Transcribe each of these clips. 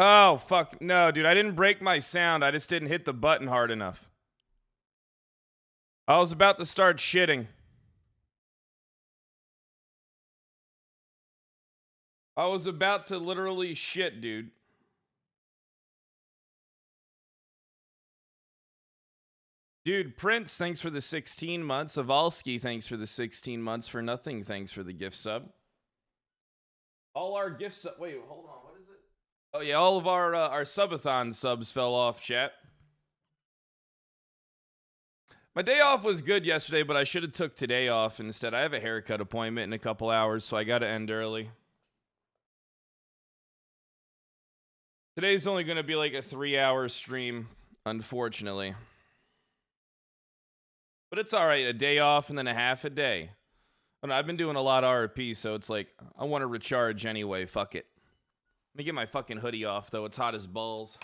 Oh, fuck. No, dude, I didn't break my sound. I just didn't hit the button hard enough. I was about to start shitting. I was about to literally shit, dude. Dude, Prince, thanks for the 16 months. Avalsky, thanks for the 16 months. For nothing, thanks for the gift sub. All our gift sub. Wait, hold on. What is it? Oh, yeah, all of our subathon subs fell off, chat. My day off was good yesterday, but I should have took today off instead. I have a haircut appointment in a couple hours, so I got to end early. Today's only going to be like a 3-hour stream, unfortunately. But it's all right. A day off and then a half a day. And I've been doing a lot of RP, so it's like, I want to recharge anyway. Fuck it. Let me get my fucking hoodie off, though. It's hot as balls.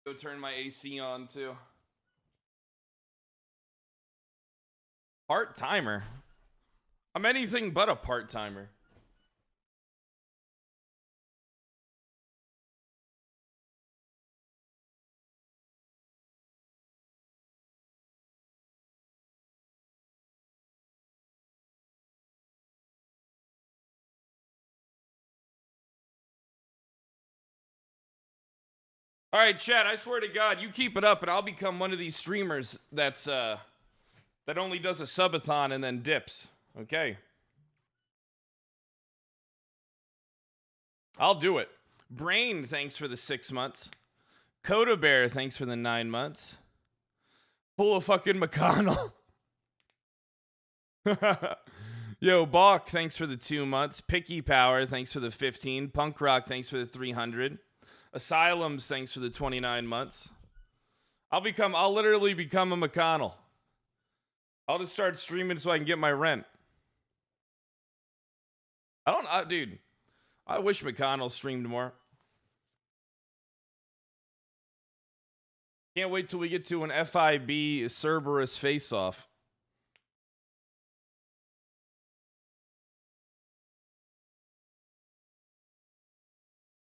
Go turn my AC on, too. Part-timer? I'm anything but a part-timer. All right, chat, I swear to God, you keep it up and I'll become one of these streamers that only does a subathon and then dips. Okay. I'll do it. Brain, thanks for the 6 months. Coda Bear, thanks for the 9 months. Pull a fucking McConnell. Yo, Balk, thanks for the 2 months. Picky Power, thanks for the 15. Punk Rock, thanks for the 300. Asylums, thanks for the 29 months. I'll literally become a McConnell. I'll just start streaming so I can get my rent. Dude, I wish McConnell streamed more. Can't wait till we get to an FIB Cerberus face-off.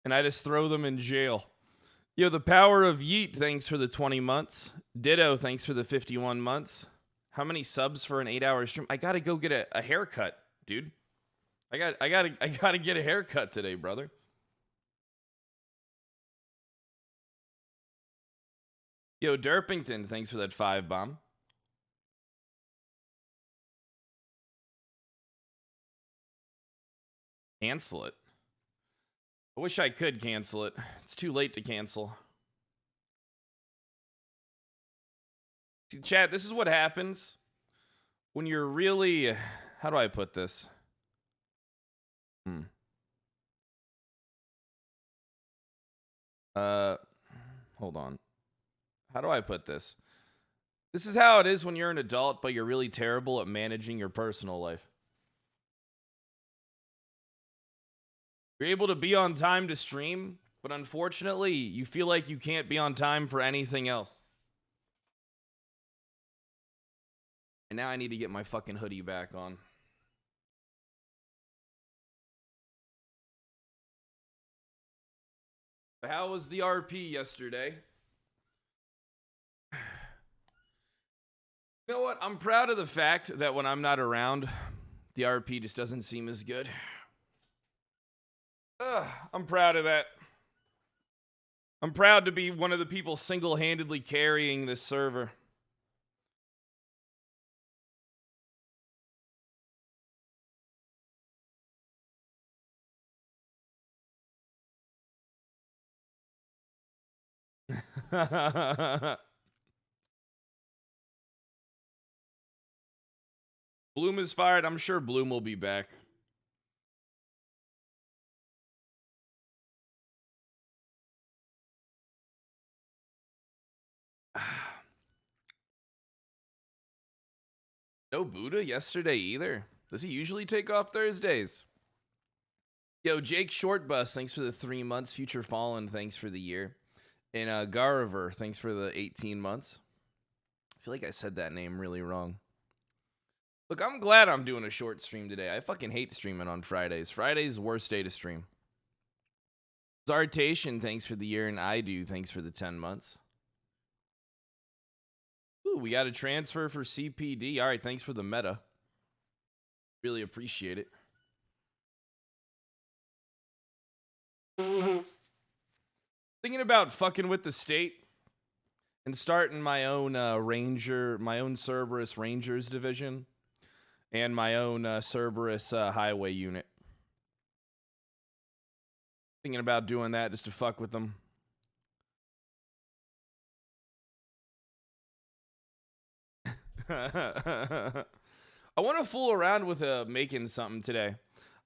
And I just throw them in jail. Yo, the power of Yeet, thanks for the 20 months. Ditto, thanks for the 51 months. How many subs for an 8-hour stream? I gotta go get a haircut, dude. I gotta get a haircut today, brother. Yo, Derpington, thanks for that 5 bomb. Cancel it. I wish I could cancel it. It's too late to cancel. See, chat, this is what happens when you're really... How do I put this? Hold on. How do I put this? This is how it is when you're an adult, but you're really terrible at managing your personal life. You're able to be on time to stream, but unfortunately, you feel like you can't be on time for anything else. And now I need to get my fucking hoodie back on. How was the RP yesterday? You know what? I'm proud of the fact that when I'm not around, the RP just doesn't seem as good. I'm proud of that. I'm proud to be one of the people single-handedly carrying this server. Bloom is fired. I'm sure Bloom will be back. No Buddha yesterday either. Does he usually take off Thursdays? Yo, Jake Shortbus, thanks for the 3 months. Future Fallen, thanks for the year. And Garaver, thanks for the 18 months. I feel like I said that name really wrong. Look, I'm glad I'm doing a short stream today. I fucking hate streaming on Fridays. Friday's the worst day to stream. Zartation, thanks for the year, and I do, thanks for the 10 months. Ooh, we got a transfer for CPD. All right, thanks for the meta. Really appreciate it. Thinking about fucking with the state and starting my own my own Cerberus Rangers division and my own Cerberus highway unit. Thinking about doing that just to fuck with them. I want to fool around with making something today.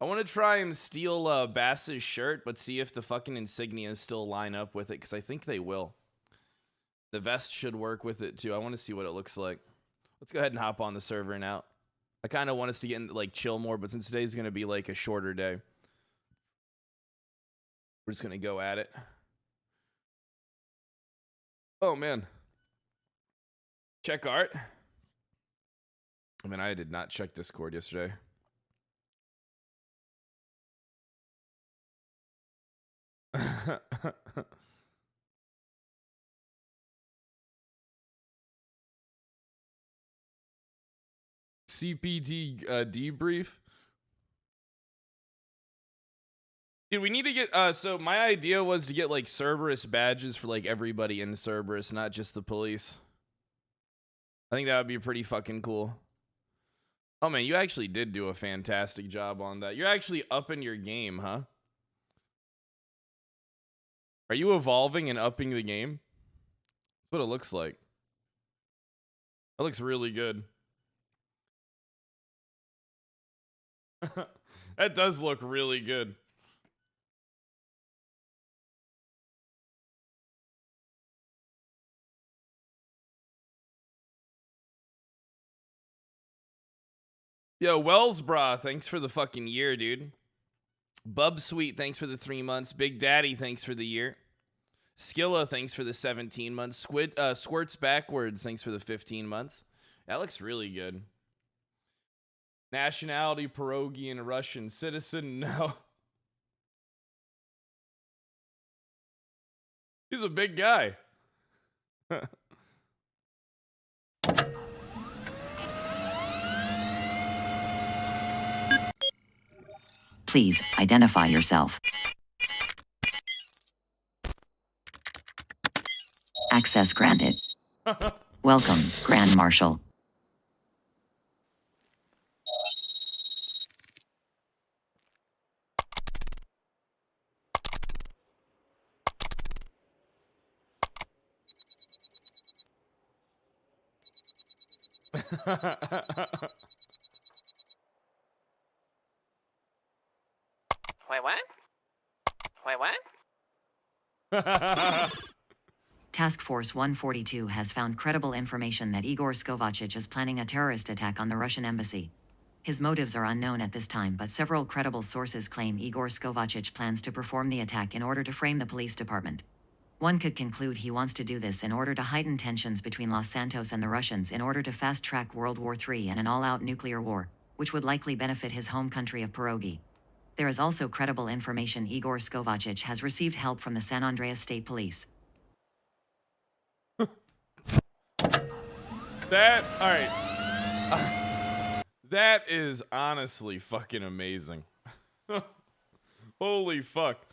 I want to try and steal Bass's shirt, but see if the fucking insignias still line up with it, because I think they will. The vest should work with it too. I want to see what it looks like. Let's go ahead and hop on the server now. I kind of want us to get in, like, chill more, but since today's going to be like a shorter day, we're just going to go at it. Oh, man. Check art. I mean, I did not check Discord yesterday. CPT debrief. Dude, we need to get so my idea was to get like Cerberus badges for like everybody in Cerberus, not just the police. I think that would be pretty fucking cool. Oh man, you actually did do a fantastic job on that. You're actually upping your game, huh? Are you evolving and upping the game? That's what it looks like. That looks really good. That does look really good. Yo, Wellsbra, thanks for the fucking year, dude. Bub Sweet, thanks for the 3 months. Big Daddy, thanks for the year. Skilla, thanks for the 17 months. Squirts Backwards, thanks for the 15 months. That looks really good. Nationality, Pierogian, Russian. Citizen, no. He's a big guy. Please identify yourself. Access granted. Welcome, Grand Marshal. Wait, what? Wait, what? Task Force 142 has found credible information that Igor Skovacic is planning a terrorist attack on the Russian embassy. His motives are unknown at this time, but several credible sources claim Igor Skovacic plans to perform the attack in order to frame the police department. One could conclude he wants to do this in order to heighten tensions between Los Santos and the Russians in order to fast-track World War III and an all-out nuclear war, which would likely benefit his home country of Pierogi. There is also credible information Igor Skovacic has received help from the San Andreas State Police. That is honestly fucking amazing. Holy fuck.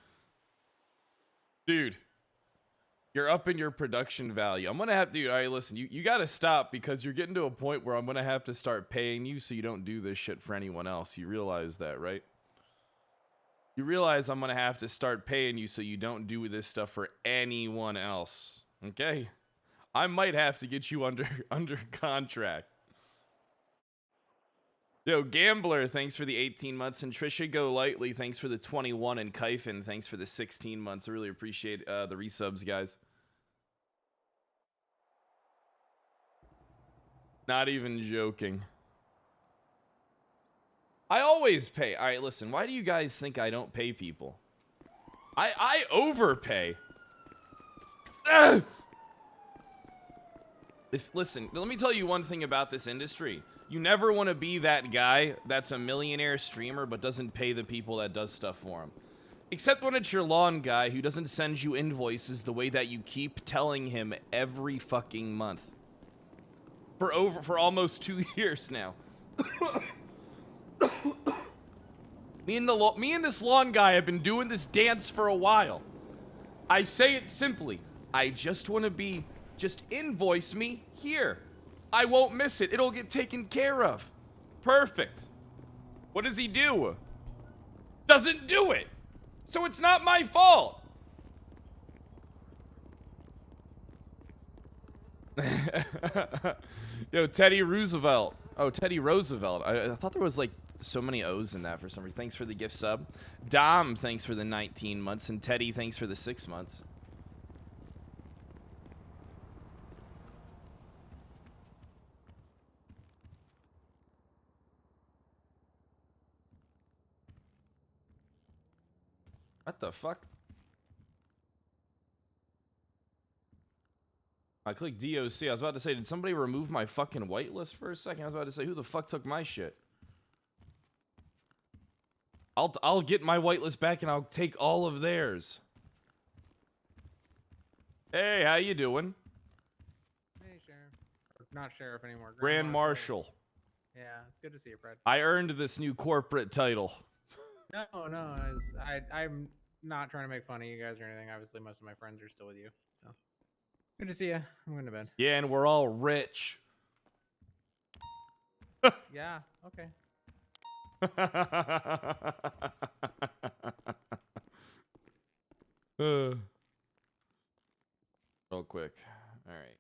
Dude, you're upping your production value. I'm gonna have, dude, all right, listen, you gotta stop, because you're getting to a point where I'm gonna have to start paying you so you don't do this shit for anyone else. You realize that, right? You realize I'm gonna have to start paying you so you don't do this stuff for anyone else. Okay? I might have to get you under contract. Yo, Gambler, thanks for the 18 months. And Trisha Go Lightly, thanks for the 21. And Kyphon, thanks for the 16 months. I really appreciate the resubs, guys. Not even joking. I always pay. All right, listen. Why do you guys think I don't pay people? I overpay. Ugh! Listen, let me tell you one thing about this industry. You never want to be that guy that's a millionaire streamer but doesn't pay the people that does stuff for him. Except when it's your lawn guy who doesn't send you invoices the way that you keep telling him every fucking month. For almost 2 years now. Me and this lawn guy have been doing this dance for a while. I say it simply. I just want to be, just invoice me here. I won't miss it. It'll get taken care of. Perfect. What does he do? Doesn't do it. So it's not my fault. Yo, Teddy Roosevelt. Oh, Teddy Roosevelt. I thought there was like so many O's in that for some reason. Thanks for the gift sub. Dom, thanks for the 19 months. And Teddy, thanks for the 6 months. What the fuck? I clicked DOC. I was about to say, did somebody remove my fucking whitelist for a second? I was about to say, who the fuck took my shit? I'll get my whitelist back and I'll take all of theirs. Hey, how you doing? Hey, Sheriff. Or not Sheriff anymore. Grand Marshal. Yeah, it's good to see you, Fred. I earned this new corporate title. No, I'm not trying to make fun of you guys or anything. Obviously, most of my friends are still with you, so good to see you. I'm going to bed. Yeah, and we're all rich. Yeah. Okay. Real quick. All right.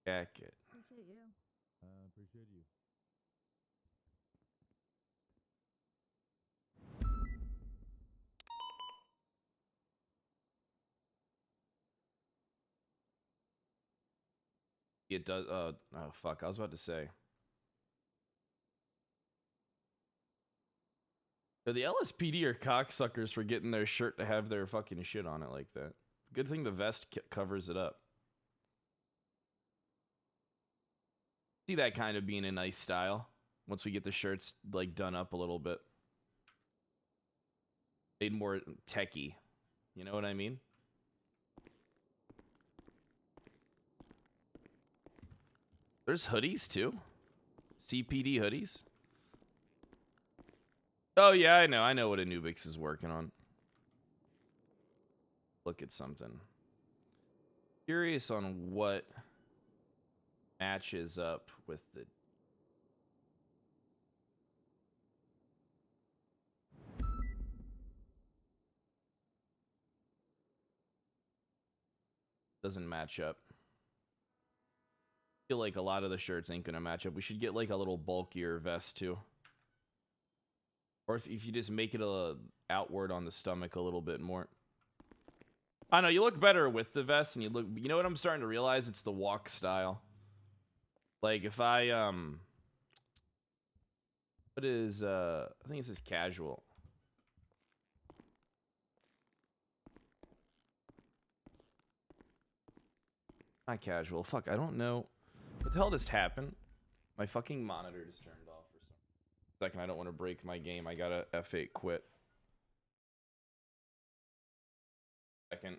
Jacket. Appreciate you. Appreciate you. It does. Oh, fuck. I was about to say. The LSPD are cocksuckers for getting their shirt to have their fucking shit on it like that. Good thing the vest covers it up. See that kind of being a nice style once we get the shirts like done up a little bit. Made more techie. You know what I mean? There's hoodies too. CPD hoodies. Oh yeah, I know what Anubix is working on. Look at something. Curious on what matches up with the doesn't match up. I feel like a lot of the shirts ain't gonna match up. We should get like a little bulkier vest too. Or if you just make it outward on the stomach a little bit more. I know, you look better with the vest, and you know what I'm starting to realize? It's the walk style. Like, if I, what is, I think it says casual. Not casual. Fuck, I don't know. What the hell just happened? My fucking monitor just turned off for some second. I don't want to break my game. I gotta F8 quit. Second.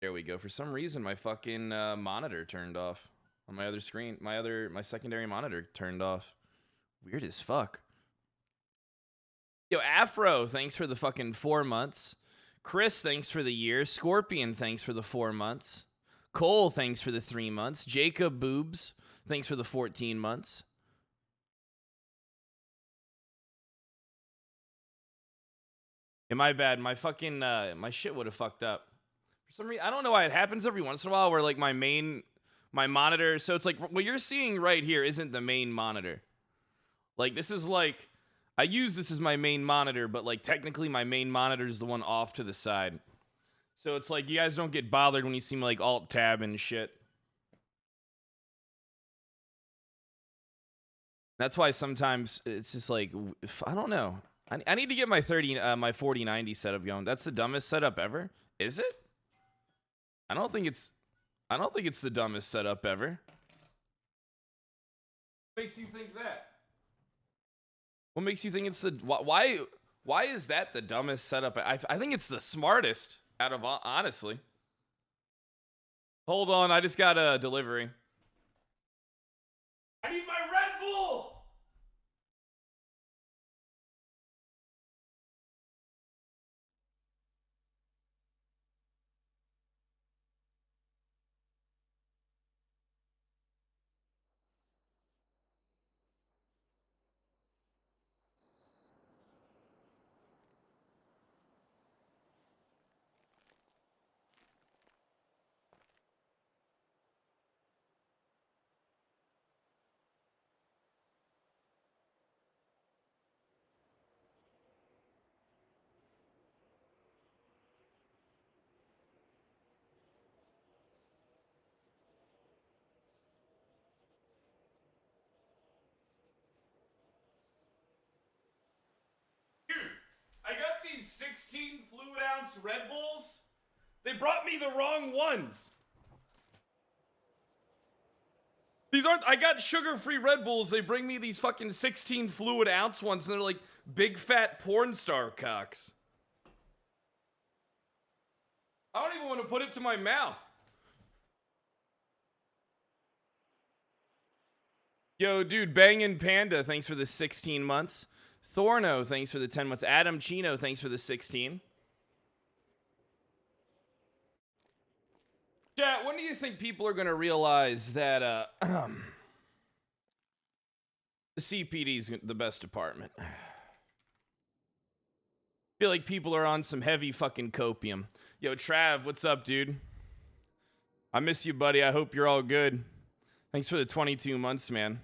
There we go. For some reason, my fucking monitor turned off on my other screen. My secondary monitor turned off. Weird as fuck. Yo, Afro, thanks for the fucking 4 months. Chris, thanks for the year. Scorpion, thanks for the 4 months. Cole, thanks for the 3 months. Jacob Boobs, thanks for the 14 months. Yeah, my bad. My fucking, my shit would have fucked up. For some reason, I don't know why it happens every once in a while where, like, my monitor, so it's like, what you're seeing right here isn't the main monitor. Like, this is like, I use this as my main monitor, but, like, technically my main monitor is the one off to the side. So it's like, you guys don't get bothered when you see me, like, alt-tab and shit. That's why sometimes it's just like, I don't know. I need to get my 4090 setup going. That's the dumbest setup ever. Is it? I don't think it's the dumbest setup ever. What makes you think that? What makes you think it's the why is that the dumbest setup? I think it's the smartest out of honestly. Hold on, I just got a delivery. I need my Red Bull. Dude, I got these 16 fluid ounce Red Bulls. They brought me the wrong ones. These aren't, I got sugar-free Red Bulls. They bring me these fucking 16 fluid ounce ones, and they're like big fat porn star cocks. I don't even want to put it to my mouth. Yo, dude, Bangin' Panda, thanks for the 16 months. Thorno, thanks for the 10 months. Adam Chino, thanks for the 16. Chat, when do you think people are going to realize that the CPD is the best department? I feel like people are on some heavy fucking copium. Yo, Trav, what's up, dude? I miss you, buddy. I hope you're all good. Thanks for the 22 months, man.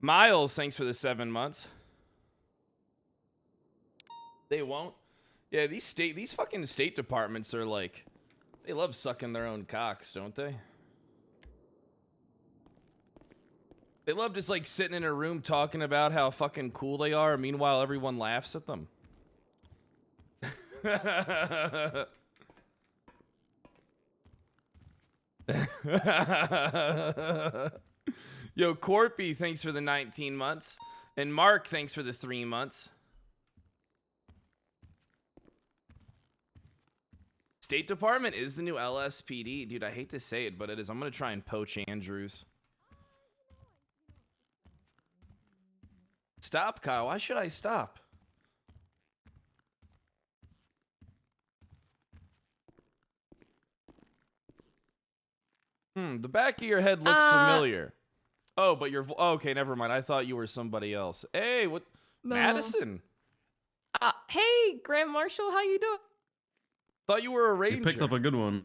Miles, thanks for the 7 months. They won't. Yeah, these fucking state departments are like, they love sucking their own cocks, don't they? They love just like sitting in a room talking about how fucking cool they are. Meanwhile, everyone laughs at them. Yo, Corpy, thanks for the 19 months. And Mark, thanks for the 3 months. State Department is the new LSPD. Dude, I hate to say it, but it is. I'm going to try and poach Andrews. Stop, Kyle. Why should I stop? The back of your head looks familiar. Oh, but you're... Oh, okay, never mind. I thought you were somebody else. Hey, what... No. Madison? Hey, Grand Marshal, how you doing? Thought you were a ranger. You picked up a good one.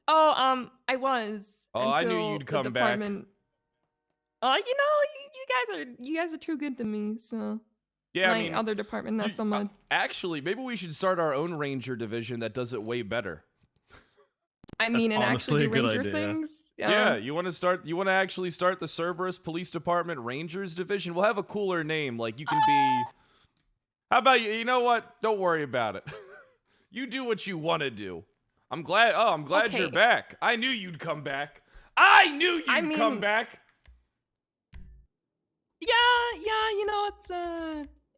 Oh, I was. Oh, I knew you'd come back. You know, you guys are too good to me, so... Yeah, I mean, other department, not so much. Actually, maybe we should start our own ranger division that does it way better. I mean, and actually do ranger things. Yeah, you want to actually start the Cerberus Police Department Rangers Division? We'll have a cooler name. Like, you can be... How about you? You know what? Don't worry about it. You do what you want to do. I'm glad Okay. you're back. I knew you'd come back. I knew you'd come back. Yeah, you know,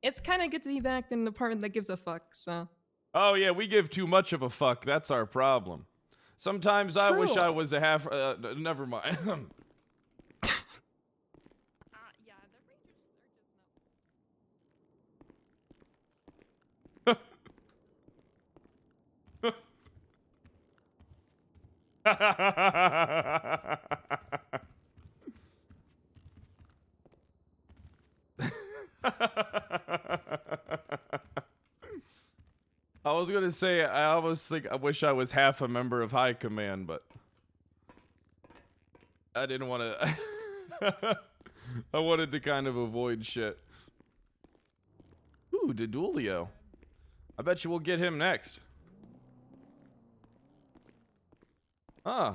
it's kind of good to be back in an department that gives a fuck, so. Oh, yeah, we give too much of a fuck. That's our problem. Sometimes I wish I was a half... never mind. Yeah, the Rangers I was gonna say, I almost think I wish I was half a member of High Command, but I didn't want to. I wanted to kind of avoid shit. Ooh, Dedulio. I bet you we'll get him next. Huh.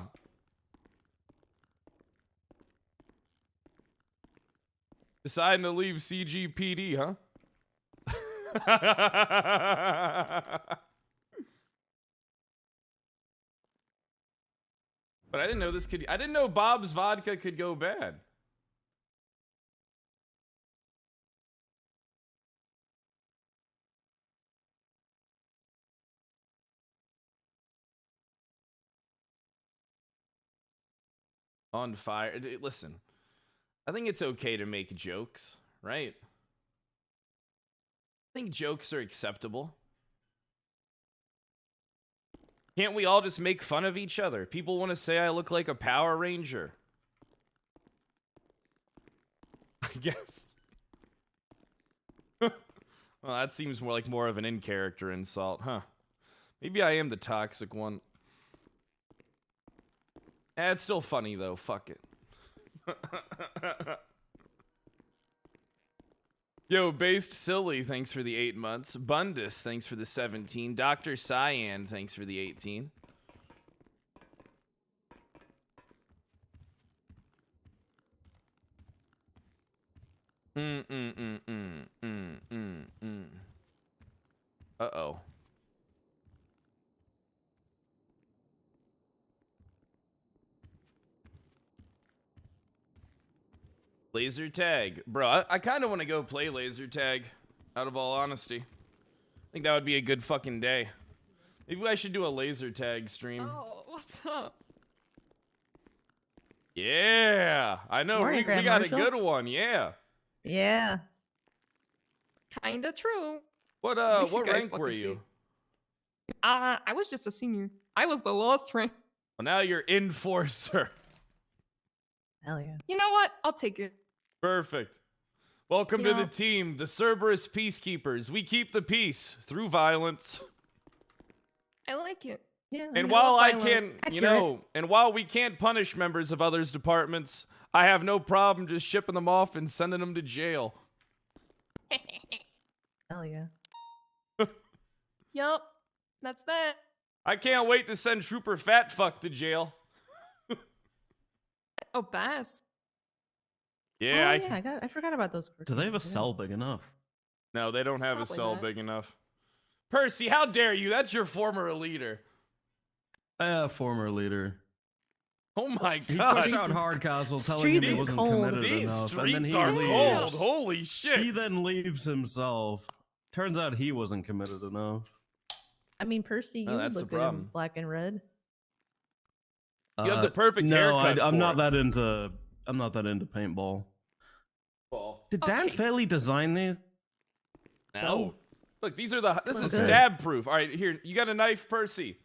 Deciding to leave CGPD, huh? But I didn't know this could... I didn't know Bob's vodka could go bad. On fire. Listen, I think it's okay to make jokes, right? I think jokes are acceptable. Can't we all just make fun of each other? People want to say I look like a Power Ranger. I guess. Well, that seems more of an in-character insult, huh? Maybe I am the toxic one. It's still funny, though. Fuck it. Yo, Based Silly, thanks for the 8 months. Bundus, thanks for the 17. Dr. Cyan, thanks for the 18. Uh-oh. Laser tag. Bro, I kind of want to go play laser tag, out of all honesty. I think that would be a good fucking day. Maybe I should do a laser tag stream. Oh, what's up? Yeah, I know. Morning, We Grand got a Marshal. good one. Yeah. Yeah. Kinda true. What At least you what guys rank were fucking see. you? I was just a senior. I was the lowest rank. Well, now you're Enforcer. Hell yeah. You know what? I'll take it. Perfect. Welcome to the Yeah. team, the Cerberus peacekeepers. We keep the peace through violence. I like it. Yeah. And know, while I violent. can, Accurate. and while we can't punish members of others' departments, I have no problem just shipping them off and sending them to jail. Hell yeah. Yup. That's that. I can't wait to send Trooper Fat Fuck to jail. Oh, Bass. Yeah, Oh, yeah. I forgot about those. Do they have a cartoons, yeah. cell big enough? No, they don't have a Probably cell not. big enough. Percy, how dare you? That's your former leader. Former leader. Oh my He god. pushed out Hardcastle, telling him streets he is wasn't cold. committed These enough, and then streets he are leaves. cold. Holy shit. He then leaves himself. Turns out he wasn't committed enough. I mean, Percy, you Oh, would that's the look good in problem. black and red. You have the perfect no, haircut I'm for not it. that into. I'm not that into paintball. Did Dan Okay. Fairley design these? No. Look, these are the. This Well, is good. stab proof. All right, here. You got a knife, Percy?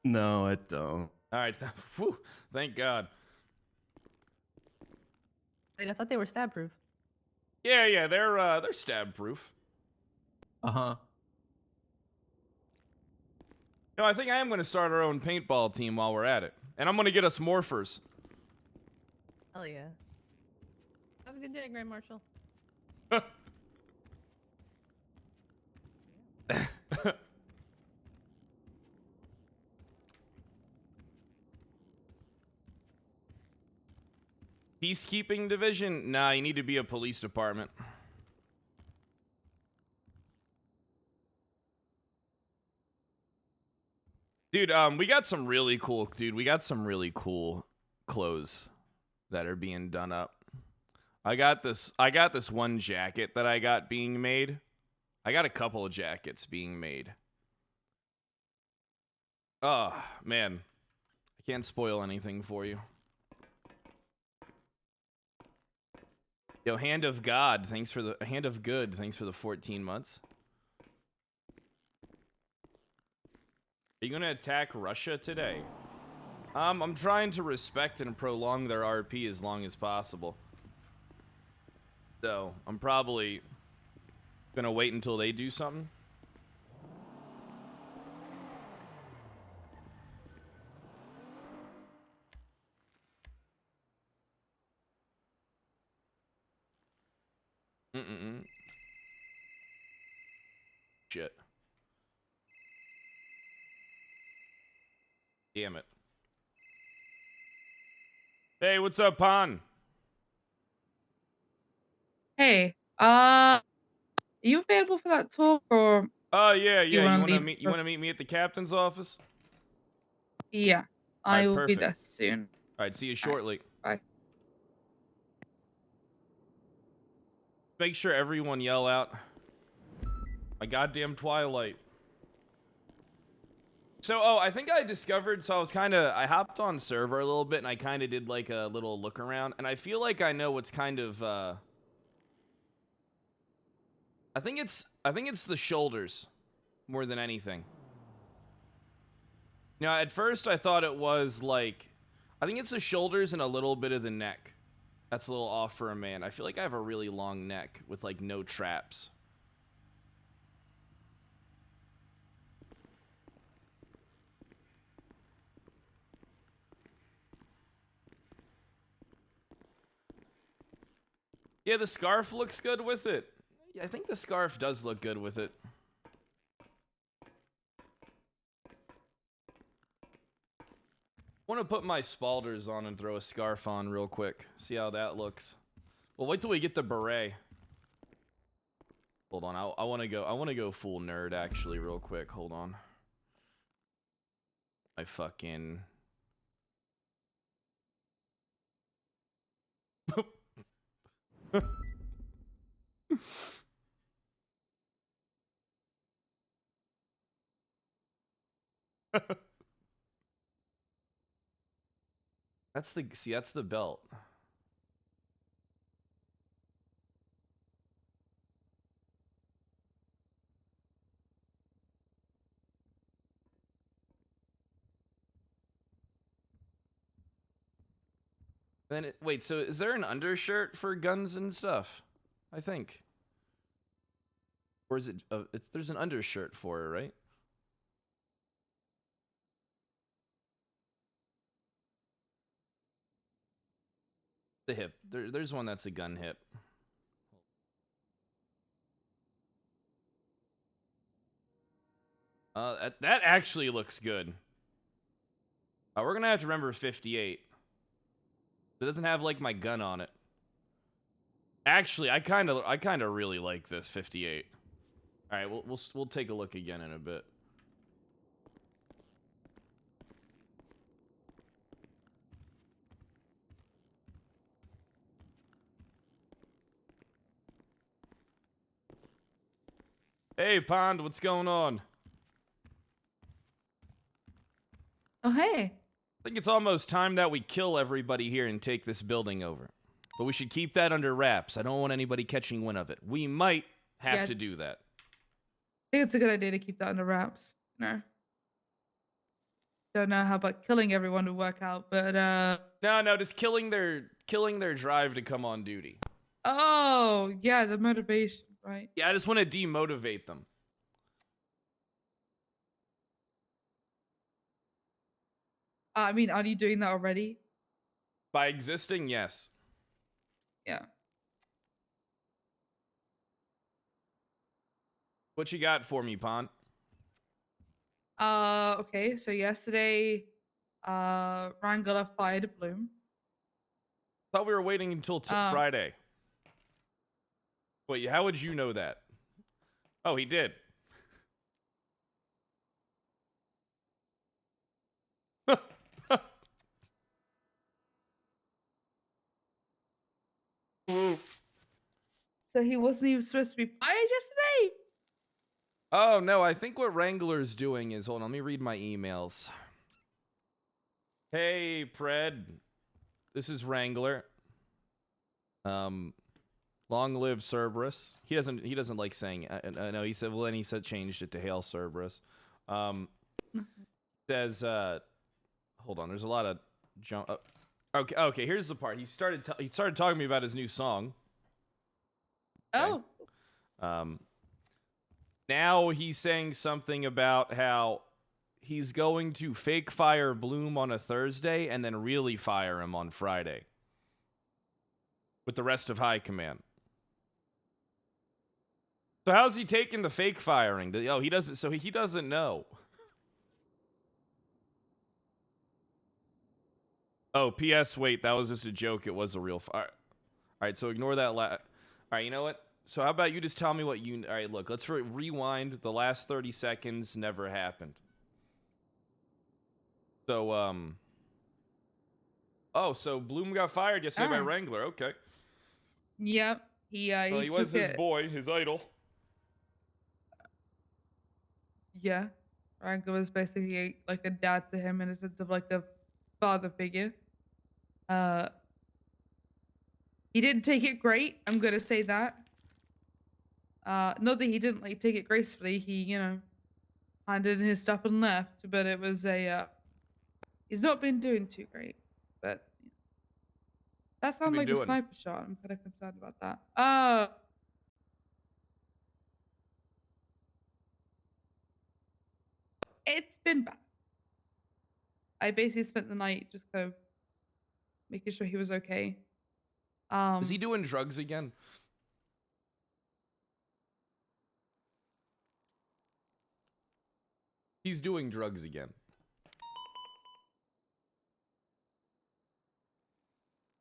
No, I don't. All right. Whew, thank God. Wait, I thought they were stab proof. Yeah, they're stab proof. Uh huh. No, I think I am going to start our own paintball team while we're at it, and I'm going to get us morphers. Hell yeah. Have a good day, Grand Marshal. Peacekeeping division? Nah, you need to be a police department. Dude, we got some really cool clothes that are being done up. I got this one jacket that I got being made. I got a couple of jackets being made. Oh, man. I can't spoil anything for you. Yo, Hand of God, thanks for the Hand of Good, thanks for the 14 months. Are you gonna attack Russia today? I'm trying to respect and prolong their RP as long as possible. So, I'm probably gonna wait until they do something. Shit. Damn it. Hey, what's up, Pon? Hey, you available for that talk or Oh yeah. you You wanna wanna leave meet? You for- wanna meet me at the captain's office? yeah, I Alright, will be perfect. there soon. All right. See you shortly. Bye. Make sure everyone yell out, "My goddamn Twilight!" So, I think I discovered, so I hopped on server a little bit and I kind of did like a little look around and I feel like I know what's kind of, I think it's the shoulders more than anything. You know, at first I thought it was like, I think it's the shoulders and a little bit of the neck. That's a little off for a man. I feel like I have a really long neck with like no traps. Yeah, the scarf looks good with it. Yeah, I think the scarf does look good with it. I want to put my spalders on and throw a scarf on real quick. See how that looks. Well, wait till we get the beret. Hold on, I want to go full nerd actually real quick. Hold on. I fucking that's the belt. Then wait, so is there an undershirt for guns and stuff? I think. Or is it there's an undershirt for it, right? The hip. There's one that's a gun hip. That actually looks good. We're gonna have to remember 58. It doesn't have like my gun on it. Actually, I kind of really like this 58. All right, we'll take a look again in a bit. Hey, Pond, what's going on? Oh, hey. I think it's almost time that we kill everybody here and take this building over. But we should keep that under wraps. I don't want anybody catching wind of it. We might have to do that. I think it's a good idea to keep that under wraps. No. Don't know how about killing everyone would work out, but No, just killing their drive to come on duty. oh, yeah, the motivation, right? Yeah, I just want to demotivate them. I mean, are you doing that already? By existing, yes. Yeah. What you got for me, Pond? Okay, so yesterday, Wrangler fired Bloom. Thought we were waiting until Friday. Wait, how would you know that? Oh, he did. So he wasn't even supposed to be fired yesterday? Oh, no, I think what Wrangler's doing is... Hold on, let me read my emails. Hey, Pred. This is Wrangler. Long live Cerberus. He doesn't like saying... no, he said... Well, then he said changed it to Hail Cerberus. Says... hold on, there's a lot of... Okay, here's the part. He started talking to me about his new song. Okay. Oh. Now he's saying something about how he's going to fake fire Bloom on a Thursday and then really fire him on Friday. With the rest of High Command. So how's he taking the fake firing? Oh, he doesn't. So he doesn't know. Oh, P.S. Wait, that was just a joke. It was a real fire. All right, so ignore that. All right, you know what? So how about you just tell me what you... All right, look, let's rewind. The last 30 seconds never happened. So, Oh, so Bloom got fired yesterday by Wrangler. Okay. Yep. He was his boy, his idol. Yeah. Franco was basically like a dad to him in a sense of like a father figure. He didn't take it great. I'm gonna say that. Not that he didn't like take it gracefully. He, you know, handed in his stuff and left. But it was a. He's not been doing too great. But that sounded like a sniper shot. I'm kind of concerned about that. It's been bad. I basically spent the night just kind of making sure he was okay. Is he doing drugs again? He's doing drugs again.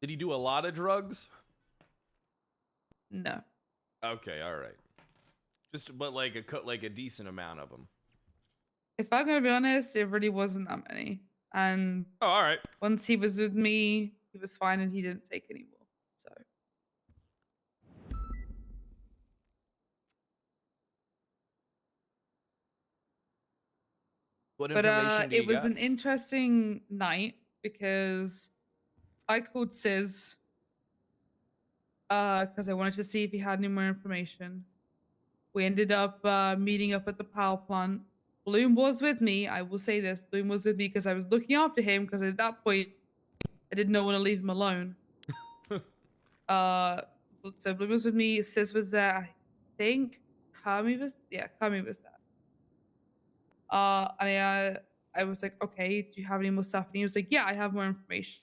Did he do a lot of drugs? No. Okay, all right. Just but like a decent amount of them. If I'm gonna be honest, it really wasn't that many. And oh, all right. Once he was with me, he was fine and he didn't take any more. So. What information do you it was got? an interesting night because I called Sis because I wanted to see if he had any more information. We ended up meeting up at the power plant. Bloom was with me. I will say this. Bloom was with me because I was looking after him because at that point, I did not want to leave him alone. So Bloom was with me. Sis was there. I think Kami was... Yeah, Kami was there. And I was like, okay, do you have any more stuff? And he was like, yeah, I have more information.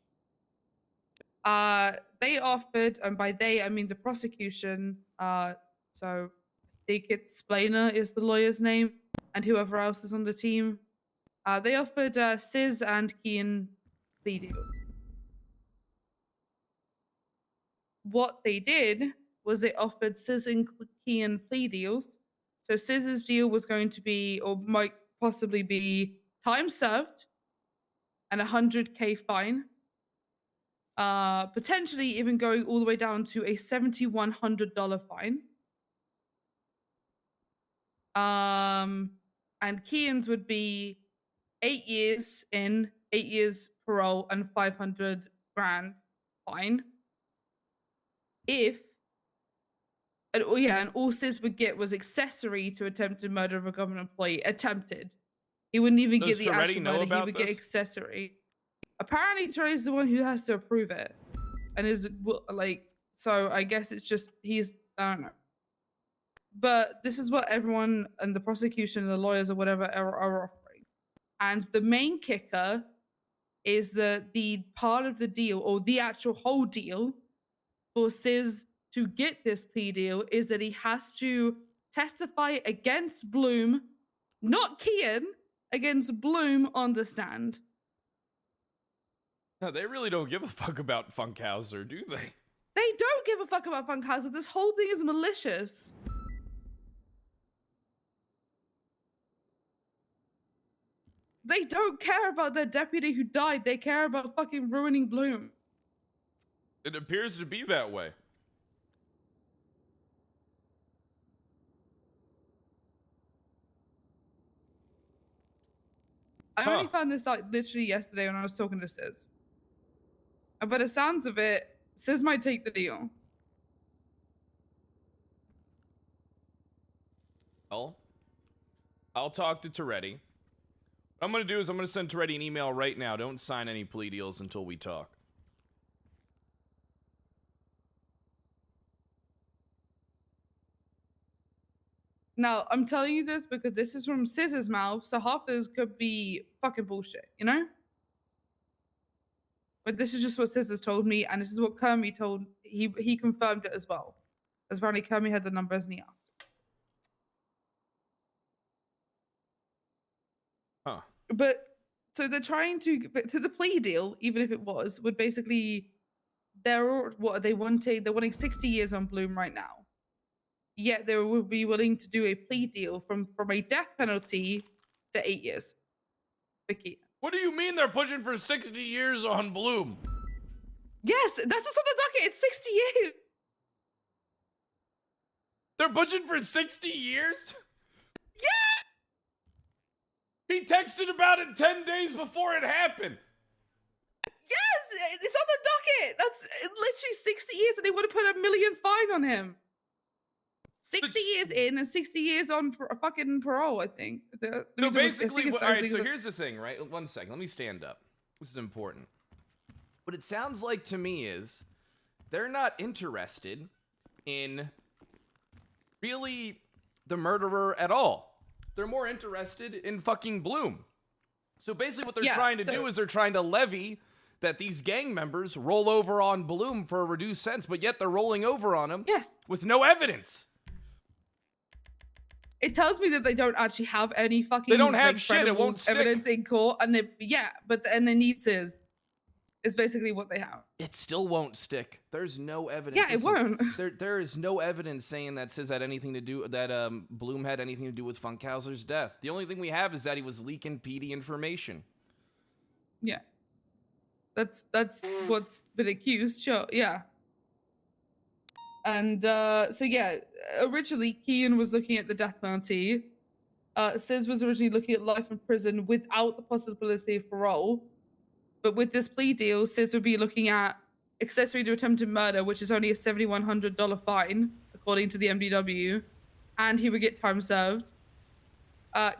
They offered, and by they, I mean the prosecution. So I think it's Splainer is the lawyer's name, and whoever else is on the team. They offered Sis and Kian plea deals. What they did was they offered Sis and Kian plea deals. So Sis's deal was going to be, or might possibly be, time served and $100K fine. Potentially even going all the way down to a $7,100 fine. And Kian's would be 8 years in, 8 years parole, and 500 grand fine. And all Sis would get was accessory to attempted murder of a government employee. Attempted. He wouldn't even get the actual murder. He would get accessory. Apparently, Terry's the one who has to approve it, and is like. So I guess it's just he's. I don't know. But this is what everyone and the prosecution and the lawyers or whatever are offering. And the main kicker is that the part of the deal, or the actual whole deal, for Sis to get this plea deal is that he has to testify against Bloom, not Kian, against Bloom on the stand. No, they really don't give a fuck about Funkhauser, do they? They don't give a fuck about Funkhauser. This whole thing is malicious. They don't care about their deputy who died. They care about fucking ruining Bloom. It appears to be that way. I only found this out literally yesterday when I was talking to Sis. And by the sounds of it, Sis might take the deal. Well, I'll talk to Toretti. What I'm going to do is I'm going to send Toretti an email right now. Don't sign any plea deals until we talk. Now, I'm telling you this because this is from Sis's mouth, so half of this could be fucking bullshit, you know? But this is just what Sis has told me, and this is what Kermie told. He confirmed it as well. As apparently Kermie had the numbers and he asked. Huh. But so they're trying to, but the plea deal, even if it was, would basically, what are they wanting? They're wanting 60 years on Bloom right now. Yet they will be willing to do a plea deal from a death penalty to 8 years. Vicky. What do you mean they're pushing for 60 years on Bloom? Yes, that's what's on the docket. It's 60 years. They're pushing for 60 years? He texted about it 10 days before it happened. Yes, it's on the docket. That's literally 60 years, and they would have put $1 million fine on him. 60 years in and 60 years on fucking parole, I think. So basically, all right, so here's the thing, right? 1 second, let me stand up. This is important. What it sounds like to me is they're not interested in really the murderer at all. They're more interested in fucking Bloom. So basically what they're trying to do is they're trying to levy that these gang members roll over on Bloom for a reduced sentence, but yet they're rolling over on him with no evidence. It tells me that they don't actually have any fucking they don't have shit. It won't stick. Evidence in court, and they they need to. Is basically what they have. It still won't stick. There's no evidence. Yeah, it won't. There is no evidence saying that says that anything to do that Bloom had anything to do with Funkhauser's death. The only thing we have is that he was leaking PD information. Yeah, that's what's been accused. Sure, yeah. And so yeah, originally Kean was looking at the death penalty. Sis was originally looking at life in prison without the possibility of parole. But with this plea deal, Sis would be looking at accessory to attempted murder, which is only a $7,100 fine, according to the MDW, and he would get time served.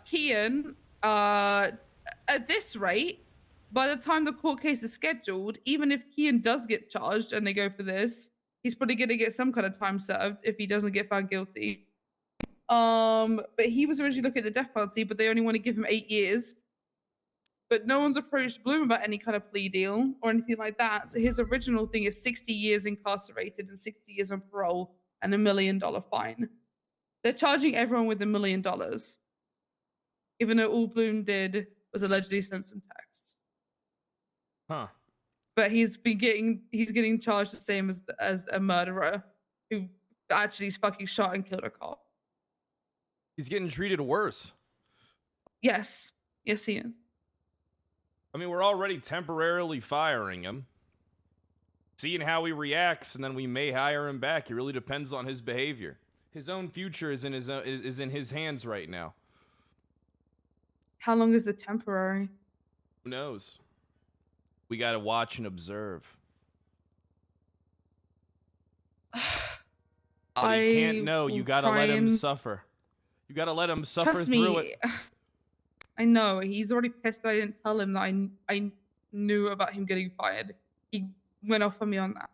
Kean, at this rate, by the time the court case is scheduled, even if Kean does get charged and they go for this, he's probably going to get some kind of time served if he doesn't get found guilty. But he was originally looking at the death penalty, but they only want to give him 8 years. But no one's approached Bloom about any kind of plea deal or anything like that. So his original thing is 60 years incarcerated and 60 years on parole and $1 million fine. They're charging everyone with $1 million, even though all Bloom did was allegedly send some texts. Huh. But he's getting charged the same as a murderer who actually fucking shot and killed a cop. He's getting treated worse. Yes, he is. I mean, we're already temporarily firing him, seeing how he reacts, and then we may hire him back. It really depends on his behavior. His own future is in his hands right now. How long is the temporary? Who knows? We gotta watch and observe. But you can't know. You gotta let him suffer. You gotta let him suffer through it. I know. He's already pissed that I didn't tell him that I knew about him getting fired. He went off on me on that.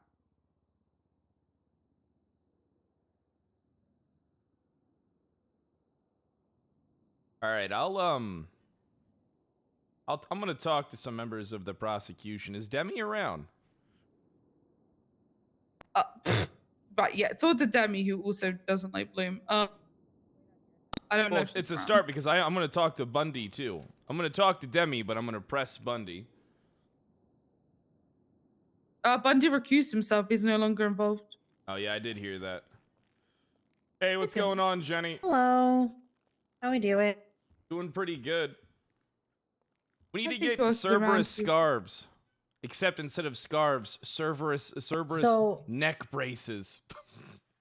All right, I'm gonna talk to some members of the prosecution. Is Demi around? Right, yeah, talk to Demi, who also doesn't like Bloom. I don't know if it's a start because I'm gonna talk to Bundy too. I'm gonna talk to Demi, but I'm gonna press Bundy. Bundy recused himself. He's no longer involved. Oh yeah, I did hear that. Hey, what's going on, Jenny? Hello. How we doing? Doing pretty good. We need to get Cerberus scarves. Except instead of scarves, Cerberus neck braces.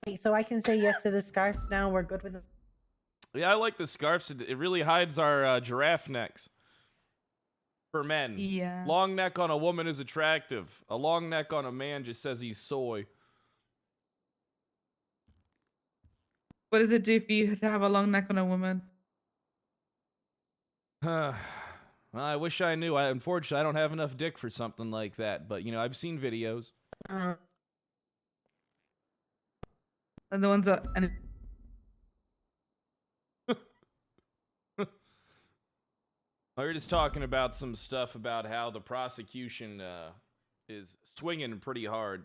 Wait, so I can say yes to the scarves now? We're good with them? Yeah, I like the scarves. It really hides our giraffe necks. For men. Yeah. Long neck on a woman is attractive. A long neck on a man just says he's soy. What does it do for you to have a long neck on a woman? Well, I wish I knew. Unfortunately, I don't have enough dick for something like that. But, you know, I've seen videos. And the ones that... We were just talking about some stuff about how the prosecution is swinging pretty hard.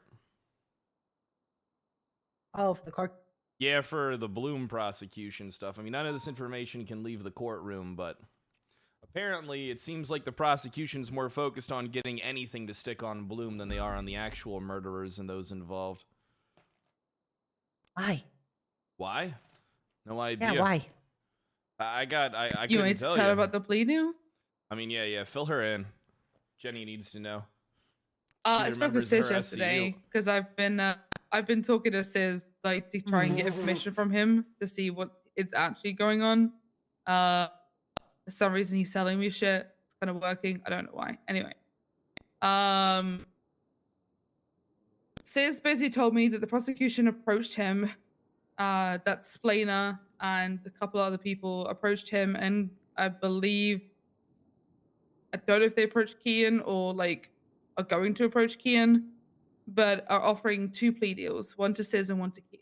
Oh, for the court? Yeah, for the Bloom prosecution stuff. I mean, none of this information can leave the courtroom, but apparently it seems like the prosecution's more focused on getting anything to stick on Bloom than they are on the actual murderers and those involved. Why? Why? No idea. Yeah, why? I couldn't tell you. You want to tell her about the plea deals? I mean, yeah, fill her in. Jenny needs to know. I spoke with Sis yesterday because I've been talking to Sis like to try and get information from him to see what is actually going on. For some reason, he's selling me shit. It's kind of working. I don't know why. Anyway. Sis basically told me that the prosecution approached him. That Splainer and a couple other people approached him, and I believe, I don't know if they approached Kian or like are going to approach Kian, but are offering 2 plea deals, one to Sis and one to Kian.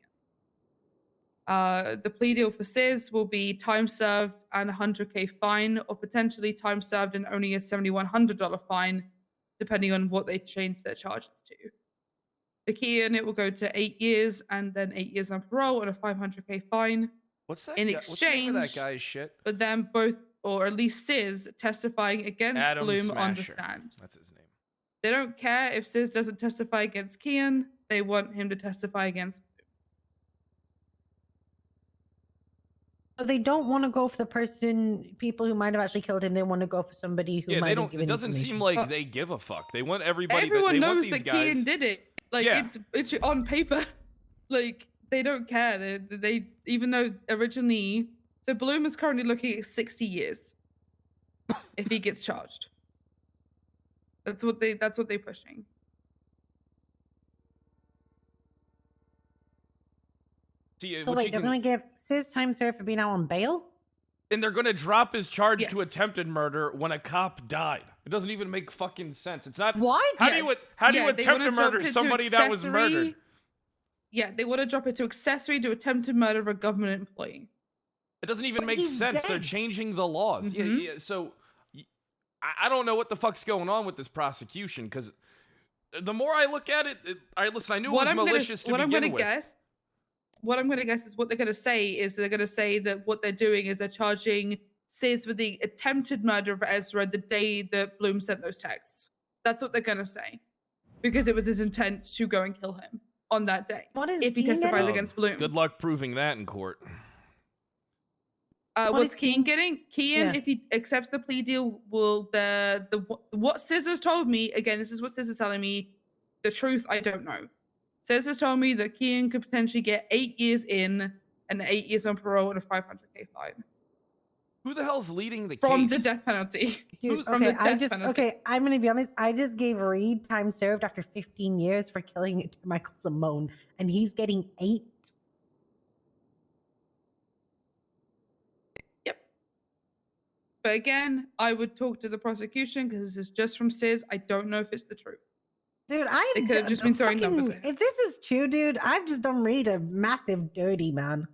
The plea deal for Sis will be time served and $100K fine, or potentially time served and only a $7,100 fine, depending on what they change their charges to. For Kian, it will go to 8 years and then 8 years on parole and a $500K fine. What's that? In What's the name of exchange, that guy's shit? but then both, or at least Sis, testifying against Adam Bloom on the Smasher. stand. That's his name. They don't care if Sis doesn't testify against Kian. They want him to testify against Bloom. So they don't want to go for the people who might have actually killed him. They want to go for somebody who might have given It doesn't seem like they give a fuck. They want everybody. Everyone knows these that guys. Kian did it. Like it's on paper. Like they don't care. They even though originally, so Bloom is currently looking at 60 years if he gets charged. That's what they're pushing. See, so wait, they're going to give Sis time served for being out on bail? And they're going to drop his charge to attempted murder when a cop died. It doesn't even make fucking sense. It's not. What? How do you attempt to murder somebody that was murdered? Yeah, they want to drop it to accessory to attempted murder of a government employee. It doesn't even make sense. Dead. They're changing the laws. Yeah. So I don't know what the fuck's going on with this prosecution, because the more I look at it, I knew it was malicious to begin with. What I'm going to guess is what they're going to say is they're going to say that what they're doing is they're charging Sis with the attempted murder of Ezra the day that Bloom sent those texts. That's what they're going to say, because it was his intent to go and kill him on that day. If he testifies against Bloom. Good luck proving that in court. What's Kian getting? Kian, if he accepts the plea deal, will what Scissors told me, again, this is what Scissors telling me, the truth, I don't know. Scissors told me that Kian could potentially get 8 years in and 8 years on parole and a $500K fine. Who the hell's leading the case? From the death penalty. Dude, okay, I'm going to be honest. I just gave Reed time served after 15 years for killing Michael Simone, and he's getting 8. But again, I would talk to the prosecution because this is just from Sis. I don't know if it's the truth. Dude, they could have just been throwing numbers in. If this is true, dude, I've just done Reed a massive dirty, man.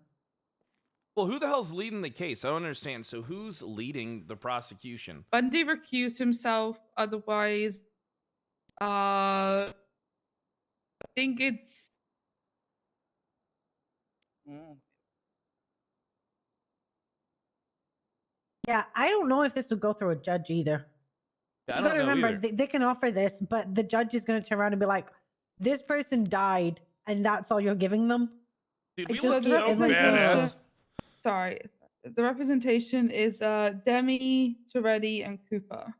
Well, who the hell's leading the case? I don't understand. So who's leading the prosecution? Bundy recused himself. Otherwise, I think it's... Yeah, I don't know if this would go through a judge either. Yeah, you gotta remember, they can offer this, but the judge is going to turn around and be like, this person died, and that's all you're giving them? Dude, we look so badass. Sorry. The representation is Demi, Toretti, and Cooper.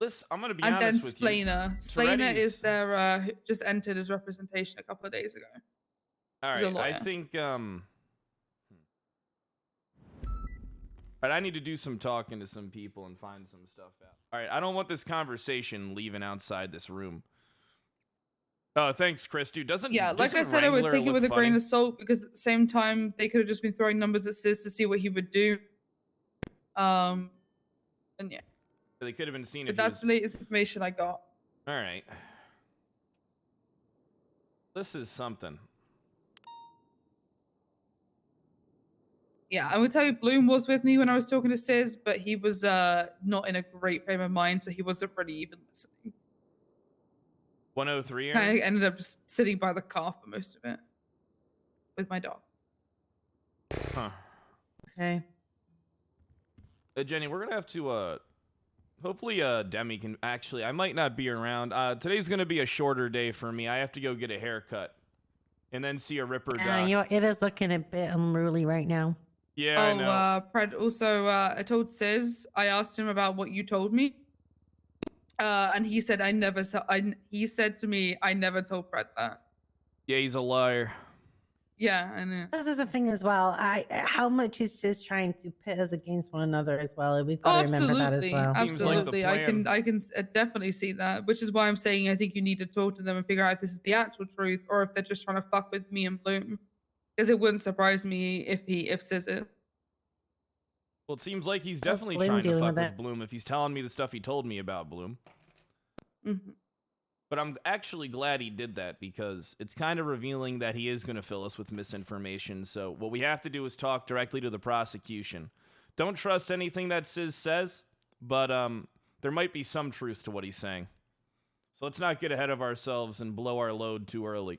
Listen, I'm going to be honest with you. And then Splainer. Splainer is their, just entered his representation a couple of days ago. All right, I think... All right, I need to do some talking to some people and find some stuff out. All right, I don't want this conversation leaving outside this room. Oh, thanks, Chris. Dude, like I said, I would take it with a grain of salt, because at the same time, they could have just been throwing numbers at Sis to see what he would do. And yeah. They could have been seeing. But that's the latest information I got. All right. This is something. Yeah, I would tell you, Bloom was with me when I was talking to Sis, but he was not in a great frame of mind, so he wasn't really even listening. 103. I ended up just sitting by the car for most of it with my dog. Huh. Okay. Jenny, we're gonna have to. Hopefully, Demi can actually. I might not be around. Today's gonna be a shorter day for me. I have to go get a haircut, and then see a Ripper doc. It is looking a bit unruly right now. Yeah, I know. Pred, also, I told Sis, I asked him about what you told me. And he said, he said to me, I never told Pred that. Yeah, he's a liar. Yeah, I know. This is the thing as well. How much is Sis trying to pit us against one another as well? We've got to remember that as well. Absolutely, I can definitely see that, which is why I'm saying I think you need to talk to them and figure out if this is the actual truth or if they're just trying to fuck with me and Bloom. Because it wouldn't surprise me if Sis it. Well, it seems like he's definitely trying to fuck with Bloom if he's telling me the stuff he told me about Bloom. But I'm actually glad he did that because it's kind of revealing that he is going to fill us with misinformation. So what we have to do is talk directly to the prosecution. Don't trust anything that Sis says, but there might be some truth to what he's saying. So let's not get ahead of ourselves and blow our load too early.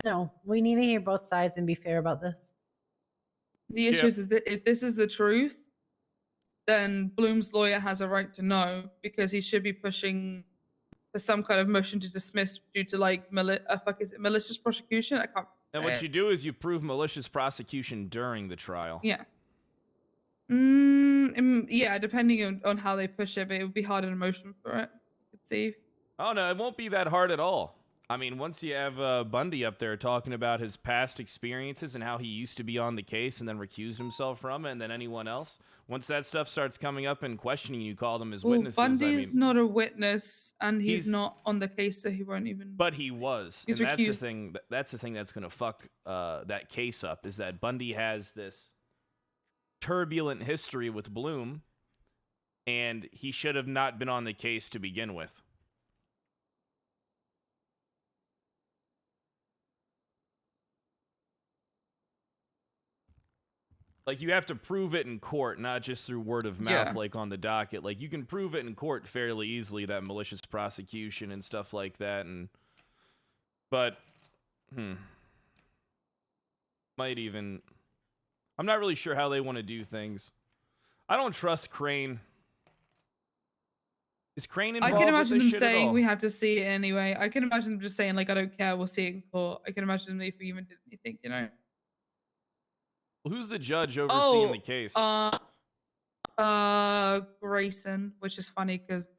No, we need to hear both sides and be fair about this. The issue is that if this is the truth, then Bloom's lawyer has a right to know because he should be pushing for some kind of motion to dismiss due to like malicious prosecution. I can't. And what you do is you prove malicious prosecution during the trial. Yeah. Yeah, depending on how they push it, but it would be hard in a motion for it. Let's see. Oh no, it won't be that hard at all. I mean, once you have Bundy up there talking about his past experiences and how he used to be on the case and then recused himself from it, and then anyone else, once that stuff starts coming up and questioning you, call them as witnesses. Bundy's not a witness, and he's not on the case, so he won't even. But he was. He's and recused. That's the thing that's going to fuck that case up, is that Bundy has this turbulent history with Bloom, and he should have not been on the case to begin with. Like, you have to prove it in court, not just through word of mouth, like on the docket. Like, you can prove it in court fairly easily, that malicious prosecution and stuff like that. But, might even... I'm not really sure how they want to do things. I don't trust Crane. Is Crane involved? I can imagine with them this saying we have to see it anyway. I can imagine them just saying, like, I don't care, we'll see it in court. I can imagine them if we even did anything, you know? Well, who's the judge overseeing the case? Grayson, which is funny because...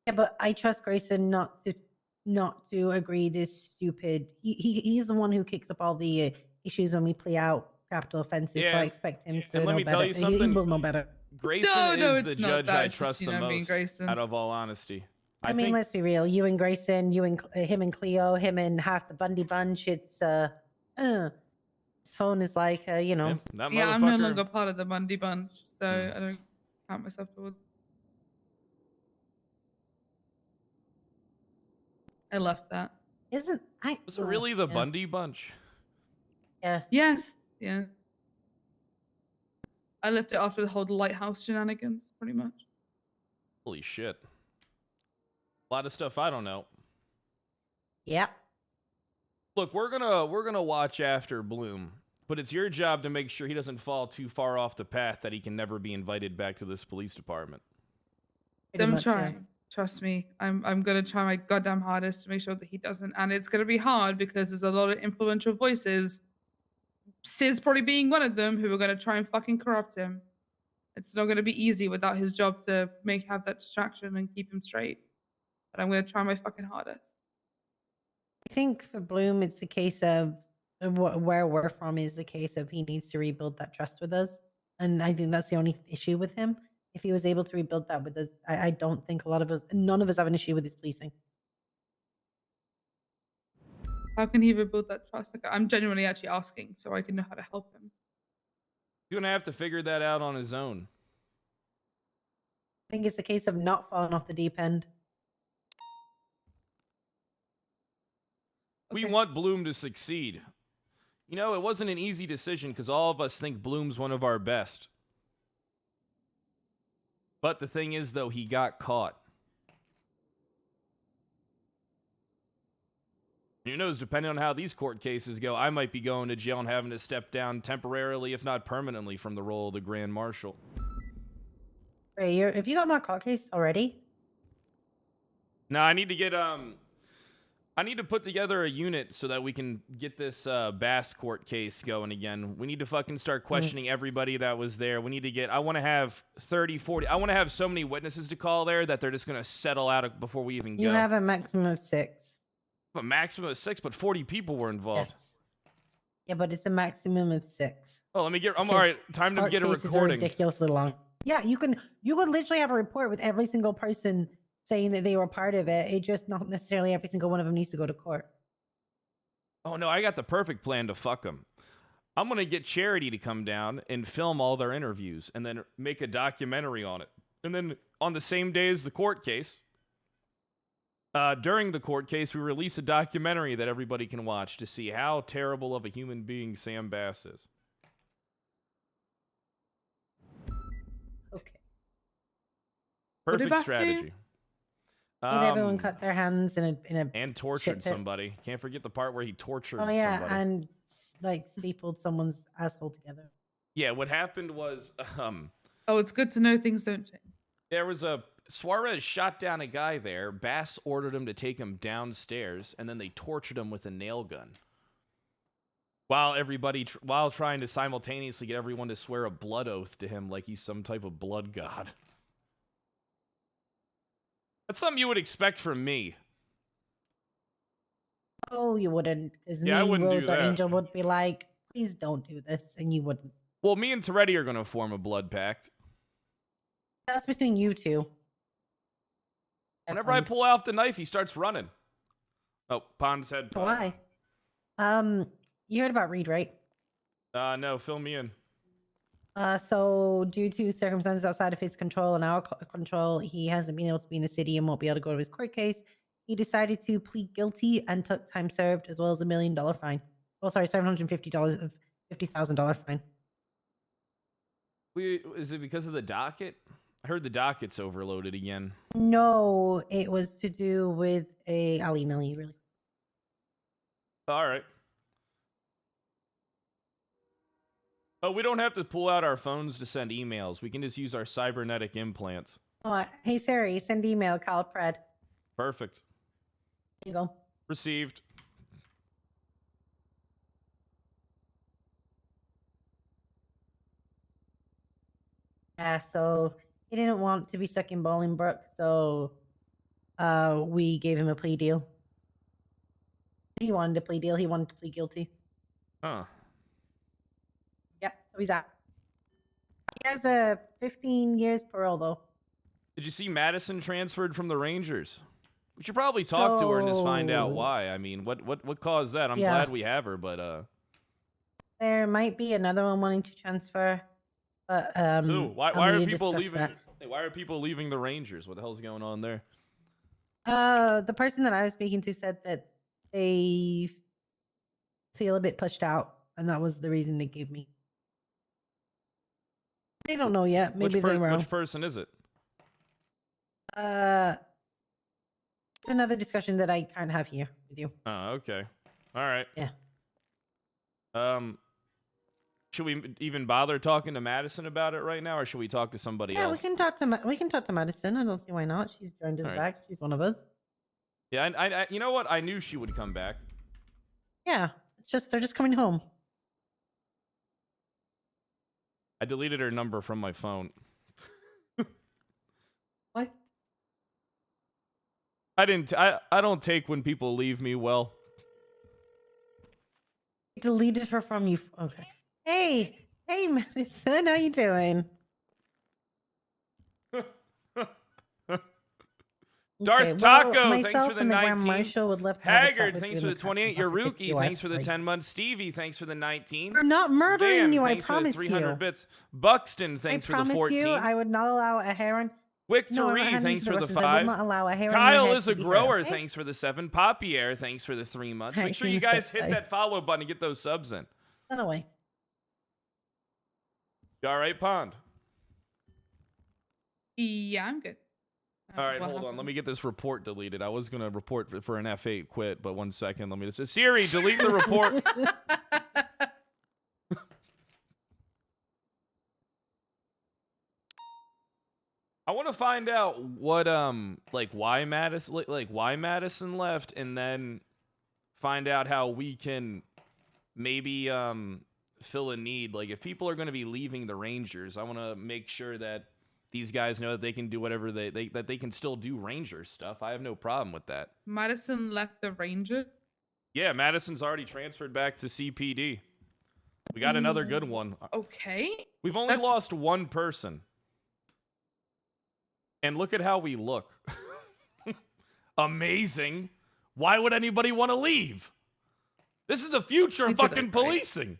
Yeah, but I trust Grayson not to agree this stupid... He's the one who kicks up all the issues when we plea out capital offenses, so I expect him to know better. He will know better. Grayson is the judge I trust the most, out of all honesty. I mean, let's be real. You and Grayson, him and Cleo, him and half the Bundy bunch, it's... His phone is like, you know... Yeah, I'm no longer part of the Bundy bunch, so I don't count myself towards... I left that. Was it really the Bundy bunch? Yes. Yes. Yeah. I left it after the whole lighthouse shenanigans, pretty much. Holy shit. A lot of stuff I don't know. Yep. Look, we're gonna watch after Bloom, but it's your job to make sure he doesn't fall too far off the path that he can never be invited back to this police department. I'm trying. Trust me. I'm gonna try my goddamn hardest to make sure that he doesn't. And it's gonna be hard because there's a lot of influential voices, Sis probably being one of them, who are gonna try and fucking corrupt him. It's not gonna be easy without his job to have that distraction and keep him straight. But I'm gonna try my fucking hardest. I think for Bloom, it's a case of where we're from is the case of he needs to rebuild that trust with us. And I think that's the only issue with him. If he was able to rebuild that with us, I don't think none of us have an issue with his policing. How can he rebuild that trust? Like, I'm genuinely actually asking so I can know how to help him. He's gonna have to figure that out on his own. I think it's a case of not falling off the deep end. We want Bloom to succeed. You know, it wasn't an easy decision because all of us think Bloom's one of our best. But the thing is, though, he got caught. Who knows, depending on how these court cases go, I might be going to jail and having to step down temporarily, if not permanently, from the role of the Grand Marshal. Ray, have you got my court case already? No, I need to get, I need to put together a unit so that we can get this Bass court case going again. We need to fucking start questioning everybody that was there. We need to get, I want to have 30, 40, I want to have so many witnesses to call there that they're just going to settle out before we even go. You have a maximum of 6. A maximum of 6, but 40 people were involved. Yes. Yeah, but it's a maximum of 6. Oh, let me get. I'm all Because right. Time to court get a cases are recording. ridiculously long. Yeah, you could literally have a report with every single person saying that they were part of it. It just not necessarily every single one of them needs to go to court. Oh no, I got the perfect plan to fuck them. I'm gonna get Charity to come down and film all their interviews, and then make a documentary on it. And then on the same day as the court case, during the court case, we release a documentary that everybody can watch to see how terrible of a human being Sam Bass is. Okay. Perfect strategy. Made everyone cut their hands in a and tortured somebody. Can't forget the part where he tortured Oh yeah, somebody. and like stapled someone's asshole together. Yeah, what happened was Oh, it's good to know things don't change. there was a Suarez shot down a guy there. Bass ordered him to take him downstairs, and then they tortured him with a nail gun. While everybody, while trying to simultaneously get everyone to swear a blood oath to him like he's some type of blood god. That's something you would expect from me. Oh, you wouldn't. Because Yeah, I me, wouldn't do Rose, or that. Angel would be like, please don't do this, and you wouldn't. Well, me and Toretti are going to form a blood pact. That's between you two. Whenever I pull out the knife, he starts running. Oh, Pond's head. Why? You heard about Reed, right? No, fill me in. So due to circumstances outside of his control and our control, he hasn't been able to be in the city and won't be able to go to his court case. He decided to plead guilty and took time served as well as $1 million fine. Oh, sorry, $750 $50,000 fine. Is it because of the docket? I heard the docket's overloaded again. No, it was to do with I'll email you really. All right. Oh, we don't have to pull out our phones to send emails. We can just use our cybernetic implants. Oh, hey Siri, send email, call PRED. Perfect. There you go. Received. Yeah, so he didn't want to be stuck in Bolingbrook, so we gave him a plea deal. He wanted a plea deal. He wanted to plead guilty. Huh. Yep, so he's out. He has a 15 years parole, though. Did you see Madison transferred from the Rangers? We should probably talk to her and just find out So- why. I mean, what caused that? I'm Yeah. glad we have her, but There might be another one wanting to transfer, but ooh, why I'll are need to people discuss leaving? that. Hey, why are people leaving the Rangers? What the hell's going on there? The person that I was speaking to said that they feel a bit pushed out, and that was the reason they gave me. They don't know yet. Maybe they're wrong. Which person is it? It's another discussion that I can't have here with you. Oh, okay. All right. Yeah. Should we even bother talking to Madison about it right now, or should we talk to somebody Yeah, else? we can talk to Madison. I don't see why not. She's joined us All right. back. She's one of us. Yeah, I you know what? I knew she would come back. Yeah, it's just they're just coming home. I deleted her number from my phone. What? I don't take when people leave me well. Deleted her from you. Okay. Hey, Madison, how you doing? Darth Okay, Taco, well, thanks myself for the and Grand 19. Marshal would love to have a chat Haggard, with thanks you for in the a couple 28. of Yaruki, 60 thanks for the life. 10 months. Stevie, thanks for the 19. We're not murdering Van, you, I thanks for the promise 300 you. bits. Buxton, I thanks for the promise 14. you, I would not allow a heron. Victory, No, I'm not handing thanks to for the Russians. I would 5. not allow a hair on your Kyle head is to a be grower, heard, okay? thanks for the 7. Papier, thanks for the 3 months. Make Alright, sure you see you guys soon. hit Bye. that follow button and get those subs in. Run away. You all right, Pond? Yeah, I'm good. All right, What hold on. happened? Let me get this report deleted. I was going to report for an F8 quit, but 1 second. Let me just... Siri, delete the report. I want to find out what why Madison left, and then find out how we can maybe fill a need. Like, if people are going to be leaving the Rangers, I want to make sure that these guys know that they can do whatever that they can still do Ranger stuff. I have no problem with that. Madison left the Ranger. Yeah, Madison's already transferred back to CPD. We got another good one. Okay. We've only lost one person. And look at how we look. Amazing. Why would anybody want to leave? This is the future of fucking policing.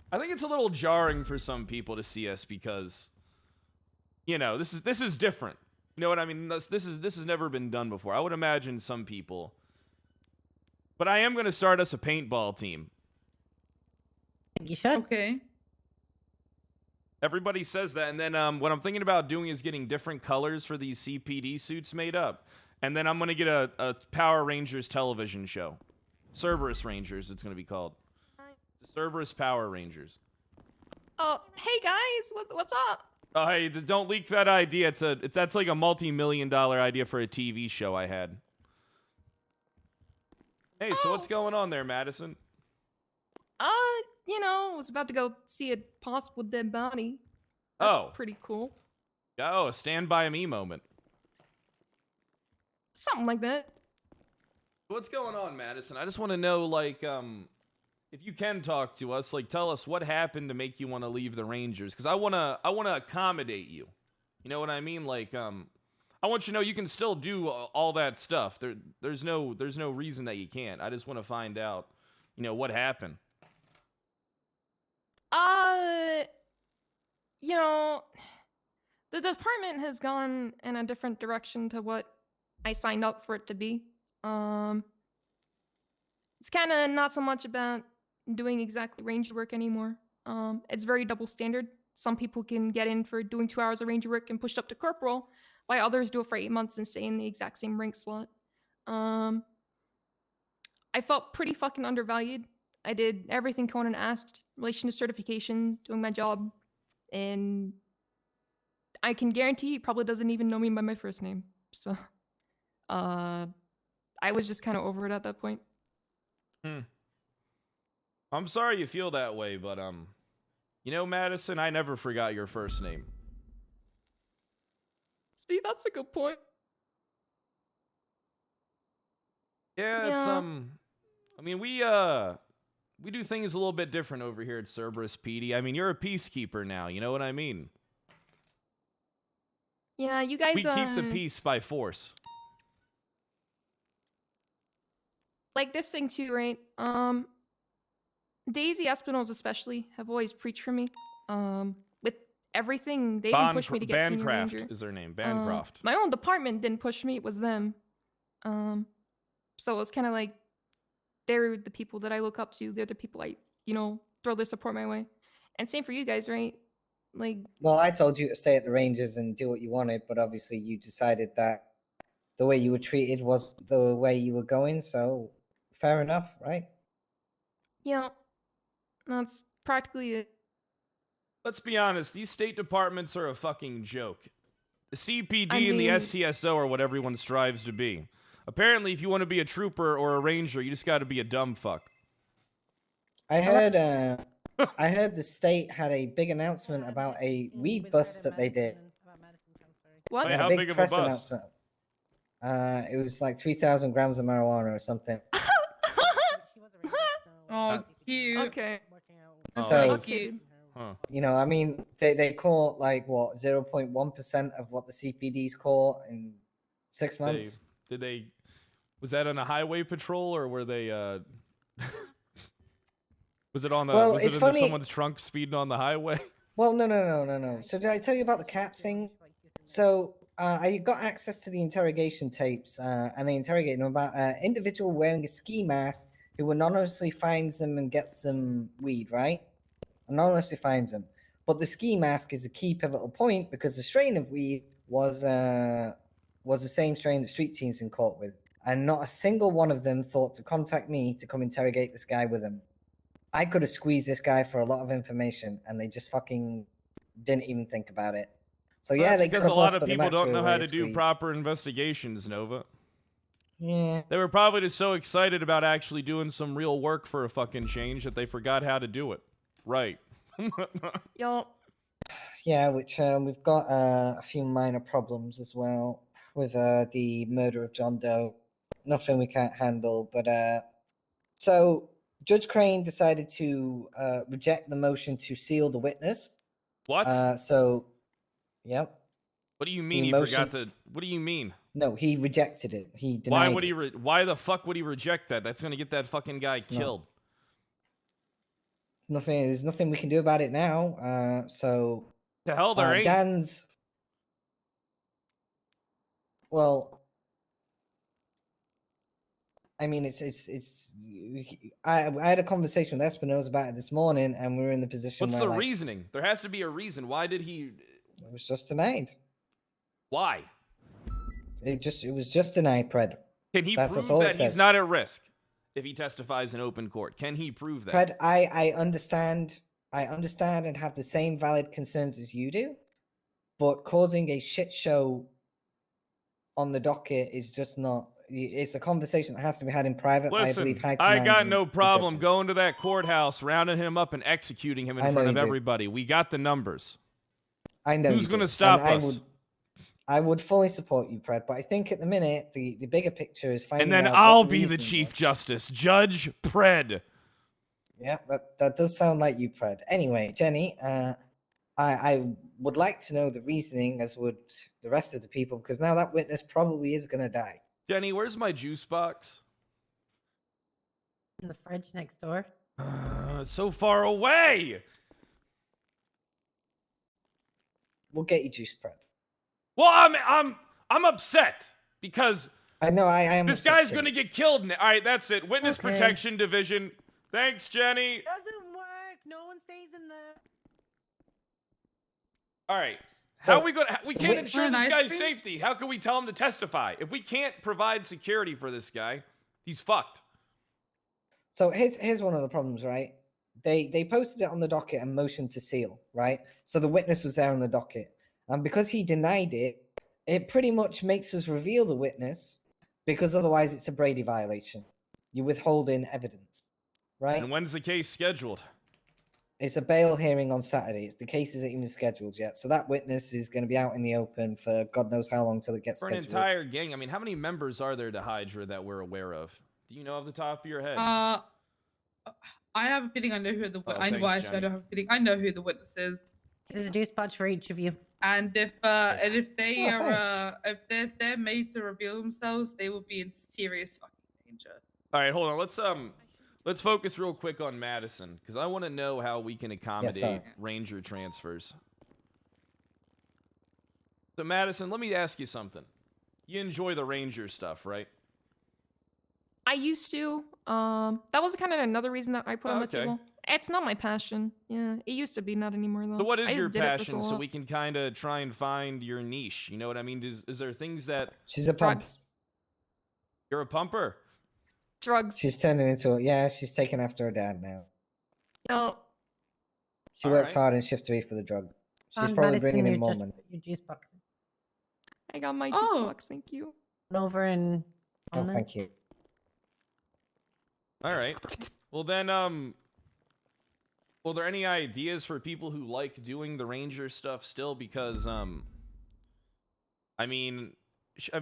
I think it's a little jarring for some people to see us because, you know, this is different. You know what I mean? This has never been done before. I would imagine some people. But I am going to start us a paintball team. You should. Okay. Everybody says that, and then what I'm thinking about doing is getting different colors for these CPD suits made up. And then I'm going to get a Power Rangers television show. Cerberus Rangers, it's going to be called. The Cerberus Power Rangers. Oh, hey guys, what's up? Oh, hey, don't leak that idea. That's like a multi-million-dollar idea for a TV show I had. Hey, so what's going on there, Madison? You know, I was about to go see a possible dead body. That's pretty cool. Oh, a Stand By Me moment. Something like that. What's going on, Madison? I just want to know, like, if you can talk to us, like, tell us what happened to make you want to leave the Rangers, because I wanna accommodate you. You know what I mean? Like, I want you to know you can still do all that stuff. There's no reason that you can't. I just want to find out, you know, what happened. You know, the department has gone in a different direction to what I signed up for it to be. It's kind of not so much about doing exactly ranger work anymore. It's very double standard. Some people can get in for doing 2 hours of ranger work and pushed up to corporal, while others do it for 8 months and stay in the exact same rank slot. I felt pretty fucking undervalued. I did everything Conan asked in relation to certification, doing my job, and I can guarantee he probably doesn't even know me by my first name. So, I was just kind of over it at that point. I'm sorry you feel that way, but you know, Madison, I never forgot your first name. See, that's a good point. Yeah, it's I mean, we do things a little bit different over here at Cerberus PD. I mean, you're a peacekeeper now, you know what I mean? Yeah, you guys we keep the peace by force. Like this thing too, right? Daisy Espinals especially have always preached for me. With everything, they didn't push me to get senior ranger. Bancroft is their name, Bancroft. My own department didn't push me, it was them. So it's kind of like, they're the people that I look up to. They're the people I, you know, throw their support my way. And same for you guys, right? Like, well, I told you to stay at the Rangers and do what you wanted, but obviously you decided that the way you were treated was the way you were going, so fair enough, right? Yeah, that's practically it. Let's be honest, these state departments are a fucking joke. The CPD and the STSO are what everyone strives to be. Apparently, if you want to be a trooper or a ranger, you just got to be a dumb fuck. I heard I heard the state had a big announcement about a weed bust that they did. What? Wait, how big of a bust? Announcement. It was like 3,000 grams of marijuana or something. Oh, cute. Okay. So, cute. Huh. You know, I mean, they caught like what 0.1% of what the CPD's caught in 6 months. Was that on a highway patrol or were they? Was it on the? Well, was it's it in funny. Someone's trunk speeding on the highway? Well, no. So did I tell you about the cat thing? So I got access to the interrogation tapes, and they interrogated him about an individual wearing a ski mask who anonymously finds them and gets them weed, right? Anonymously finds them. But the ski mask is a key pivotal point because the strain of weed was the same strain that street team's been caught with. And not a single one of them thought to contact me to come interrogate this guy with him. I could have squeezed this guy for a lot of information, and they just fucking didn't even think about it. So yeah, they because a lot of people don't know how to do proper investigations, Nova. Yeah. They were probably just so excited about actually doing some real work for a fucking change that they forgot how to do it. Right. Yo. Yeah, which we've got a few minor problems as well with the murder of John Doe. Nothing we can't handle, but so Judge Crane decided to reject the motion to seal the witness. What? So, yep. What do you mean he forgot to? What do you mean? No, he rejected it. He denied Why would it. he? Why the fuck would he reject that? That's gonna get that fucking guy killed. Nothing. There's nothing we can do about it now. So. The hell there ain't. Dan's. Well. I mean, I had a conversation with Espinosa about it this morning, and we were in the position. What's where, the reasoning? There has to be a reason. Why did he? It was just denied. Why? It was just denied, Pred. Can he prove that he's not at risk if he testifies in open court? Can he prove that? Pred, I understand and have the same valid concerns as you do, but causing a shit show on the docket is just not. It's a conversation that has to be had in private. Listen, I got no problem going to that courthouse, rounding him up, and executing him in front of everybody. We got the numbers. I know. Who's going to stop us? I would fully support you, Pred, but I think at the minute the bigger picture is finding. And then I'll be the Chief Justice, Judge Pred. Yeah, that does sound like you, Pred. Anyway, Jenny, I would like to know the reasoning, as would the rest of the people, because now that witness probably is going to die. Jenny, where's my juice box? In the fridge next door. It's so far away. We'll get you juice, Pred. Well, I'm upset because I know I am. This guy's gonna get killed. All right, that's it. Witness Protection Division. Thanks, Jenny. Doesn't work. No one stays in there. All right. How are we gonna? We can't ensure this guy's safety. How can we tell him to testify if we can't provide security for this guy? He's fucked. So here's one of the problems, right? They posted it on the docket and motioned to seal, right? So the witness was there on the docket. And because he denied it, it pretty much makes us reveal the witness, because otherwise it's a Brady violation. You're withholding evidence, right? And when's the case scheduled? It's a bail hearing on Saturday. The case isn't even scheduled yet. So that witness is going to be out in the open for God knows how long till it gets scheduled. For an entire gang. I mean, how many members are there to Hydra that we're aware of? Do you know off the top of your head? I have a feeling I know who the I don't have a feeling I know who the witness is. There's a juice box for each of you. And if they are if they're made to reveal themselves, they will be in serious fucking danger. All right, hold on. Let's focus real quick on Madison, because I want to know how we can accommodate Ranger transfers. So Madison, let me ask you something. You enjoy the Ranger stuff, right? I used to. That was kind of another reason that I put on the table. It's not my passion. Yeah, it used to be, not anymore though. So what is your passion, so we can kind of try and find your niche? You know what I mean? Is there things that... She's a pump. You're a pumper? Drugs. She's turning into she's taking after her dad now. No. She works hard in shift 3 for the drug. She's probably bringing in more money. Your juice box. I got my juice box, thank you. Over and... Oh, thank you. All right. Well then, well, there any ideas for people who like doing the Ranger stuff still? Because, I mean, I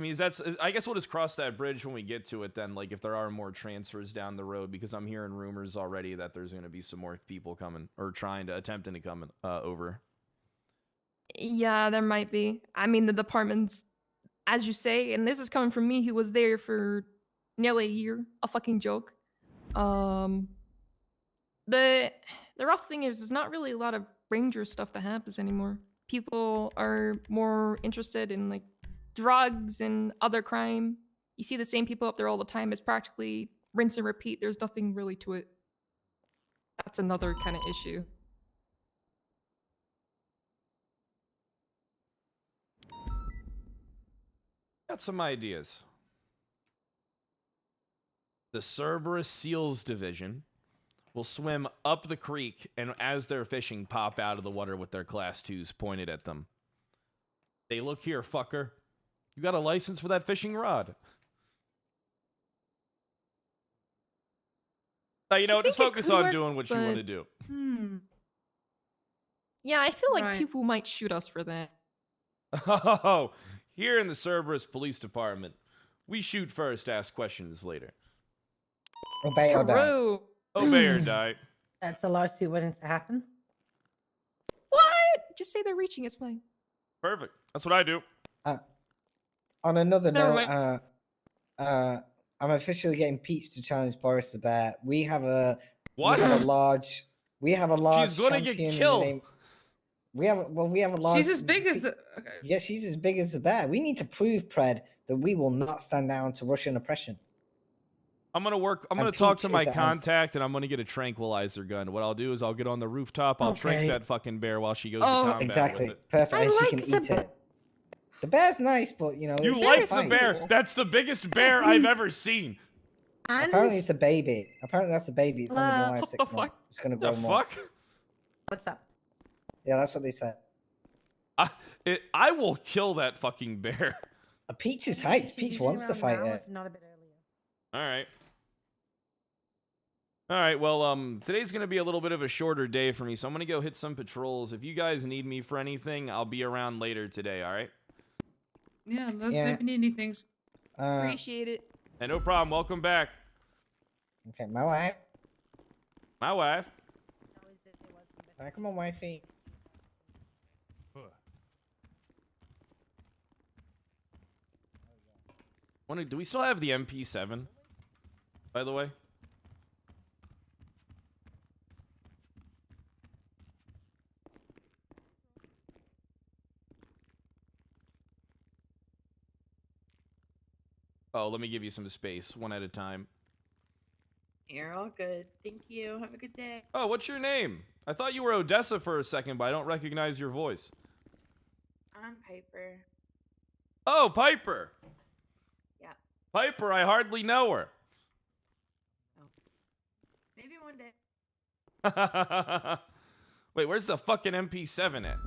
guess we'll just cross that bridge when we get to it then, like if there are more transfers down the road, because I'm hearing rumors already that there's going to be some more people coming or attempting to come over. Yeah, there might be. I mean, the department's, as you say, and this is coming from me who was there for nearly a year, a fucking joke. The rough thing is there's not really a lot of Ranger stuff that happens anymore. People are more interested in like drugs and other crime. You see the same people up there all the time. It's practically rinse and repeat. There's nothing really to it. That's another kind of issue. Got some ideas. The Cerberus SEALs Division will swim up the creek, and as they're fishing, pop out of the water with their Class 2s pointed at them. Hey, look here, fucker. You got a license for that fishing rod? You know, just focus on doing what you want to do. Yeah, I feel like people might shoot us for that. Oh, here in the Cerberus Police Department, we shoot first, ask questions later. Obey or die. Obey or die. That's a lawsuit waiting to happen. What? Just say they're reaching. It's fine. Perfect. That's what I do. On another Never note, I'm officially getting Peach to challenge Boris the Bear. We have a large. She's gonna get killed. We have a large. She's as big as the. Okay. Yeah, she's as big as the bear. We need to prove, Pred, that we will not stand down to Russian oppression. I'm gonna talk to my contact, and I'm gonna get a tranquilizer gun. What I'll do is I'll get on the rooftop. I'll trank that fucking bear while she goes to combat. Exactly. With it. Perfect. And she can eat it. The bear's nice, but you know. You like the bear? That's the biggest bear I've ever seen. Apparently, it's a baby. Apparently, that's a baby. It's only been alive 6 months. It's gonna grow more. Fuck? What's up? Yeah, that's what they said. I will kill that fucking bear. Peach is hyped. Peach wants to fight it. Not a bit earlier. All right. All right, well, today's going to be a little bit of a shorter day for me, so I'm going to go hit some patrols. If you guys need me for anything, I'll be around later today, all right? Yeah, let's know if you need anything. Appreciate it. Hey, no problem. Welcome back. Okay, my wife. My wife. Come on, wifey. Do we still have the MP7, by the way? Oh, let me give you some space, one at a time. You're all good. Thank you. Have a good day. Oh, what's your name? I thought you were Odessa for a second, but I don't recognize your voice. I'm Piper. Oh, Piper. Yeah. Piper, I hardly know her. Oh. Maybe one day. Wait, where's the fucking MP7 at?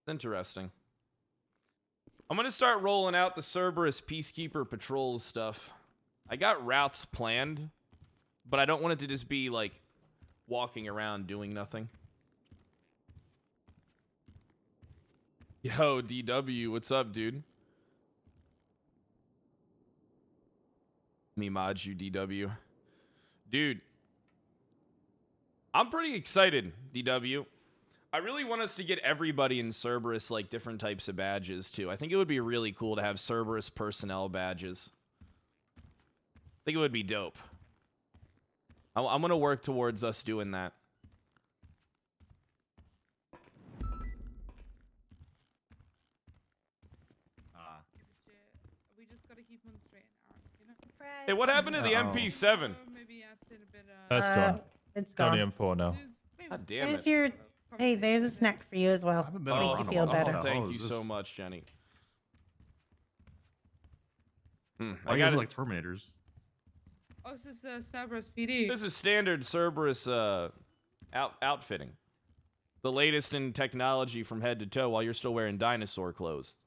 Interesting. I'm gonna start rolling out the Cerberus Peacekeeper patrols stuff. I got routes planned, but I don't want it to just be like walking around doing nothing. Yo, DW, what's up, dude? Me mod you, DW. Dude, I'm pretty excited, DW. I really want us to get everybody in Cerberus, like, different types of badges, too. I think it would be really cool to have Cerberus personnel badges. I think it would be dope. I'm going to work towards us doing that. We just gotta keep on straight and narrow, you know? Hey, what happened to the MP7? Maybe add in a bit That's gone. It's gone. Only M4 now. God damn There's it. your. Hey, there's a snack for you as well. been Make around you a feel while. better. Thank you so much, Jenny. I guys are like Terminators. Oh, this is Cerberus PD. This is standard Cerberus outfitting. The latest in technology from head to toe while you're still wearing dinosaur clothes.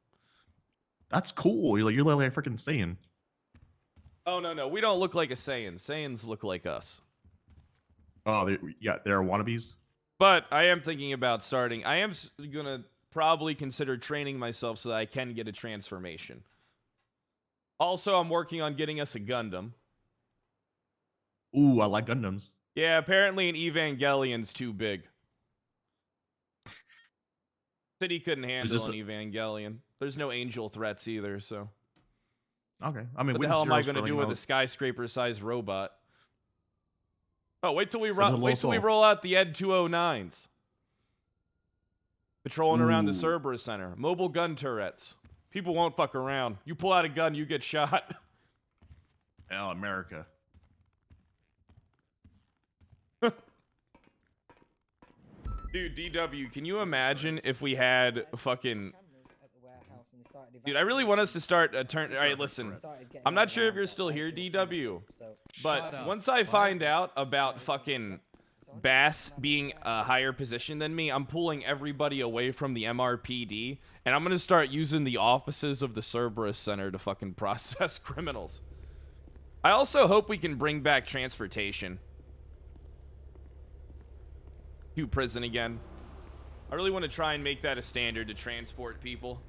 That's cool. You're like freaking Saiyan. Oh, no. We don't look like a Saiyan. Saiyans look like us. Oh, they're wannabes. But I am thinking about starting. I am going to probably consider training myself so that I can get a transformation. Also, I'm working on getting us a Gundam. Ooh, I like Gundams. Yeah, apparently an Evangelion's too big. City couldn't handle an Evangelion. There's no angel threats either, so. Okay. I mean, what the hell am I going to do with a skyscraper-sized robot? Oh, wait till we roll out the Ed 209s. Patrolling around the Cerberus Center. Mobile gun turrets. People won't fuck around. You pull out a gun, you get shot. Hell, America. Dude, DW, can you imagine if we had fucking... Dude, I really want us to start a turn... Alright, listen. I'm not sure if you're still here, DW. But once I find out about fucking Bass being a higher position than me, I'm pulling everybody away from the MRPD. And I'm going to start using the offices of the Cerberus Center to fucking process criminals. I also hope we can bring back transportation. to prison again. I really want to try and make that a standard to transport people.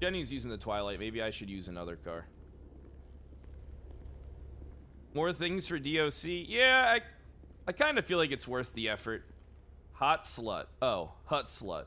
Jenny's using the Twilight. Maybe I should use another car. More things for DOC. Yeah, I kind of feel like it's worth the effort. Hot slut. Oh, hut slut.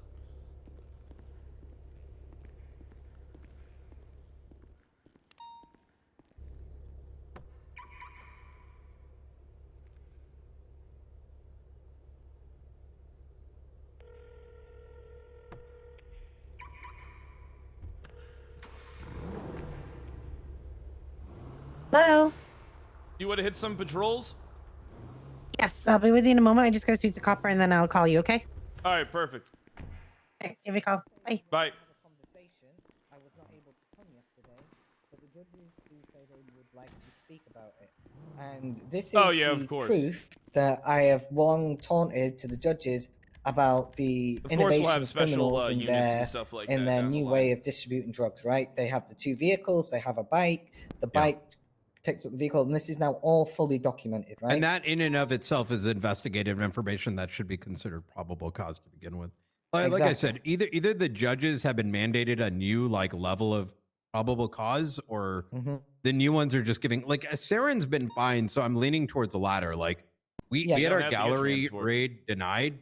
Hello. You want to hit some patrols? Yes, I'll be with you in a moment. I just gotta speak to Copper and then I'll call you, okay? All right, perfect. Okay, give me a call. Bye. Bye. Conversation. I was not able to come yesterday, but the judges do say they would like to speak about it. And this is the proof that I have long taunted to the judges about the innovation of criminals in their new way of distributing drugs, right? They have the 2 vehicles, they have a bike, the bike picks up the vehicle, and this is now all fully documented, right? And that in and of itself is investigative information that should be considered probable cause to begin with. Like I said, either the judges have been mandated a new level of probable cause, or the new ones are just giving Saren's been fine, so I'm leaning towards the latter. We had our gallery raid denied,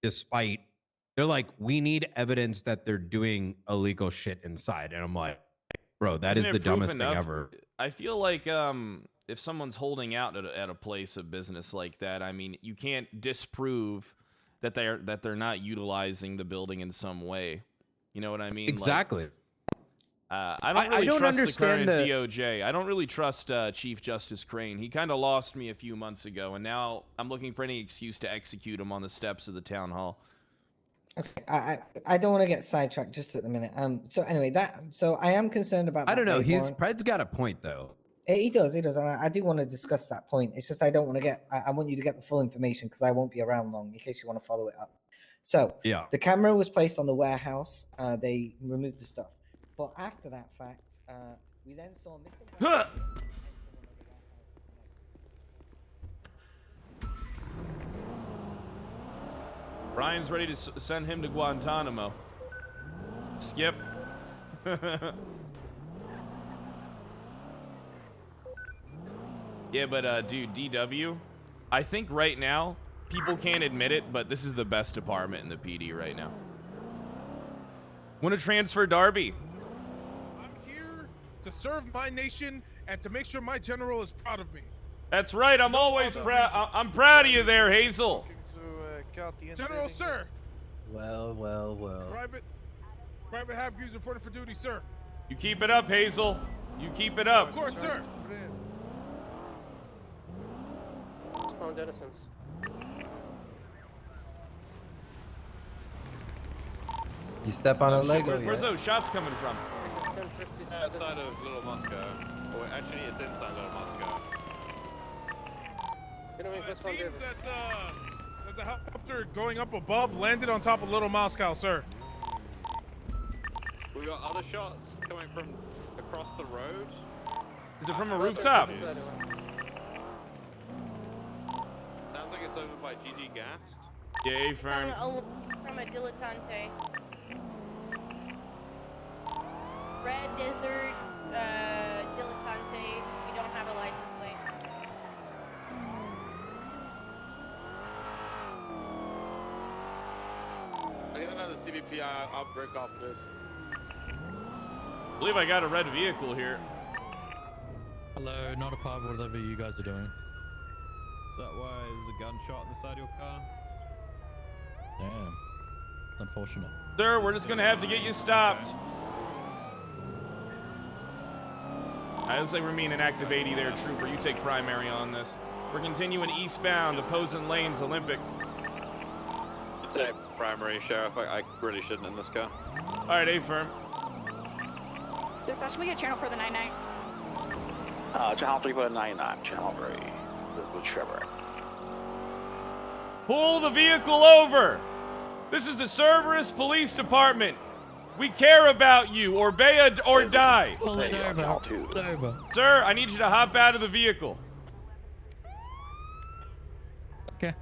despite they're like, we need evidence that they're doing illegal shit inside, and I'm like, bro, that is the dumbest thing ever. I feel like if someone's holding out at a place of business like that, I mean, you can't disprove that they're not utilizing the building in some way. You know what I mean? Exactly. I don't trust understand the current DOJ. I don't really trust Chief Justice Crane. He kind of lost me a few months ago, and now I'm looking for any excuse to execute him on the steps of the town hall. Okay, I don't want to get sidetracked just at the minute. So anyway, so I am concerned about. I don't know. Pred's got a point though. He does. And I do want to discuss that point. It's just I don't want to get. I want you to get the full information because I won't be around long in case you want to follow it up. So yeah, the camera was placed on the warehouse. They removed the stuff, but after that fact, we then saw Mr. Brian's ready to send him to Guantanamo. Skip. Yeah, but dude, DW, I think right now, people can't admit it, but this is the best department in the PD right now. Want to transfer Darby? I'm here to serve my nation and to make sure my general is proud of me. That's right, I'm always proud. I'm proud of you there, Hazel. General, sir. Well. Private Havgreaves reporting for duty, sir. You keep it up, Hazel. You keep it up. Of course, sir. Denizens. You step on a Lego. Where's those shots coming from? Outside of Little Moscow. Or actually, it's inside Little Moscow. It seems that there's a helicopter going up above, landed on top of Little Moscow, sir. We got other shots coming from across the road. Is it from a rooftop? Sounds like it's over by GG Gas. Yay, Fern. From a dilettante. Red Desert, dilettante. We don't have a license plate. I get another CBP. I'll break off this. I believe I got a red vehicle here. Hello, not a part of whatever you guys are doing. Is that why there's a gunshot on the side of your car? Damn. It's unfortunate. Sir, we're just gonna have to get you stopped. I looks like we're meeting an active 80 there, trooper. You take primary on this. We're continuing eastbound, opposing lanes, Olympic. You take primary, Sheriff. I really shouldn't in this car. All right, A-firm. Dispatch, we get channel for the 99. Channel 3 for the 99. Channel 3. With Trevor. Pull the vehicle over! This is the Cerberus Police Department. We care about you. Obey or die. Pull it over. Pull it over. Sir, I need you to hop out of the vehicle. Okay.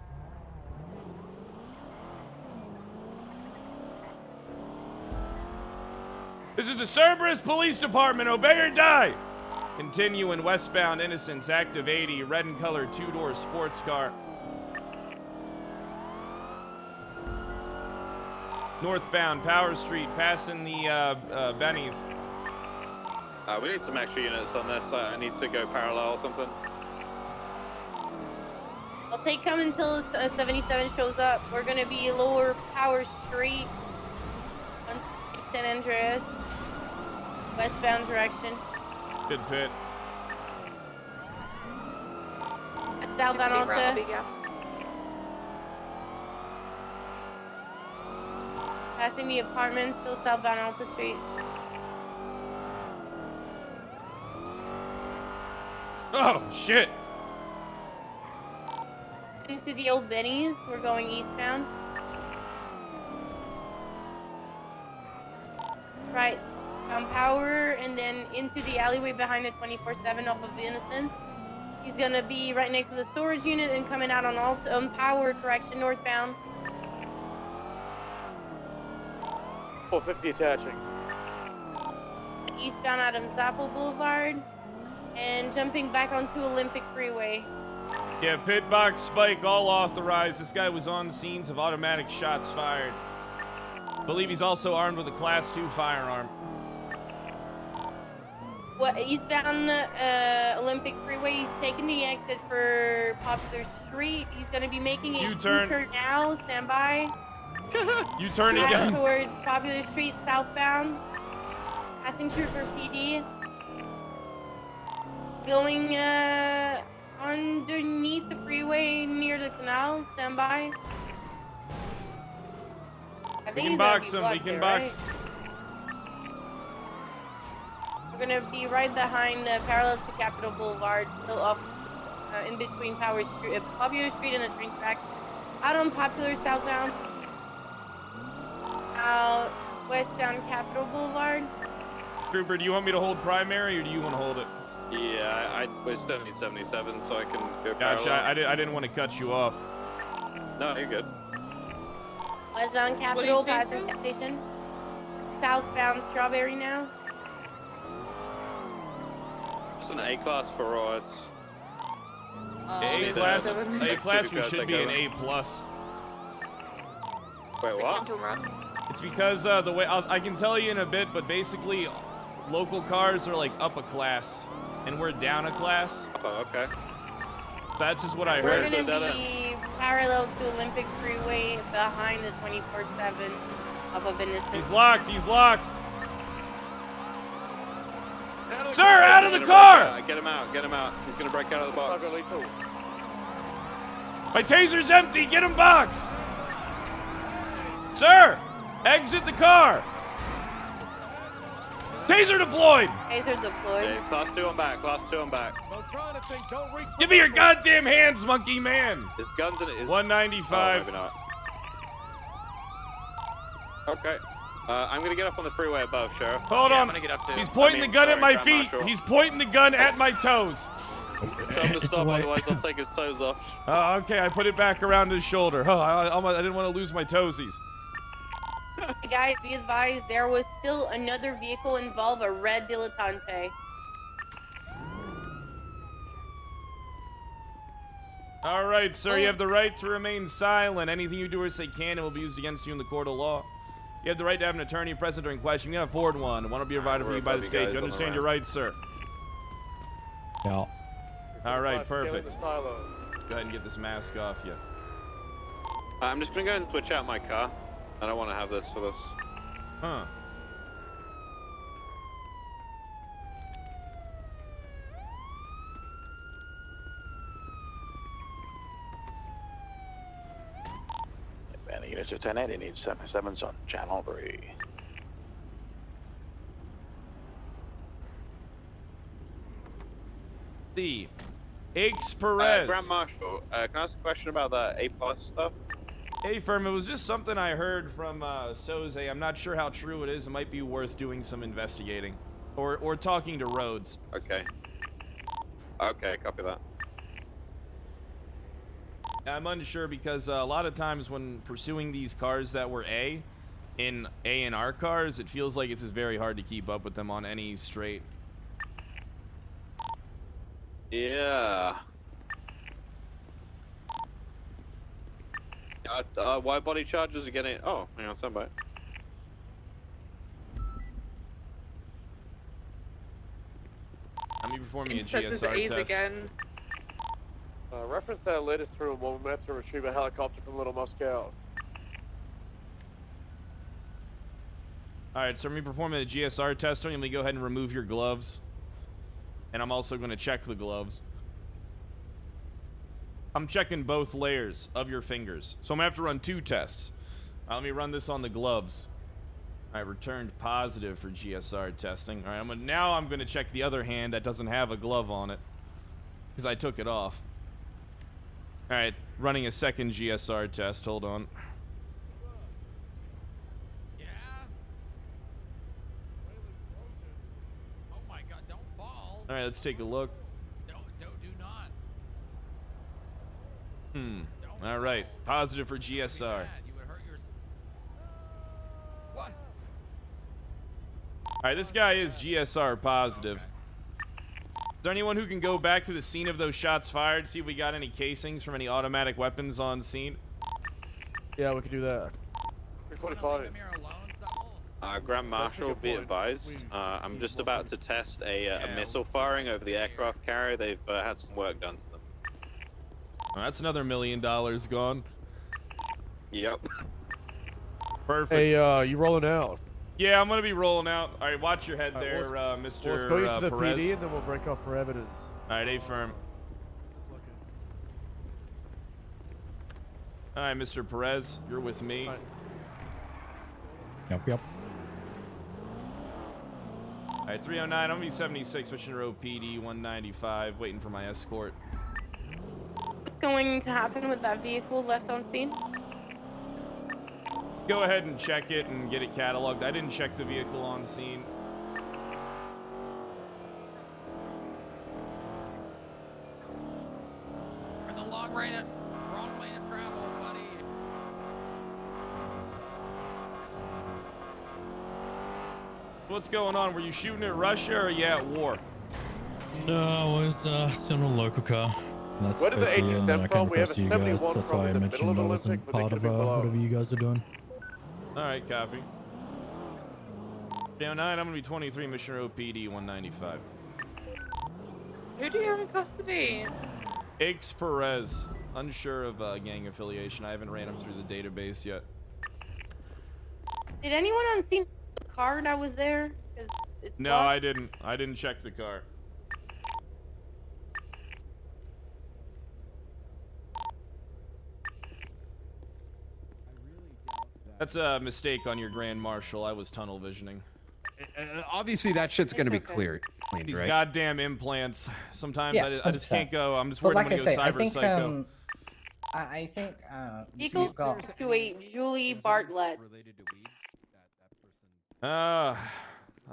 This is the Cerberus Police Department. Obey or die. Continue in westbound Innocence, active 80, red and color, two-door sports car. Northbound Power Street, passing the Bennies. We need some extra units on this. I need to go parallel or something. I'll take come until 77 shows up. We're gonna be lower Power Street on San Andreas, westbound direction. Good pit. Southbound Alta. Passing the apartment, still southbound Alta Street. Oh, shit. Into the old Bennies, we're going eastbound. Right, on Power, and then into the alleyway behind the 24/7 off of Innocence. He's gonna be right next to the storage unit and coming out on Power, correction, northbound. 450 attaching. Eastbound Adams Apple Boulevard, and jumping back onto Olympic Freeway. Yeah, pit box spike, all authorized. This guy was on scenes of automatic shots fired. Believe he's also armed with a Class 2 firearm. What, eastbound Olympic Freeway, he's taking the exit for Popular Street. He's going to be making a U-turn. U-turn now, stand by. U-turn Back again. towards Popular Street, southbound. Passing through for PD. Going underneath the freeway near the canal, stand by. We can box him, we can box. Right? We're gonna be right behind, parallel to Capitol Boulevard, still up in between Power Street, Popular Street and the train track. Out on Popular southbound. Out westbound Capitol Boulevard. Trooper, do you want me to hold primary or do you want to hold it? Yeah, I was 77, so I can go Gotcha, parallel. I didn't want to cut you off. No, you're good. Westbound Capitol, passing station. Southbound Strawberry now. Just an A-class for roads. A-class, we should be an A+. Wait, what? It's because the way, I can tell you in a bit, but basically, local cars are like up a class, and we're down a class. Oh, okay. That's just what I We're heard. gonna be parallel to Olympic Freeway behind the 24/7 of a Venice. He's locked, he's locked. Sir, out of the car! Get him out, get him out. He's gonna break out of the box. My taser's empty, get him boxed! Sir, exit the car! Taser deployed! Taser deployed. Okay, class 2 on back, class 2 on back. Give me your goddamn hands, monkey man! His gun's in it. 195. Oh, maybe not. Okay. I'm gonna get up on the freeway above, Sheriff. Hold on. He's pointing the gun at my feet. He's pointing the gun at my toes. Tell him to stop, otherwise I'll take his toes off. Okay, I put it back around his shoulder. Oh, I didn't want to lose my toesies. Guys, be advised, there was still another vehicle involved, a red Dilettante. All right, sir, you have the right to remain silent. Anything you do or say can and will be used against you in the court of law. You have the right to have an attorney present during questioning. You can afford one. One will be provided for you by the state. You understand your rights, sir? Yeah. All right, perfect. Go ahead and get this mask off you. I'm just gonna go and switch out my car. I don't want to have this for this. Huh. And the units of 1080 need 77s on channel 3. C. Aches Perez. Grand Marshal, can I ask a question about that A+ stuff? Hey, firm, it was just something I heard from Soze. I'm not sure how true it is. It might be worth doing some investigating. Or talking to Rhodes. Okay. Okay, copy that. I'm unsure because a lot of times when pursuing these cars that were in A&R cars, it feels like it's just very hard to keep up with them on any straight. Yeah. Why body charges are getting... Oh, hang on, stand by. Let me perform a Interceptors GSR A's test. again. Reference that latest through while we met to retrieve a helicopter from Little Moscow. Alright, so let me perform a GSR test. Let me go ahead and remove your gloves. And I'm also going to check the gloves. I'm checking both layers of your fingers. So I'm going to have to run 2 tests. Let me run this on the gloves. I returned positive for GSR testing. All right, now I'm going to check the other hand that doesn't have a glove on it because I took it off. All right, running a second GSR test. Hold on. Yeah. Oh my God! Don't fall. All right, let's take a look. Do not. All right, positive for GSR. You would hurt your... What? All right, this guy is GSR positive. Okay. Is there anyone who can go back to the scene of those shots fired, see if we got any casings from any automatic weapons on scene? Yeah, we could do that. Grand Marshal, be advised. I'm just about to test a missile firing over the aircraft carrier. They've had some work done to them. That's another $1 million gone. Yep. Perfect. Hey, you rolling out? Yeah, I'm gonna be rolling out. All right, watch your head there, Mr. Let's go into the Perez. PD and then we'll break off for evidence. All right, A-firm. All right, Mr. Perez, you're with me. Yep. All right, 309, I'm gonna be 76, Mission Row PD, 195, waiting for my escort. What's going to happen with that vehicle left on scene? Go ahead and check it and get it cataloged. I didn't check the vehicle on scene. In the wrong lane of travel, buddy. What's going on? Were you shooting at Russia or are you at war? No, I was still in a local car. That's Where did the basically it, and then I AT came from? We have across a you guys. 71 That's from why I in the mentioned middle I of wasn't Olympic, but they part could of be below. whatever you guys are doing. All right, copy. 309, I'm gonna be 23, Mission Row PD, 195. Who do you have in custody? X Perez. Unsure of gang affiliation. I haven't ran him through the database yet. Did anyone on scene the car that was there? 'Cause it's No, locked. I didn't. I didn't check the car. That's a mistake on your Grand Marshal. I was tunnel visioning. Obviously, that shit's going to be cleared. These right? goddamn implants. Sometimes Yeah, I just 100%. can't go. I'm just But worried like I'm I going to say, go I cyber think psycho. I think Equals you've got to a Julie Bartlett. I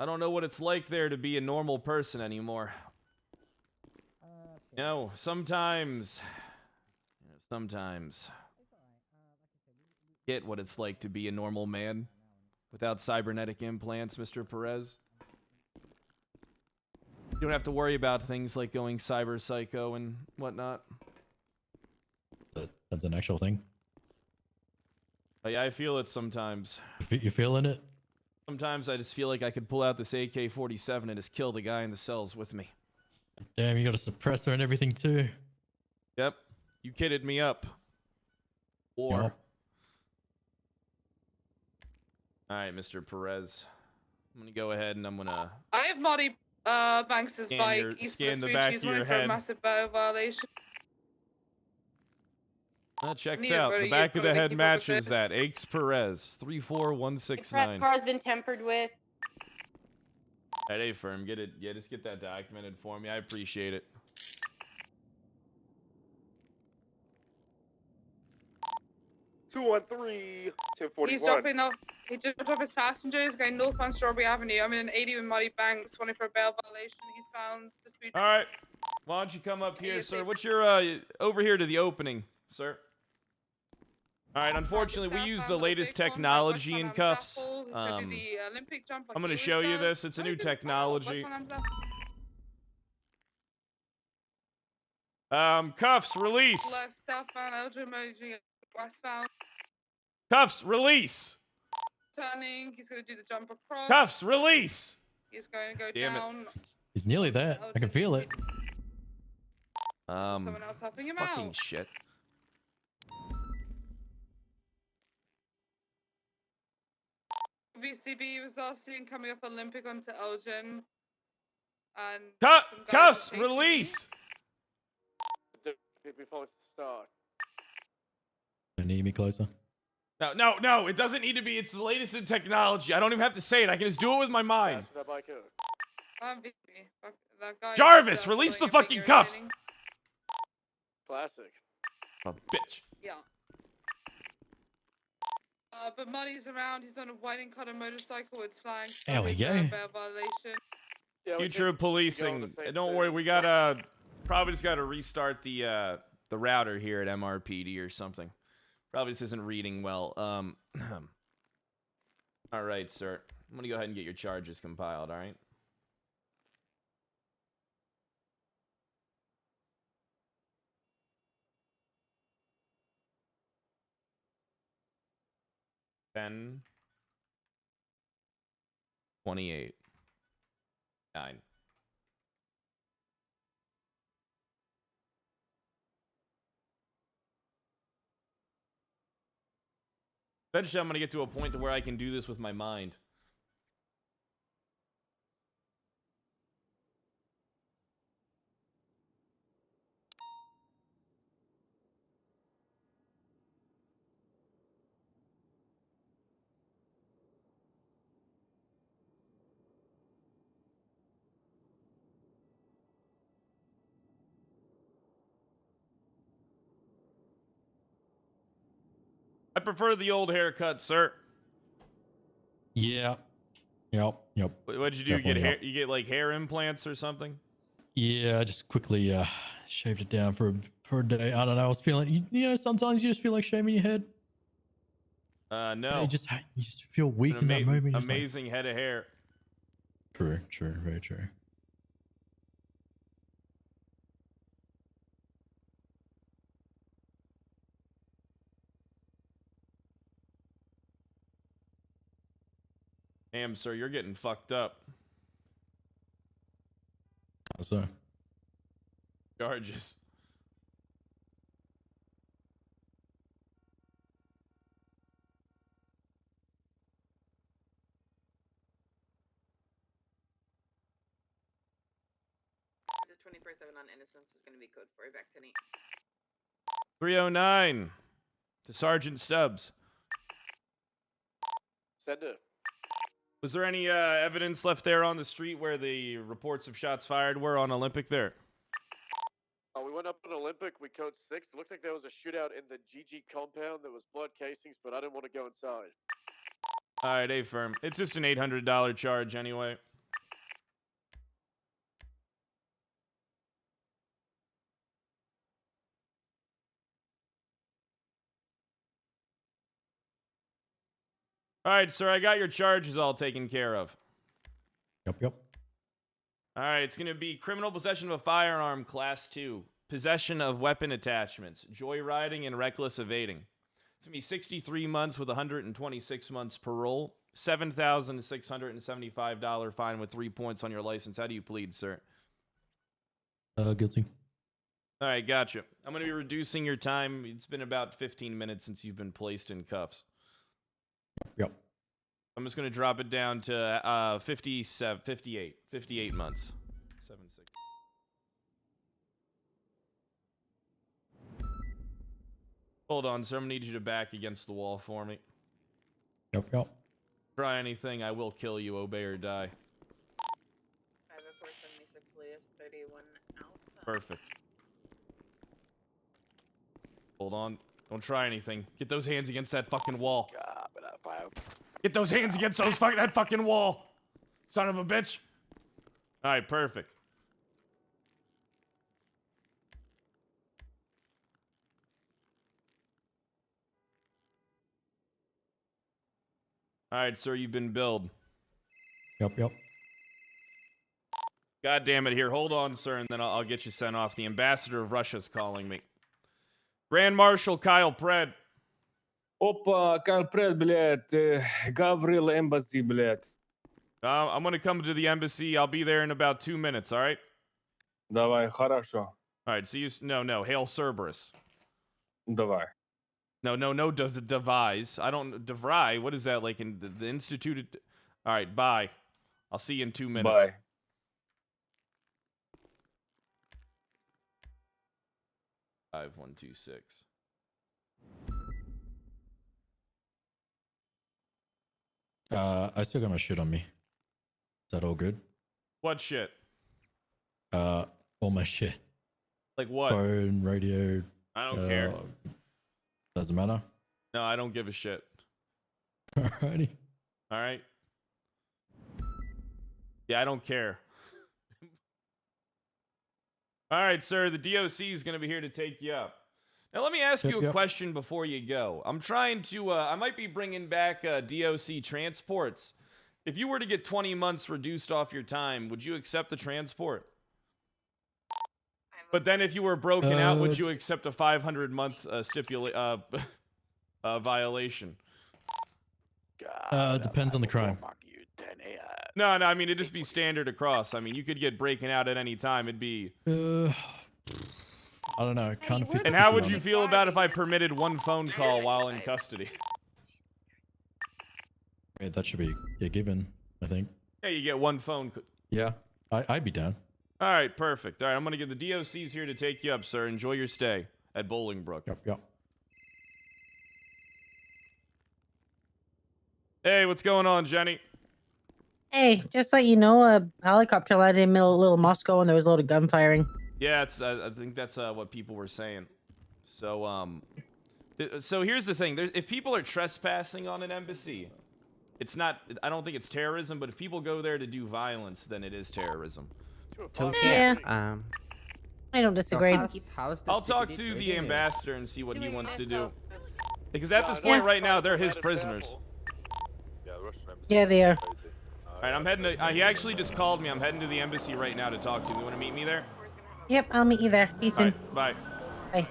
don't know what it's like there to be a normal person anymore. No, sometimes get what it's like to be a normal man without cybernetic implants, Mr. Perez. You don't have to worry about things like going cyber psycho and whatnot. That's an actual thing. But yeah, I feel it sometimes. You feeling it? Sometimes I just feel like I could pull out this AK-47 and just kill the guy in the cells with me. Damn, you got a suppressor and everything too. Yep, you kidded me up. Or. Yep. All right, Mr. Perez. I'm gonna go ahead and I'm gonna I have Marty Banks's Scan bike. your- He's scan the supposed back to of be your running for a head. massive bow violation. that checks Yeah, out. bro, The you back of the probably head keep up with matches this. that. Aches Perez, The 34169. car's been tampered with. At A firm, get it. Yeah, just get that documented for me. I appreciate it. 213, 1041. He's dropping off. He dropped off his passengers going northbound Strawberry Avenue. I'm in an 80 with Muddy Banks, wanting for a bail violation. He's found for speed. All right. Why don't you come up here, sir? What's your, over here to the opening, sir. All right, unfortunately, we use the latest technology in cuffs. I'm going to show you this. It's a new technology. Cuffs, release. Left, southbound, Elgin, merging westbound. Cuffs, release. Turning, he's going to do the jump across. Cuffs, release. He's going to go Damn down. He's nearly there. I can feel it. Someone else helping him fucking out. shit. VCB was last seen coming up Olympic onto Elgin. And Cuffs, release. Before it's start. Need me closer. No, it doesn't need to be. It's the latest in technology. I don't even have to say it. I can just do it with my mind. Jarvis, release the fucking cuffs. Classic. A bitch. Yeah. But Muddy's around. He's on a white color motorcycle. It's flying. There we go. Bail violation. Future policing. Don't worry, we gotta probably just gotta restart the router here at MRPD or something. Probably this isn't reading well. All right, sir. I'm gonna go ahead and get your charges compiled. All right. $10, 28, 9. Eventually, I'm going to get to a point to where I can do this with my mind. I prefer the old haircut, sir. Yeah. Yep. What'd you do? Definitely Get hair? yep. You get like hair implants or something? Yeah, I just quickly shaved it down for a day. I don't know. I was feeling, you know, sometimes you just feel like shaving your head. No. You just feel weak in that moment. Amazing head of hair. True, very true. Damn, sir, you're getting fucked up. How so? Charges. The 24/7 on innocence is going to be code 4 back to 8. 309 to Sergeant Stubbs. Send it. Was there any evidence left there on the street where the reports of shots fired were on Olympic there? We went up on Olympic. We code 6. It looked like there was a shootout in the GG compound. There was blood casings, but I didn't want to go inside. All right, A-firm. It's just an $800 charge anyway. All right, sir, I got your charges all taken care of. Yep. All right, it's going to be criminal possession of a firearm, class 2. Possession of weapon attachments, joyriding, and reckless evading. It's going to be 63 months with 126 months parole. $7,675 fine with 3 points on your license. How do you plead, sir? Guilty. All right, gotcha. I'm going to be reducing your time. It's been about 15 minutes since you've been placed in cuffs. Yep. I'm just going to drop it down to 58 months. 7, 6. Hold on, sir. I'm going to need you to back against the wall for me. Yep. Try anything, I will kill you. Obey or die. 50476 Leas 31 out. Perfect. Hold on. Don't try anything. Get those hands against that fucking wall. Get those hands against that fucking wall. Son of a bitch. All right, perfect. All right, sir, you've been billed. Yep. God damn it, here, hold on, sir, and then I'll get you sent off. The ambassador of Russia's calling me. Grand Marshal Kyle PRED. Опа, Kyle PRED, блядь. Gavril Embassy, блядь. I'm gonna come to the embassy. I'll be there in about 2 minutes, all right? Давай, хорошо. All right, see you. No, hail Cerberus. Давай. No, devise. I don't, DeVry, what is that, like in the instituted? All right, bye. I'll see you in 2 minutes. Bye. 5126. I still got my shit on me. Is that all good? What shit? All my shit. Like what? Phone, radio. I don't care. Doesn't matter. No, I don't give a shit. Alrighty. All right. Yeah, I don't care. All right, sir. The DOC is going to be here to take you up. Now, let me ask you a question before you go. I'm trying to, I might be bringing back DOC transports. If you were to get 20 months reduced off your time, would you accept the transport? But then if you were broken out, would you accept a 500-month violation? Depends on the crime. No, I mean, it'd just be standard across. I mean, you could get breaking out at any time. It'd be... I don't know. Kind of. And how would you feel about if I permitted one phone call while in custody? Yeah, that should be a given, I think. Yeah, you get one phone. Yeah, I'd be down. All right, perfect. All right, I'm going to get the DOCs here to take you up, sir. Enjoy your stay at Bolingbrook. Yep. Hey, what's going on, Jenny? Hey, just let you know, a helicopter landed in little Moscow and there was a lot of gun firing. Yeah, it's. I think that's what people were saying. So, so here's the thing: if people are trespassing on an embassy, it's not. I don't think it's terrorism. But if people go there to do violence, then it is terrorism. Yeah. I don't disagree. I'll talk to the ambassador and see what he wants to do. Because at this point right now, they're his prisoners. Yeah, they are. All right, I'm heading to. He actually just called me. I'm heading to the embassy right now to talk to him. You want to meet me there? Yep, I'll meet you there. See you soon. Right, bye. Bye.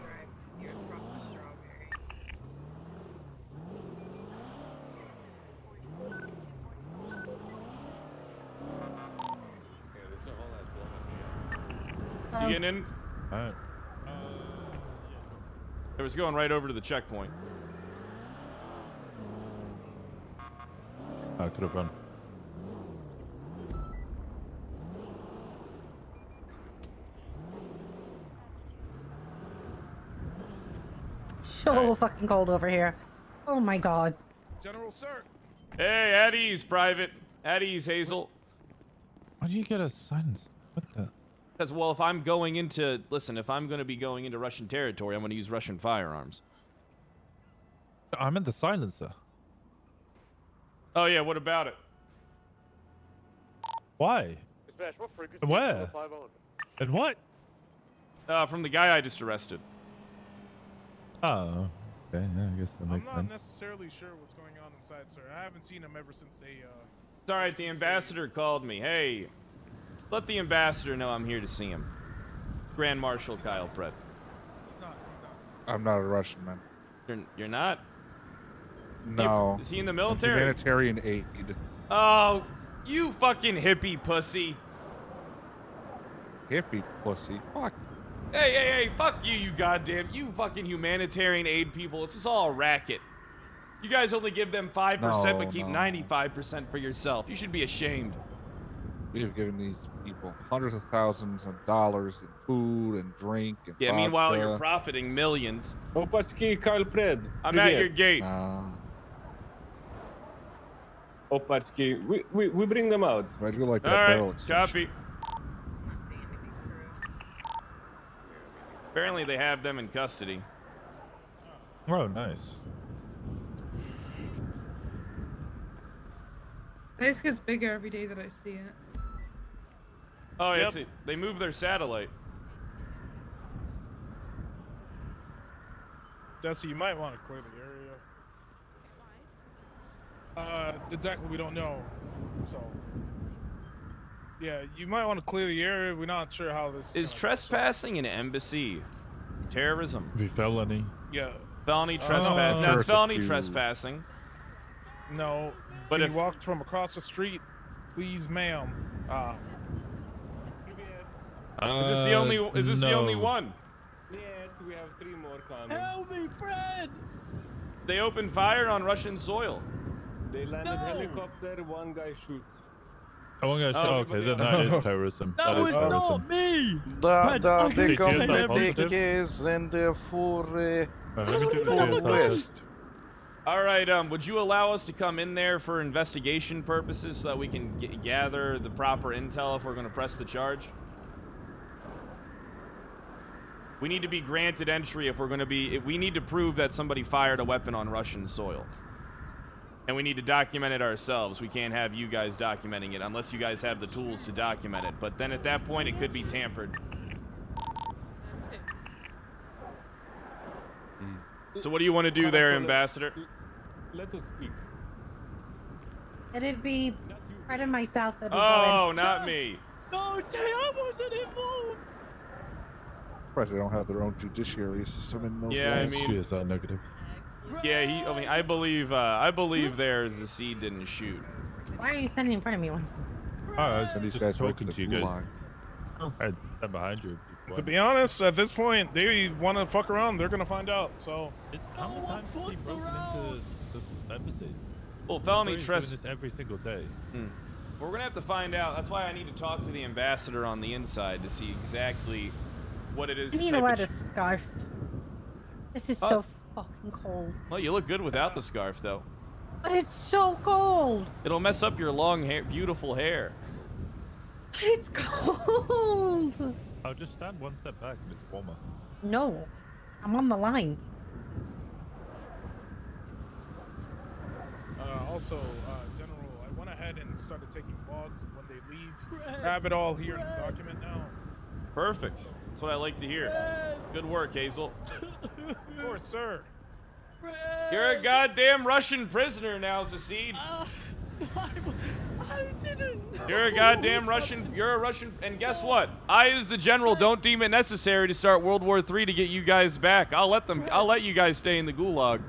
You getting in? All right. It was going right over to the checkpoint. I could have run. So fucking cold over here. Oh my god. General, sir. Hey, at ease, Private. At ease, Hazel. Why do you get a silence? What the? Because, well, if I'm going into... Listen, if I'm going to be going into Russian territory, I'm going to use Russian firearms. I meant the silencer. Oh, yeah, what about it? Why? Where? And what? From the guy I just arrested. Oh, okay. Yeah, I guess that makes sense. I'm not necessarily sure what's going on inside, sir. I haven't seen him ever since they, It's alright, the ambassador called me. Hey, let the ambassador know I'm here to see him. Grand Marshal Kyle PRED. He's not. I'm not a Russian, man. You're not? No. Is he in the military? Humanitarian aid. Oh, you fucking hippie pussy. Hippie pussy. Fuck. Hey, fuck you, you fucking humanitarian aid people. It's just all a racket. You guys only give them 5%, but keep 95% for yourself. You should be ashamed. We have given these people hundreds of thousands of dollars in food and drink and yeah, vodka. Meanwhile, you're profiting millions. Opaski, Kyle PRED. I'm at your gate. Opaski, we bring them out. I do like that all barrel right, extension. copy. Apparently they have them in custody. Oh, nice. Space gets bigger every day that I see it. Oh, yeah, they moved their satellite. Desi, you might want to clear the area. Exactly, we don't know. So, yeah, you might want to clear the area. We're not sure how this is trespassing an embassy terrorism. Be felony. Yeah. Felony trespass. That's felony trespassing. No, but if if you walked from across the street, please, ma'am. Is this the only? Is this the only one? Yeah, we have 3 more coming. Help me, Fred! They opened fire on Russian soil. They landed helicopter. One guy shoot. Oh, one guy shot. Okay, then that is terrorism. That is was terrorism. not me! The positive? case and for West. All right. Would you allow us to come in there for investigation purposes so that we can gather the proper intel if we're going to press the charge? We need to be granted entry if we're going to be. We need to prove that somebody fired a weapon on Russian soil. And we need to document it ourselves. We can't have you guys documenting it unless you guys have the tools to document it. But then at that point, it could be tampered. So what do you want to do there, Ambassador? Let us speak. It'd be part of myself that'd be Oh, going. not me. No, I wasn't involved! They don't have their own judiciary system in those Yeah, laws. I mean, CSI negative. Yeah, I believe there's the seed didn't shoot. Why are you standing in front of me once? So these guys working to you guys. I stand behind you. To be honest, at this point, they want to fuck around. They're gonna find out. So. How many times has he broken into the embassy? Well, felony He's doing this every single day. We're gonna have to find out. That's why I need to talk to the ambassador on the inside to see exactly what it is. I need to wear a scarf. This is so fucking cold. Well, you look good without the scarf, though. But it's so cold. It'll mess up your long hair, beautiful hair. But it's cold. I'll just stand one step back and it's warmer. No, I'm on the line. Also, General, I went ahead and started taking logs of when they leave. I have it all here in the document now. Perfect. That's what I like to hear. Good work, Hazel. Of course, sir. You're a goddamn Russian prisoner now, Zacid. I didn't. You're a goddamn Russian. You're a Russian. And guess what? I, as the general, don't deem it necessary to start World War III to get you guys back. I'll let you guys stay in the gulag.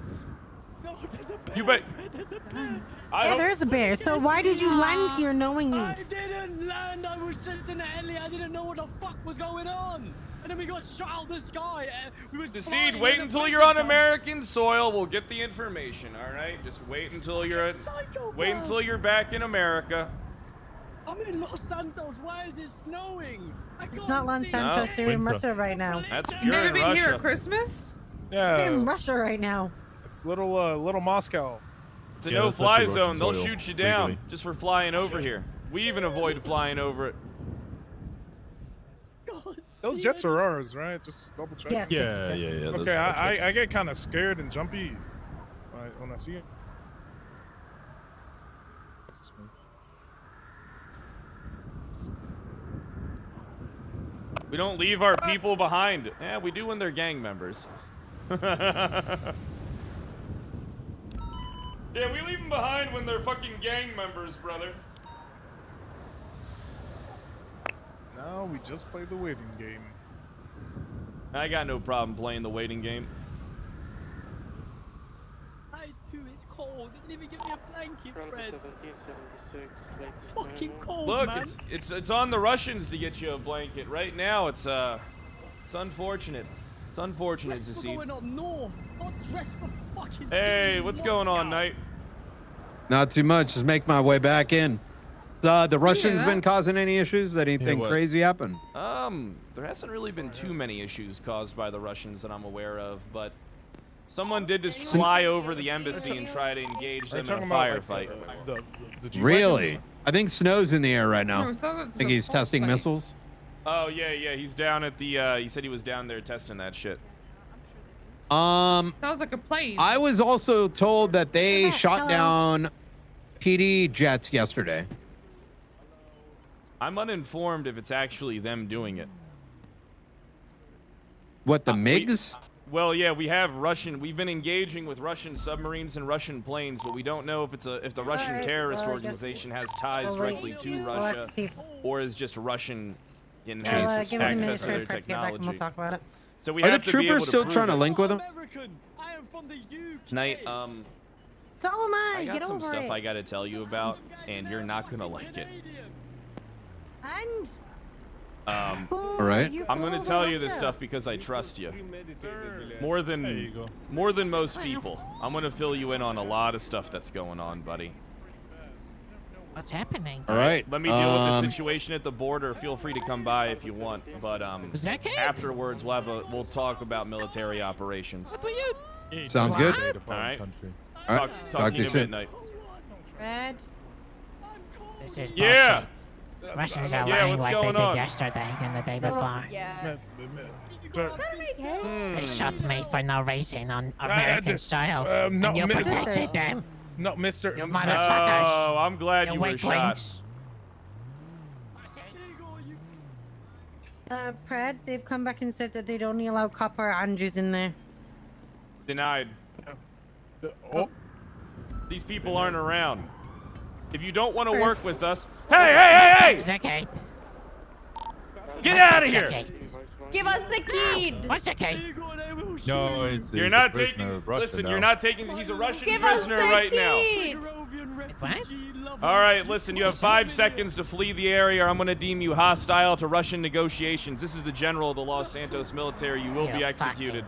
No, there's a bear. You bet. There's a bear. Yeah, there is a bear. So why did you land here knowing you? I didn't land. I was just in the heli. I didn't know what the fuck was going on. And then we got shot out of the sky. We were Decide, wait until you're on American soil. We'll get the information, all right? Just wait until you're wait until you're back in America. I'm in Los Santos. Why is it snowing? It's not Los Santos. You're in Russia right now. That's You've never been here at Christmas? Yeah. You're in Russia right now. It's little Moscow. It's a no-fly zone. They'll shoot you down just for flying over here. We even avoid flying over it. Those jets are ours, right? Just double check. Yes. Yeah. Okay, I get kind of scared and jumpy when I see it. We don't leave our people behind. Yeah, we do when they're gang members. Yeah, we leave them behind when they're fucking gang members, brother. Now we just play the waiting game. I got no problem playing the waiting game. I too, it's cold. They didn't even give me a blanket, Fred. Fucking cold, Look, man. it's on the Russians to get you a blanket. Right now, it's unfortunate. It's unfortunate to see. Going up north. Not dressed for fucking. Hey, what's going on, Knight? Not too much. Just make my way back in. The Russians been causing any issues? Anything crazy happen? There hasn't really been too many issues caused by the Russians that I'm aware of, but someone did just fly over the embassy and try to engage them in a firefight. Really? I think snow's in the air right now. No, I think he's testing missiles. Oh yeah, he's down at the. He said he was down there testing that shit. Sounds like a plane. I was also told that they shot down PD jets yesterday. I'm uninformed if it's actually them doing it. What, the MiGs? Well, yeah, we've been engaging with Russian submarines and Russian planes, but we don't know if if the Russian terrorist organization has ties directly to Russia or is just Russian and has access to their technology. We'll talk about it. So we Are have the to be able troopers to still prove trying to it. link with them? Knight, So am I got Get some over stuff it. I got to tell you about, and you're not gonna like it. And all right. I'm gonna tell you this stuff because I trust you. More than most people. I'm gonna fill you in on a lot of stuff that's going on, buddy. What's happening? All right. Let me deal with the situation at the border. Feel free to come by if you want, but afterwards we'll talk about military operations. What were you? Sounds good. All right. All right. Talk to you in a soon. midnight. Red. This is Yeah. bullshit. Russians are Yeah, lying what's like they going did on? yesterday and the day before. Yeah. They shot me for no reason on American style, and you protected them. No, Mr. You motherfuckers. Oh, I'm glad You you were shot. weaklings. Pred, they've come back and said that they'd only allow Copper Andrews in there. Denied. Oh. These people aren't around. If you don't want to work with us, hey! Get out of here! Give us the key. What's the key? No, You're not taking. Listen, you're not taking. He's a Russian Give us prisoner the right now. key. What? All right, listen. You have 5 seconds to flee the area, or I'm going to deem you hostile to Russian negotiations. This is the general of the Los Santos military. You will be executed.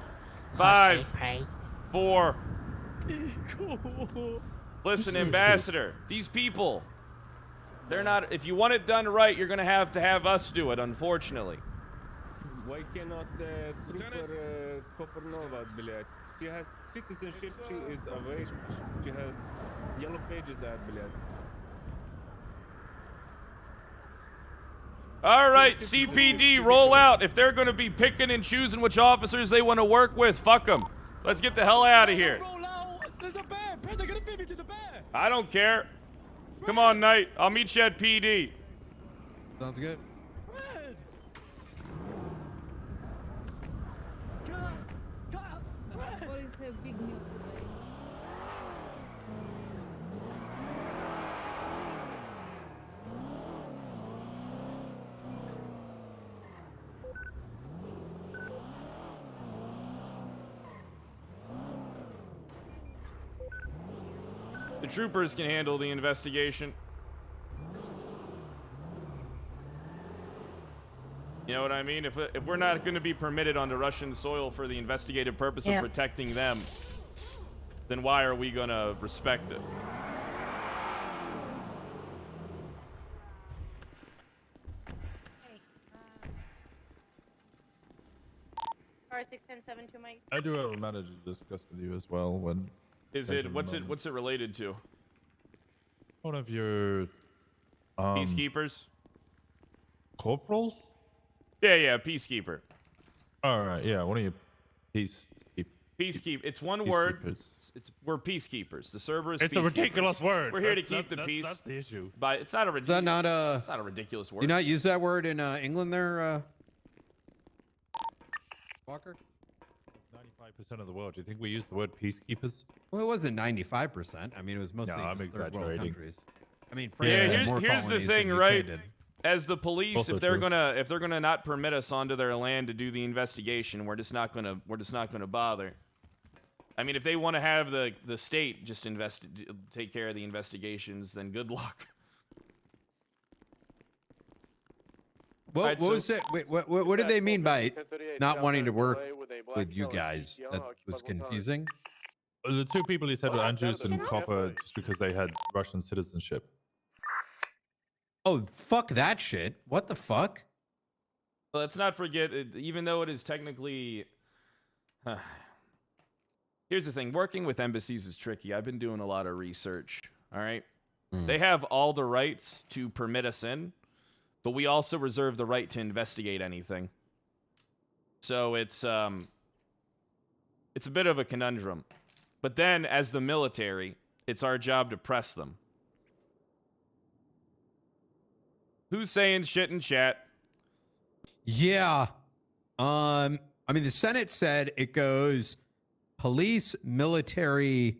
5, 4. Listen, Ambassador. These people. They're not. If you want it done right, you're going to have us do it. Unfortunately. Why cannot Trooper Kopernova, блядь? She has citizenship, she is awake, she has yellow pages ad, блядь. All right, CPD, roll out. If they're going to be picking and choosing which officers they want to work with, fuck them. Let's get the hell out of here. There's a bear. They're gonna fit me to the bear. I don't care. Come on, Knight. I'll meet you at PD. Sounds good. What is her big meal today? The troopers can handle the investigation. You know what I mean? If we're not going to be permitted onto Russian soil for the investigative purpose of protecting them, then why are we going to respect it? R61072 Mike. I do have a matter to discuss with you as well. When What's it related to? one of your Peacekeepers? corporals? Yeah, peacekeeper. All right, yeah, one of your Peacekeep. It's one word. We're peacekeepers. The Cerberus. It's a ridiculous word. We're here to keep the peace. That's the issue. But it's not a Is that not it's not a ridiculous word. Do you not use that word in England there, Walker? 95% of the world. Do you think we use the word peacekeepers? Well, it wasn't 95%. I mean, it was mostly No, I'm just third world exaggerating. countries. I mean, France had more here's the colonies thing, than UK right? did. As the police, Also if they're true. gonna not permit us onto their land to do the investigation, we're just not gonna bother. I mean, if they want to have the state just take care of the investigations, then good luck. What, Alright, what so- was it? Wait, what did they mean by not wanting to work with you guys? That was confusing. The two people you said were Andrews and Copper just because they had Russian citizenship. Oh, fuck that shit. What the fuck? Well, let's not forget, even though it is technically... Here's the thing. Working with embassies is tricky. I've been doing a lot of research, all right? They have all the rights to permit us in, but we also reserve the right to investigate anything. So it's... It's a bit of a conundrum. But then, as the military, it's our job to press them. Who's saying shit in chat? Yeah. I mean, the Senate said it goes police, military,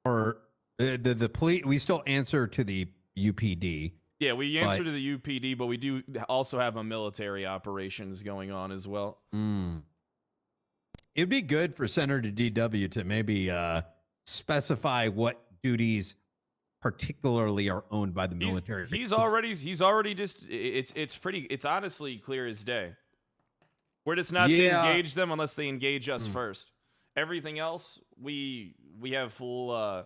or the police. We still answer to the UPD. Yeah, we answer to the UPD, but we do also have a military operations going on as well. It'd be good for Senator DW to maybe specify what duties particularly are owned by the military. He's already just it's honestly clear as day. We're just not to engage them unless they engage us first. Everything else, we have full.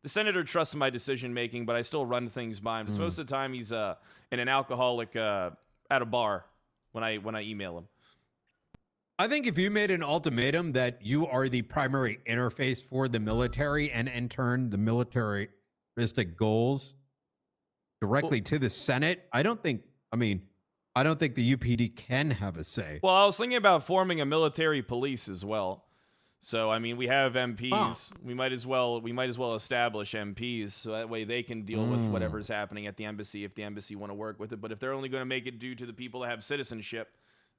The senator trusts my decision making, but I still run things by him. Most of the time, he's in an alcoholic at a bar when I email him. I think if you made an ultimatum that you are the primary interface for the military, and in turn the militaristic goals directly to the Senate, I don't think the UPD can have a say. Well, I was thinking about forming a military police as well. So I mean, we have MPs. Oh. We might as well establish MPs so that way they can deal with whatever's happening at the embassy if the embassy want to work with it. But if they're only going to make it due to the people that have citizenship,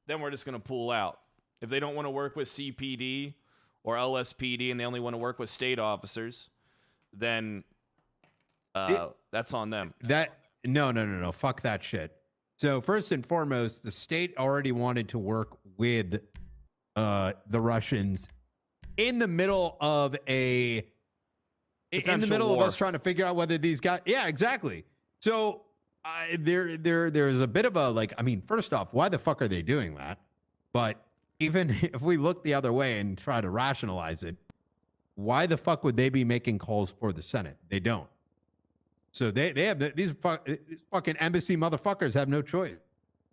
then we're just going to pull out. If they don't want to work with CPD or LSPD and they only want to work with state officers, then that's on them. No. Fuck that shit. So first and foremost, the state already wanted to work with the Russians in the middle of us trying to figure out whether these guys. Yeah, exactly. So there's a bit of a first off, why the fuck are they doing that? But even if we look the other way and try to rationalize it, why the fuck would they be making calls for the Senate? They don't. So they have these fucking embassy motherfuckers have no choice.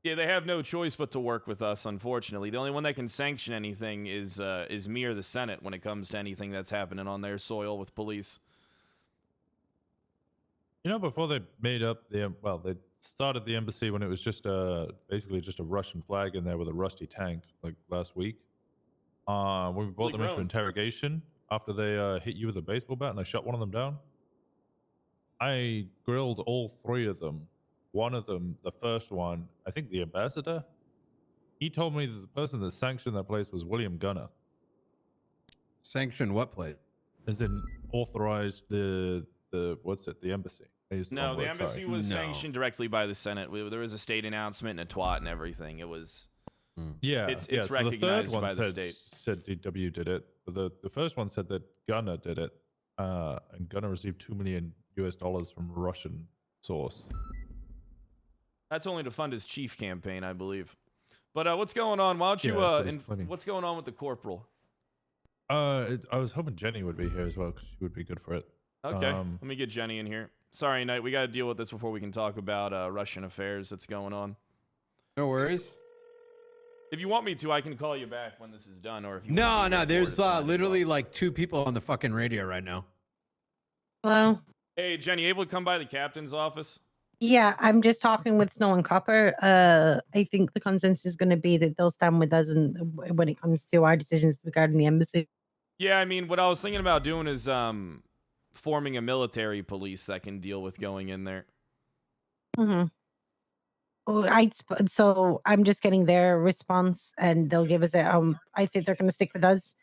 Yeah, they have no choice but to work with us, unfortunately. The only one that can sanction anything is me or the Senate when it comes to anything that's happening on their soil with police. You know, before they made up they started the embassy when it was just basically just a Russian flag in there with a rusty tank, like last week. When we brought them into interrogation after they hit you with a baseball bat and I shot one of them down. I grilled all three of them. One of them, the first one, I think the ambassador, he told me that the person that sanctioned that place was William Gunner. Sanctioned what place? As in authorized the embassy. No, the embassy was sanctioned directly by the Senate. There was a state announcement and a twat and everything. It was... It's recognized by the state. Said DW did it. But the first one said that Gunner did it. And Gunner received $2 million from a Russian source. That's only to fund his chief campaign, I believe. But what's going on? Why don't you... what's going on with the corporal? I was hoping Jenny would be here as well, because she would be good for it. Okay, let me get Jenny in here. Sorry, Knight, we got to deal with this before we can talk about Russian affairs that's going on. No worries. If you want me to, I can call you back when this is done, or if you No, there's literally like 2 people on the fucking radio right now. Hello? Hey, Jenny, able to come by the captain's office? Yeah, I'm just talking with Snow and Copper. I think the consensus is going to be that they'll stand with us when it comes to our decisions regarding the embassy. Yeah, I mean, what I was thinking about doing is forming a military police that can deal with going in there. Mm-hmm. So I'm just getting their response, and they'll give us I think they're going to stick with us,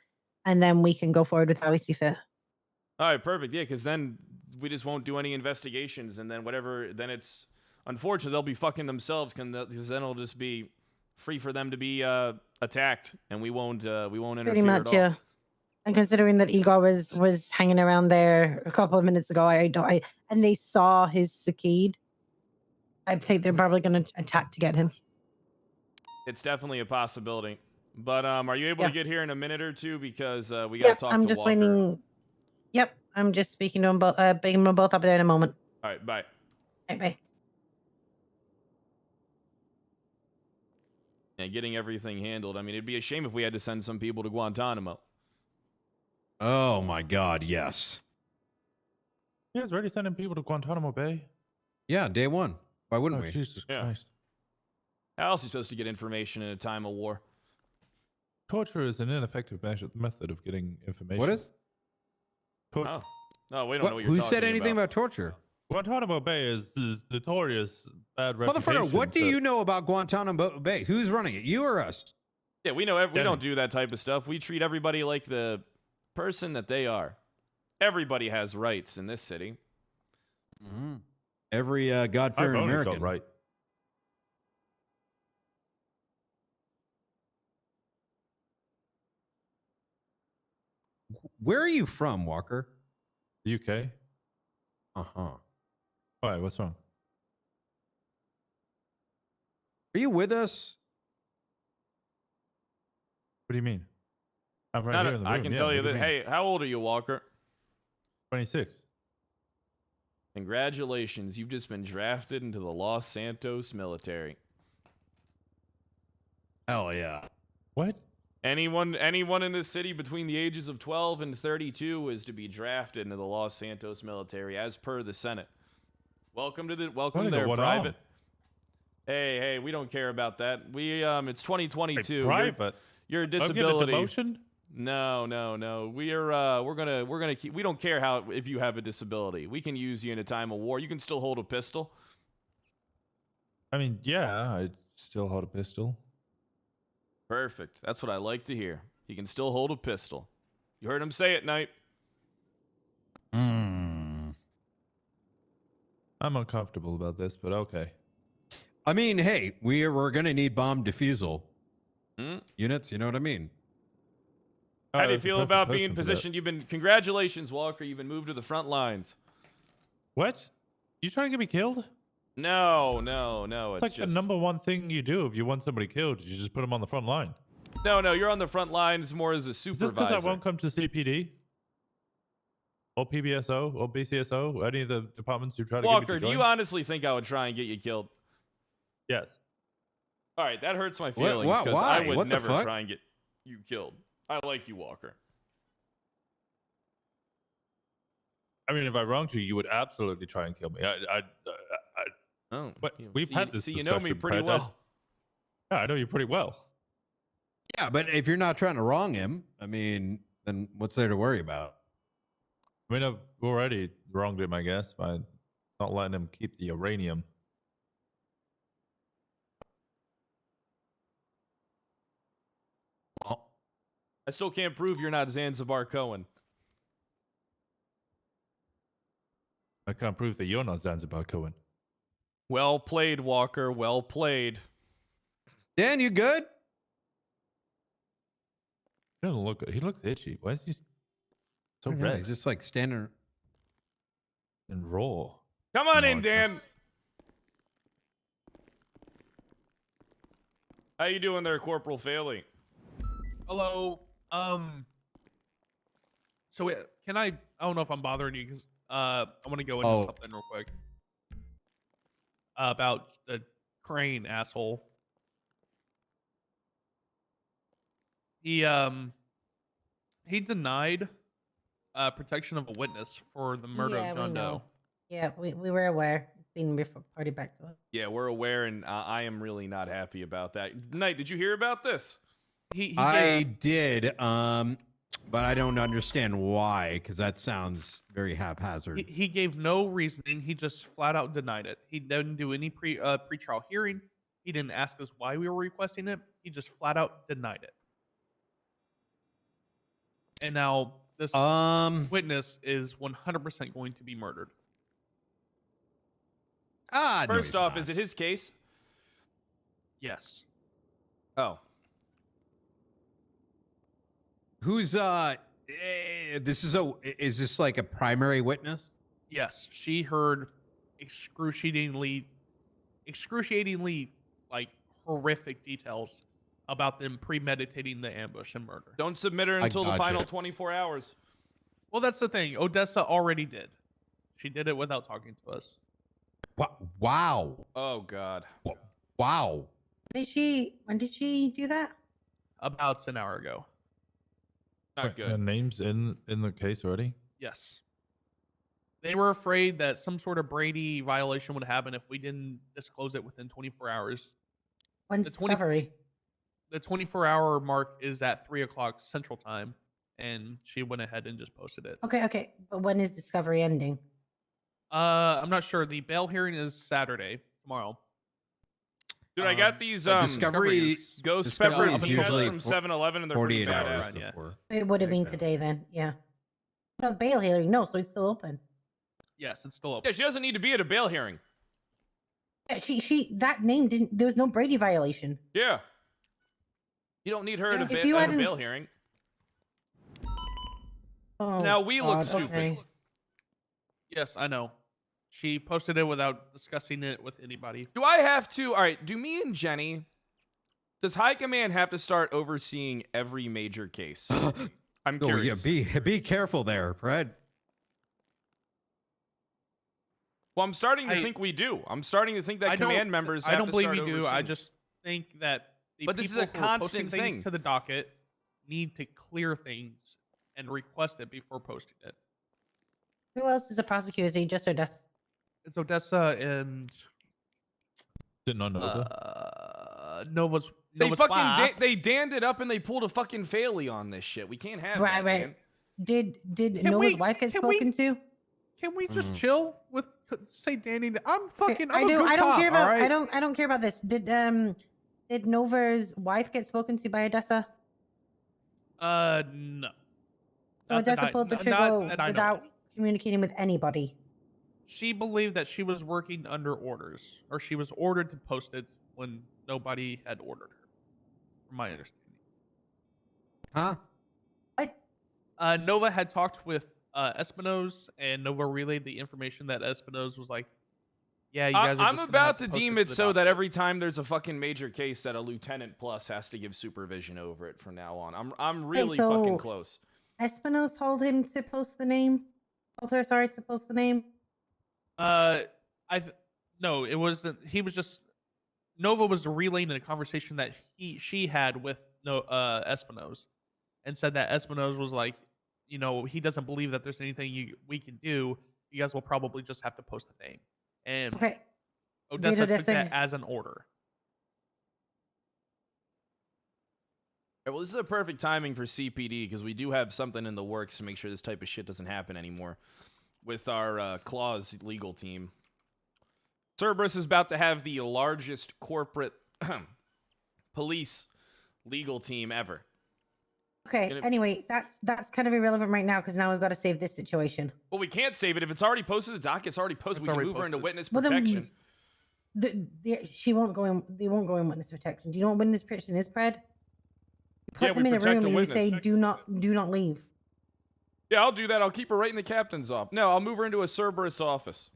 and then we can go forward with how we see fit. All right, perfect. Yeah, because then we just won't do any investigations, and then then it's unfortunate they'll be fucking themselves, because then it'll just be free for them to be attacked, and we won't interfere Pretty much, at all. yeah. And considering that Igor was hanging around there a couple of minutes ago, and they saw his Sakid, I think they're probably going to attack to get him. It's definitely a possibility. But are you able to get here in a minute or two, because we got to talk I'm to just Walker. waiting. Yep, I'm just speaking to them both. Bringing them both up there in a moment. All right, bye. All right, bye. Yeah, getting everything handled. I mean, it'd be a shame if we had to send some people to Guantanamo. Oh my God, yes. You guys already sending people to Guantanamo Bay? Yeah, day one. Why wouldn't we? Jesus Christ. How else are you supposed to get information in a time of war? Torture is an ineffective method of getting information. What is? Torture. Oh. No, we don't know what you're Who talking said anything about torture? Guantanamo Bay is notorious bad reputation. Motherfucker, what do you know about Guantanamo Bay? Who's running it? You or us? Yeah, we know. We don't do that type of stuff. We treat everybody like the person that they are. Everybody has rights in this city. Mm-hmm. Every God-fearing American. Got right. Where are you from, Walker? The UK. Uh-huh. Why? What's wrong? Are you with us? What do you mean? I'm right here in the room. I can tell you that. Hey, how old are you, Walker? 26. Congratulations. You've just been drafted into the Los Santos military. Hell yeah. What? Anyone in this city between the ages of 12 and 32 is to be drafted into the Los Santos military as per the Senate. Welcome to their private. Hey, we don't care about that. It's 2022. Private. Your disability. Demotion? No. We're gonna keep. We don't care if you have a disability. We can use you in a time of war. You can still hold a pistol. I mean, yeah, I still hold a pistol. Perfect. That's what I like to hear. He can still hold a pistol. You heard him say it, Knight. I'm uncomfortable about this, but okay. I mean, hey, we're gonna need bomb defusal units. You know what I mean? How do you feel about being positioned? Congratulations, Walker. You've been moved to the front lines. What? You trying to get me killed? No. It's like the number one thing you do if you want somebody killed. You just put them on the front line. No, you're on the front lines more as a supervisor. Is this because I won't come to CPD? Or PBSO? Or BCSO? Any of the departments who try to get me to Walker, join? do you honestly think I would try and get you killed? Yes. All right, that hurts my feelings because why? I would What the never fuck? try and get you killed. I like you, Walker. I mean, if I wronged you, you would absolutely try and kill me. But we've had this you know me discussion, pretty Pred. well. Yeah, I know you pretty well. Yeah, but if you're not trying to wrong him, I mean, then what's there to worry about? I mean, I've already wronged him, I guess, by not letting him keep the uranium. Well, I still can't prove you're not Zanzibar Cohen. I can't prove that you're not Zanzibar Cohen. Well played, Walker. Well played. Dan, you good? He doesn't look good. He looks itchy. Why is he so Yeah, red? he's just like standing and raw. Come on in, Dan. How you doing there, Corporal Faley? Hello. So can I don't know if I'm bothering you because I want to go into something real quick about the Crane asshole. He denied protection of a witness for the murder of John Doe. Yeah, we were aware. It's been reported back to us. Yeah, we're aware, and I am really not happy about that. Knight, did you hear about this? I did, but I don't understand why, because that sounds very haphazard. He gave no reasoning. He just flat out denied it. He didn't do any pre-trial hearing. He didn't ask us why we were requesting it. He just flat out denied it. And now this witness is 100% going to be murdered. First off, is it his case? Yes. Oh. Who's is this like a primary witness? Yes, she heard excruciatingly like horrific details about them premeditating the ambush and murder. Don't submit her until the final 24 hours. Well, that's the thing. Odessa already did. She did it without talking to us. Wow. Oh God. Wow. When did she do that? About an hour ago. Not good. Her name's in the case already? Yes. They were afraid that some sort of Brady violation would happen if we didn't disclose it within 24 hours. When's discovery? the 24-hour mark is at 3:00 Central Time, and she went ahead and just posted it. Okay. But when is discovery ending? I'm not sure. The bail hearing is Saturday, tomorrow. Dude, I got these Discovery ghost Discovery pepper is peanuts usually from 7-Eleven, and they're pretty 48 hours badass. before. It would have been today then. Yeah. No, bail hearing. No, so it's still open. Yes, it's still open. Yeah, she doesn't need to be at a bail hearing. Yeah, she that name didn't. There was no Brady violation. Yeah. You don't need her at a bail hearing. Oh, Now we look God, stupid. okay. Yes, I know. She posted it without discussing it with anybody. Do I have to? All right. Do me and Jenny? Does High Command have to start overseeing every major case? I'm curious. Oh, yeah, be careful there, Fred. Well, I'm starting to think we do. I'm starting to think that command members. I have don't to believe start you do. I overseeing. just think that the But this is people a who are posting constant things thing. to the docket need to clear things and request it before posting it. Who else is a prosecutor? Is it just Odessa? It's Odessa and Didn't know Nova. Nova's. They Nova's fucking wife. they damned it up and they pulled a fucking faily on this shit. We can't have that, man. Did Can Nova's we- wife get can we- spoken to? Can we just chill with say Danny? I'm fucking. I'm I do. A good I don't cop, care about. all right? I don't care about this. Did Nova's wife get spoken to by Odessa? No. So Odessa pulled the trigger that I know without communicating with anybody. She believed that she was working under orders, or she was ordered to post it when nobody had ordered her, from my understanding. Huh? What? Nova had talked with Espinoz, and Nova relayed the information that Espinoz was like, yeah, you guys are I'm just gonna about have to post deem to it the so that docket." every time there's a fucking major case that a lieutenant plus has to give supervision over it from now on. I'm really fucking close. Espinoz told him to post the name. Told her, sorry, to post the name. No, it wasn't. He was just Nova was relaying a conversation that she had with Espinoz, and said that Espinoz was like, you know, he doesn't believe that there's anything we can do. You guys will probably just have to post the name. And Okay. Odessa took that as an order. Well, this is a perfect timing for CPD because we do have something in the works to make sure this type of shit doesn't happen anymore with our Claws legal team. Cerberus is about to have the largest corporate police legal team ever. Okay. Anyway, that's kind of irrelevant right now because now we've got to save this situation. Well, we can't save it if it's already posted. The docket, it's already posted. It's We can already move her into posted. witness Well, then protection. she won't go in. They won't go in witness protection. Do you know what witness protection is, Pred? You put Yeah, them we in a protect room a and you witness. say, "Do not leave." Yeah, I'll do that. I'll keep her right in the captain's office. No, I'll move her into a Cerberus office.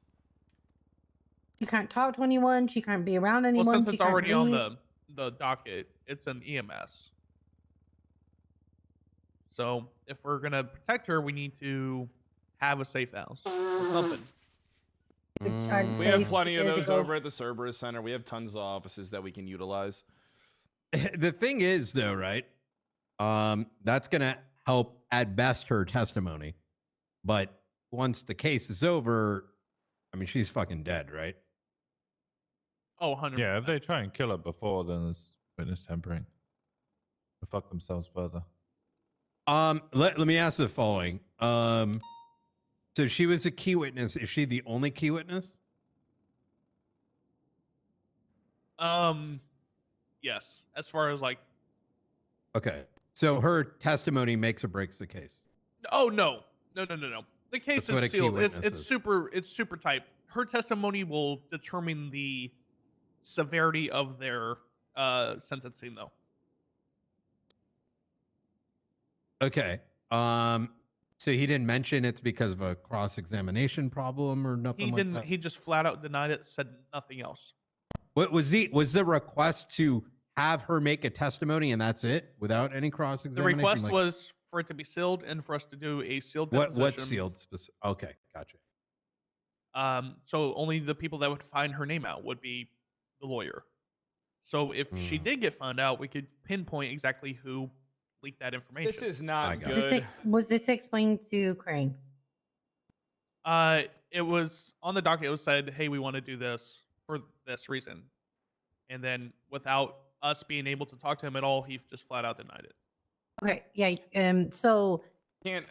She can't talk to anyone. She can't be around Well, anyone. since she it's can't already on leave. the docket, it's an EMS. So if we're gonna protect her, we need to have a safe house or something. We have plenty of those over at the Cerberus Center. We have tons of offices that we can utilize. The thing is, though, right? That's gonna help at best her testimony, but once the case is over, I mean, she's fucking dead, right? Oh, 100%. Yeah, if they try and kill her before, then it's witness tampering. They'll fuck themselves further. Let me ask the following. So she was a key witness. Is she the only key witness? Yes. As far as like, Okay. So her testimony makes or breaks the case. oh no. The case That's what a is key sealed. It's witness is. super tight. Her testimony will determine the severity of their sentencing, though. Okay. So he didn't mention it's because of a cross-examination problem or nothing He like didn't. that? He just flat out denied it. Said nothing else. What was the request to have her make a testimony and that's it without any The cross-examination? request Like, was for it to be sealed and for us to do a sealed what's deposition. sealed? Okay, gotcha. So only the people that would find her name out would be the lawyer. So if she did get found out, we could pinpoint exactly who leaked that information. This is not got good. Was this explained to Crane? It was on the docket. It was said, "Hey, we want to do this for this reason," and then without us being able to talk to him at all. He just flat out denied it. Okay, yeah. So Can't.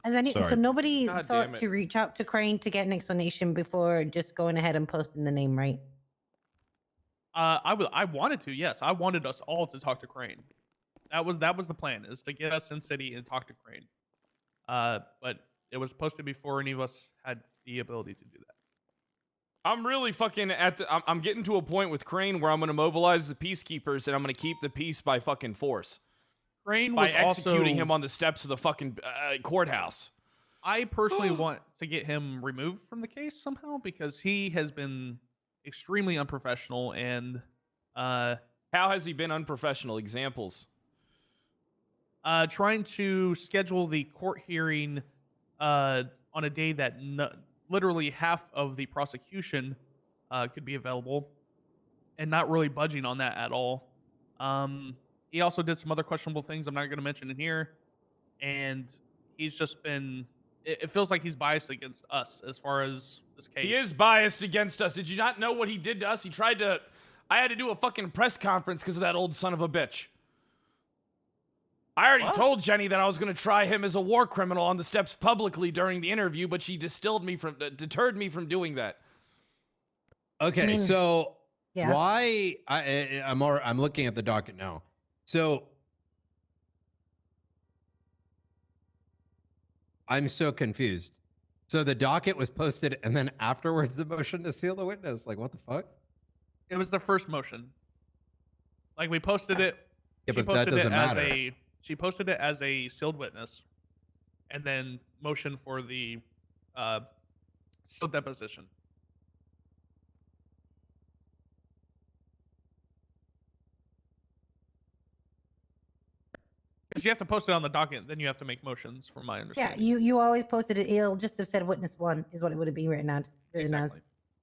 so nobody God damn thought it. to reach out to Crane to get an explanation before just going ahead and posting the name, right? I wanted to, yes. I wanted us all to talk to Crane. That was the plan, is to get us in city and talk to Crane. But it was posted before any of us had the ability to do that. I'm really fucking I'm getting to a point with Crane where I'm going to mobilize the peacekeepers and I'm going to keep the peace by fucking force. Crane by was executing also, him on the steps of the fucking courthouse. I personally want to get him removed from the case somehow because he has been extremely unprofessional and how has he been unprofessional? Examples. Trying to schedule the court hearing on a day that literally half of the prosecution could be available and not really budging on that at all. He also did some other questionable things I'm not going to mention in here. And he's just been... It feels like he's biased against us as far as this case. He is biased against us. Did you not know what he did to us? He tried to... I had to do a fucking press conference because of that old son of a bitch. I already told Jenny that I was going to try him as a war criminal on the steps publicly during the interview, but she deterred me from doing that. Okay, so why... I'm looking at the docket now. So... I'm so confused. So the docket was posted, and then afterwards the motion to seal the witness. Like, what the fuck? It was the first motion. Like, we posted it. Yeah, but that doesn't matter. She posted it as a sealed witness, and then motion for the sealed deposition. Because you have to post it on the docket, then you have to make motions, from my understanding. Yeah, you always posted it. It'll just have said witness 1 is what it would have been written as. And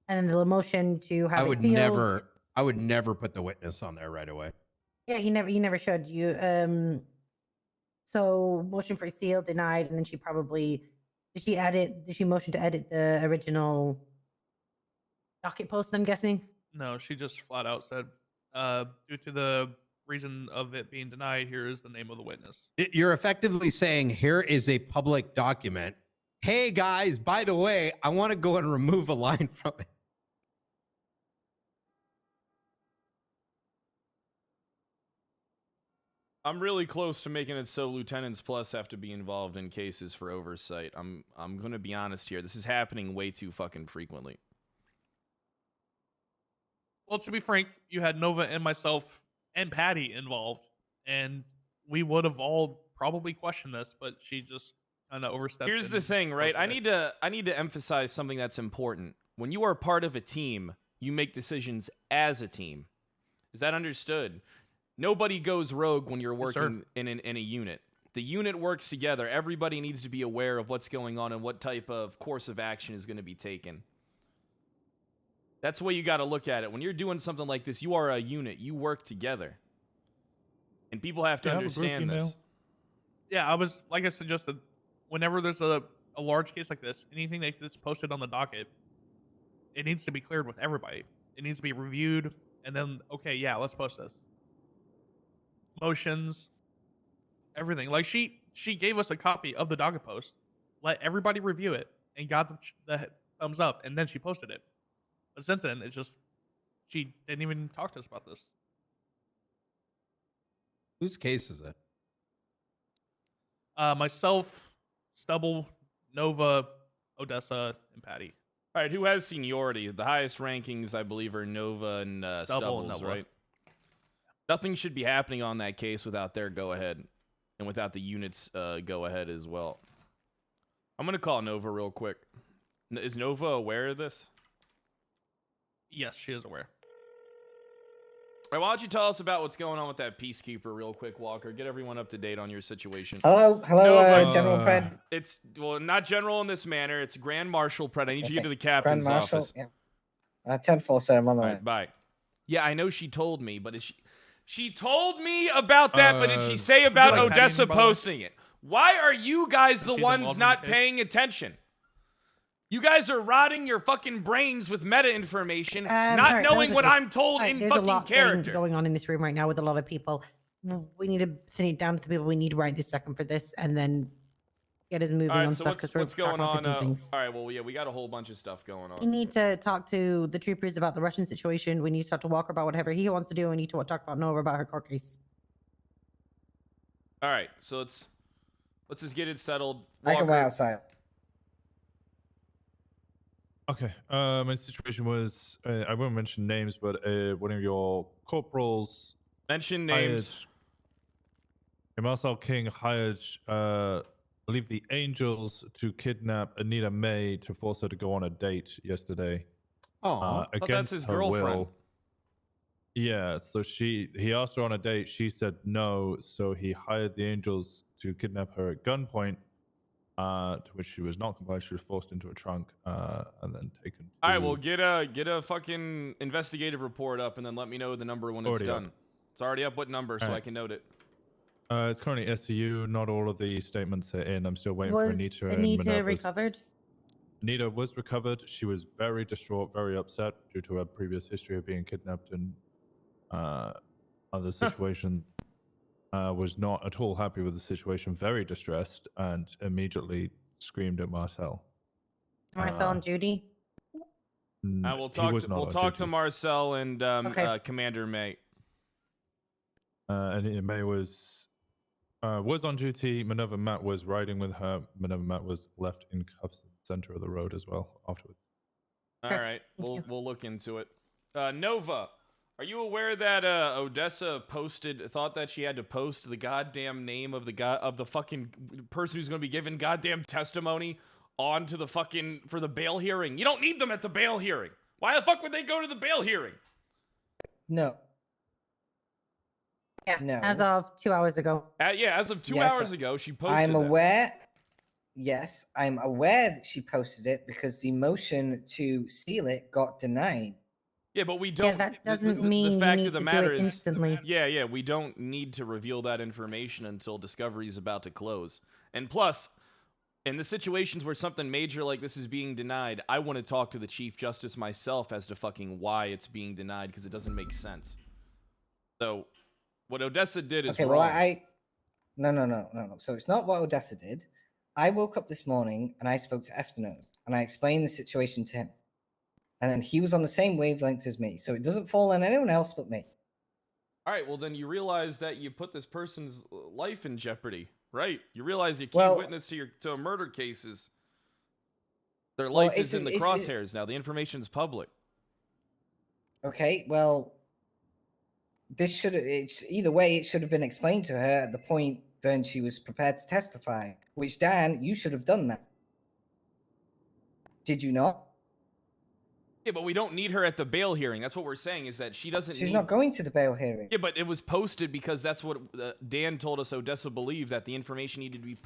then the motion to have it sealed. I would never put the witness on there right away. Yeah, you never should. So motion for seal denied, and then she probably did she motion to edit the original docket post, I'm guessing? No, she just flat out said, due to the reason of it being denied, here is the name of the witness. You're effectively saying, here is a public document. Hey guys, by the way, I want to go and remove a line from it. I'm really close to making it so Lieutenants Plus have to be involved in cases for oversight. I'm going to be honest here. This is happening way too fucking frequently. Well, to be frank, you had Nova and myself and Patty involved, and we would have all probably questioned this, but she just kind of overstepped. Here's the thing, right? I need to emphasize something that's important. When you are part of a team, you make decisions as a team. Is that understood? Nobody goes rogue when you're working in a unit. The unit works together. Everybody needs to be aware of what's going on and what type of course of action is going to be taken. That's the way you got to look at it. When you're doing something like this, you are a unit. You work together. And people have to understand this. Yeah, like I suggested, whenever there's a large case like this, anything that's posted on the docket, it needs to be cleared with everybody. It needs to be reviewed, and then, okay, yeah, let's post this. Motions, everything. Like, she gave us a copy of the docket post, let everybody review it, and got the thumbs up, and then she posted it. But since then, it's just, she didn't even talk to us about this. Whose case is it? Myself, Stubble, Nova, Odessa, and Patty. All right, who has seniority? The highest rankings, I believe, are Nova and Stubbles, right? Nothing should be happening on that case without their go-ahead and without the unit's go-ahead as well. I'm going to call Nova real quick. Is Nova aware of this? Yes, she is aware. All right, why don't you tell us about what's going on with that peacekeeper real quick, Walker? Get everyone up to date on your situation. Hello, General Pred. It's, well, not General in this manner. It's Grand Marshal Pred. I need you to get to the captain's office. Yeah. 10-4, sir. I'm on the way. Right, bye. Yeah, I know she told me, but she told me about that, but did she say about Odessa posting it? Why are you guys the ones not paying attention? You guys are rotting your fucking brains with meta information, not alright, knowing what I'm told Alright, in there's a fucking lot character. going on in this room right now with a lot of people. We need to thin it down to the people we need right this second for this, and then get us moving on so stuff because we're what's going on? 50 things. All right, well, yeah, we got a whole bunch of stuff going We on. need to talk to the troopers about the Russian situation. We need to talk to Walker about whatever he wants to do. We need to talk about Nova about her court case. All right, so let's just get it settled. I can Walker, wait outside. Okay. My situation was I won't mention names, but one of your corporals mention names. Marshal King hired, I believe, the Angels to kidnap Anita May to force her to go on a date yesterday. But that's his girlfriend. Will. Yeah, so he asked her on a date. She said no, so he hired the Angels to kidnap her at gunpoint. To which she was not compliant. She was forced into a trunk and then taken. All right, well, get a fucking investigative report up, and then let me know the number when it's done. It's already up. What number, so I can note it? It's currently SCU. Not all of the statements are in. I'm still waiting for Anita. Anita recovered? Anita was recovered. She was very distraught, very upset due to her previous history of being kidnapped and other situation. Was not at all happy with the situation, very distressed, and immediately screamed at Marcel. Marcel and Judy? We'll talk to Marcel and Commander May. And May was on duty. Minerva Matt was riding with her. Minerva Matt was left in cuffs in the center of the road as well afterwards. All right, we'll look into it. Nova, are you aware that Odessa thought that she had to post the goddamn name of the fucking person who's going to be giving goddamn testimony onto the fucking for the bail hearing? You don't need them at the bail hearing. Why the fuck would they go to the bail hearing? No. Yeah. No. As of 2 hours ago. As of 2 hours ago, she posted. I'm aware. Yes, I'm aware that she posted it because the motion to seal it got denied. Yeah, but we don't. Yeah, that doesn't mean the fact you of need the to do matter it is instantly. Yeah, we don't need to reveal that information until discovery is about to close. And plus, in the situations where something major like this is being denied, I want to talk to the Chief Justice myself as to fucking why it's being denied, because it doesn't make sense. So, what Odessa did is okay. wrong. Well, no. So it's not what Odessa did. I woke up this morning and I spoke to Espinosa and I explained the situation to him. And then he was on the same wavelength as me. So it doesn't fall on anyone else but me. All right, well, then you realize that you put this person's life in jeopardy, right? You realize your key witness to a murder case is their life is in the crosshairs now. The information's public. Okay, well, either way, it should have been explained to her at the point when she was prepared to testify, which, Dan, you should have done that. Did you not? Yeah, but we don't need her at the bail hearing. That's what we're saying, is that she doesn't She's not going to the bail hearing. Yeah, but it was posted because that's what Dan told us Odessa believed, that the information needed to be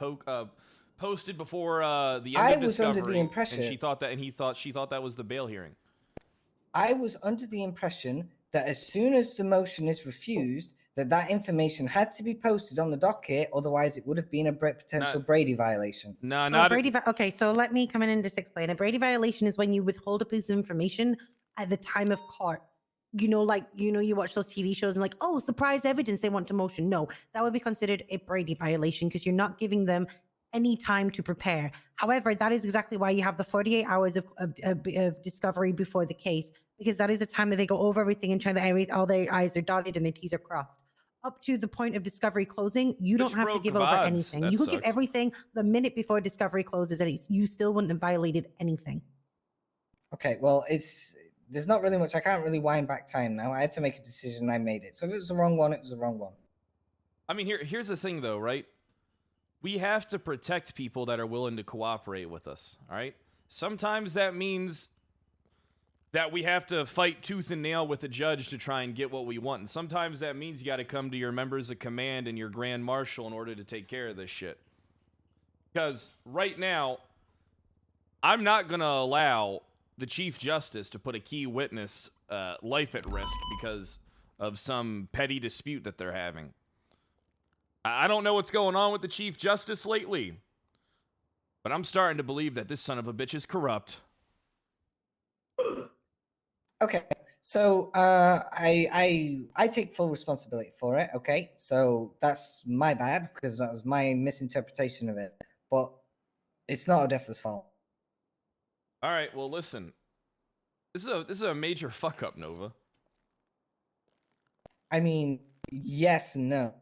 posted before the end of discovery. I was under the impression... And she thought that was the bail hearing. I was under the impression that as soon as the motion is refused, that information had to be posted on the docket, otherwise it would have been a potential Brady violation. No, not Brady. Okay, so let me come in and just explain. A Brady violation is when you withhold a piece of information at the time of court. You watch those TV shows and oh, surprise evidence, they want to motion. No, that would be considered a Brady violation because you're not giving them any time to prepare. However, that is exactly why you have the 48 hours of discovery before the case, because that is the time that they go over everything and try that all their I's are dotted and their T's are crossed. Up to the point of discovery closing, you don't have to give over anything. You could give everything the minute before discovery closes, and you still wouldn't have violated anything. Okay, well, there's not really much. I can't really wind back time now. I had to make a decision. I made it. So if it was the wrong one, it was the wrong one. I mean, here's the thing, though, right? We have to protect people that are willing to cooperate with us, all right? Sometimes that means that we have to fight tooth and nail with a judge to try and get what we want. And sometimes that means you got to come to your members of command and your grand marshal in order to take care of this shit. Because right now, I'm not going to allow the Chief Justice to put a key witness life at risk because of some petty dispute that they're having. I don't know what's going on with the Chief Justice lately. But I'm starting to believe that this son of a bitch is corrupt. Okay, so I take full responsibility for it. Okay, so that's my bad because that was my misinterpretation of it. But it's not Odessa's fault. All right, well listen, this is a major fuck up, Nova. I mean, yes and no.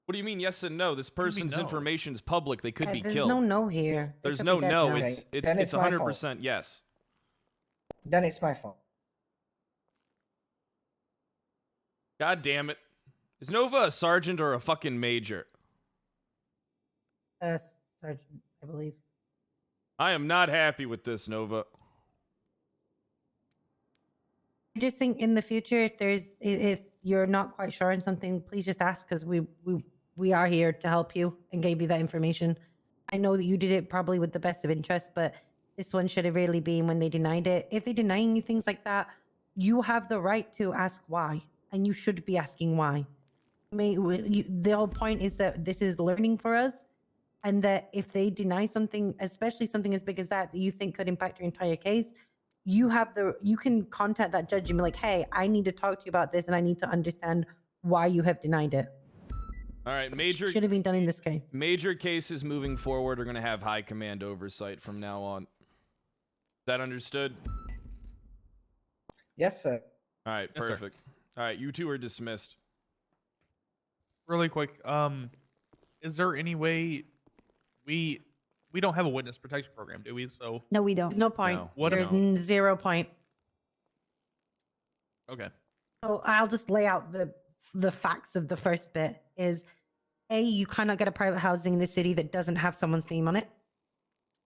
What do you mean yes and no? This person's information is public. They could be There's killed. no no here. They There's could no be dead no. now. It's Then it's my fault. 100% yes. Then it's my fault. God damn it. Is Nova a sergeant or a fucking major? Sergeant, I believe. I am not happy with this, Nova. I just think in the future, if you're not quite sure on something, please just ask because we are here to help you and give you that information. I know that you did it probably with the best of interest, but this one should have really been when they denied it. If they're denying you things like that, you have the right to ask why, and you should be asking why. The whole point is that this is learning for us, and that if they deny something, especially something as big as that you think could impact your entire case, you can contact that judge and be like, hey, I need to talk to you about this and I need to understand why you have denied it. All right, should have been done in this case. Major cases moving forward are going to have high command oversight from now on. Is that understood? Yes, sir. All right, Yes, sir. perfect. All right, you two are dismissed. Really quick, is there any way we don't have a witness protection program, do we? So No, we don't. No point. No. What There's about? 0 point. Okay. So I'll just lay out the facts of the first bit is A, you cannot get a private housing in the city that doesn't have someone's name on it.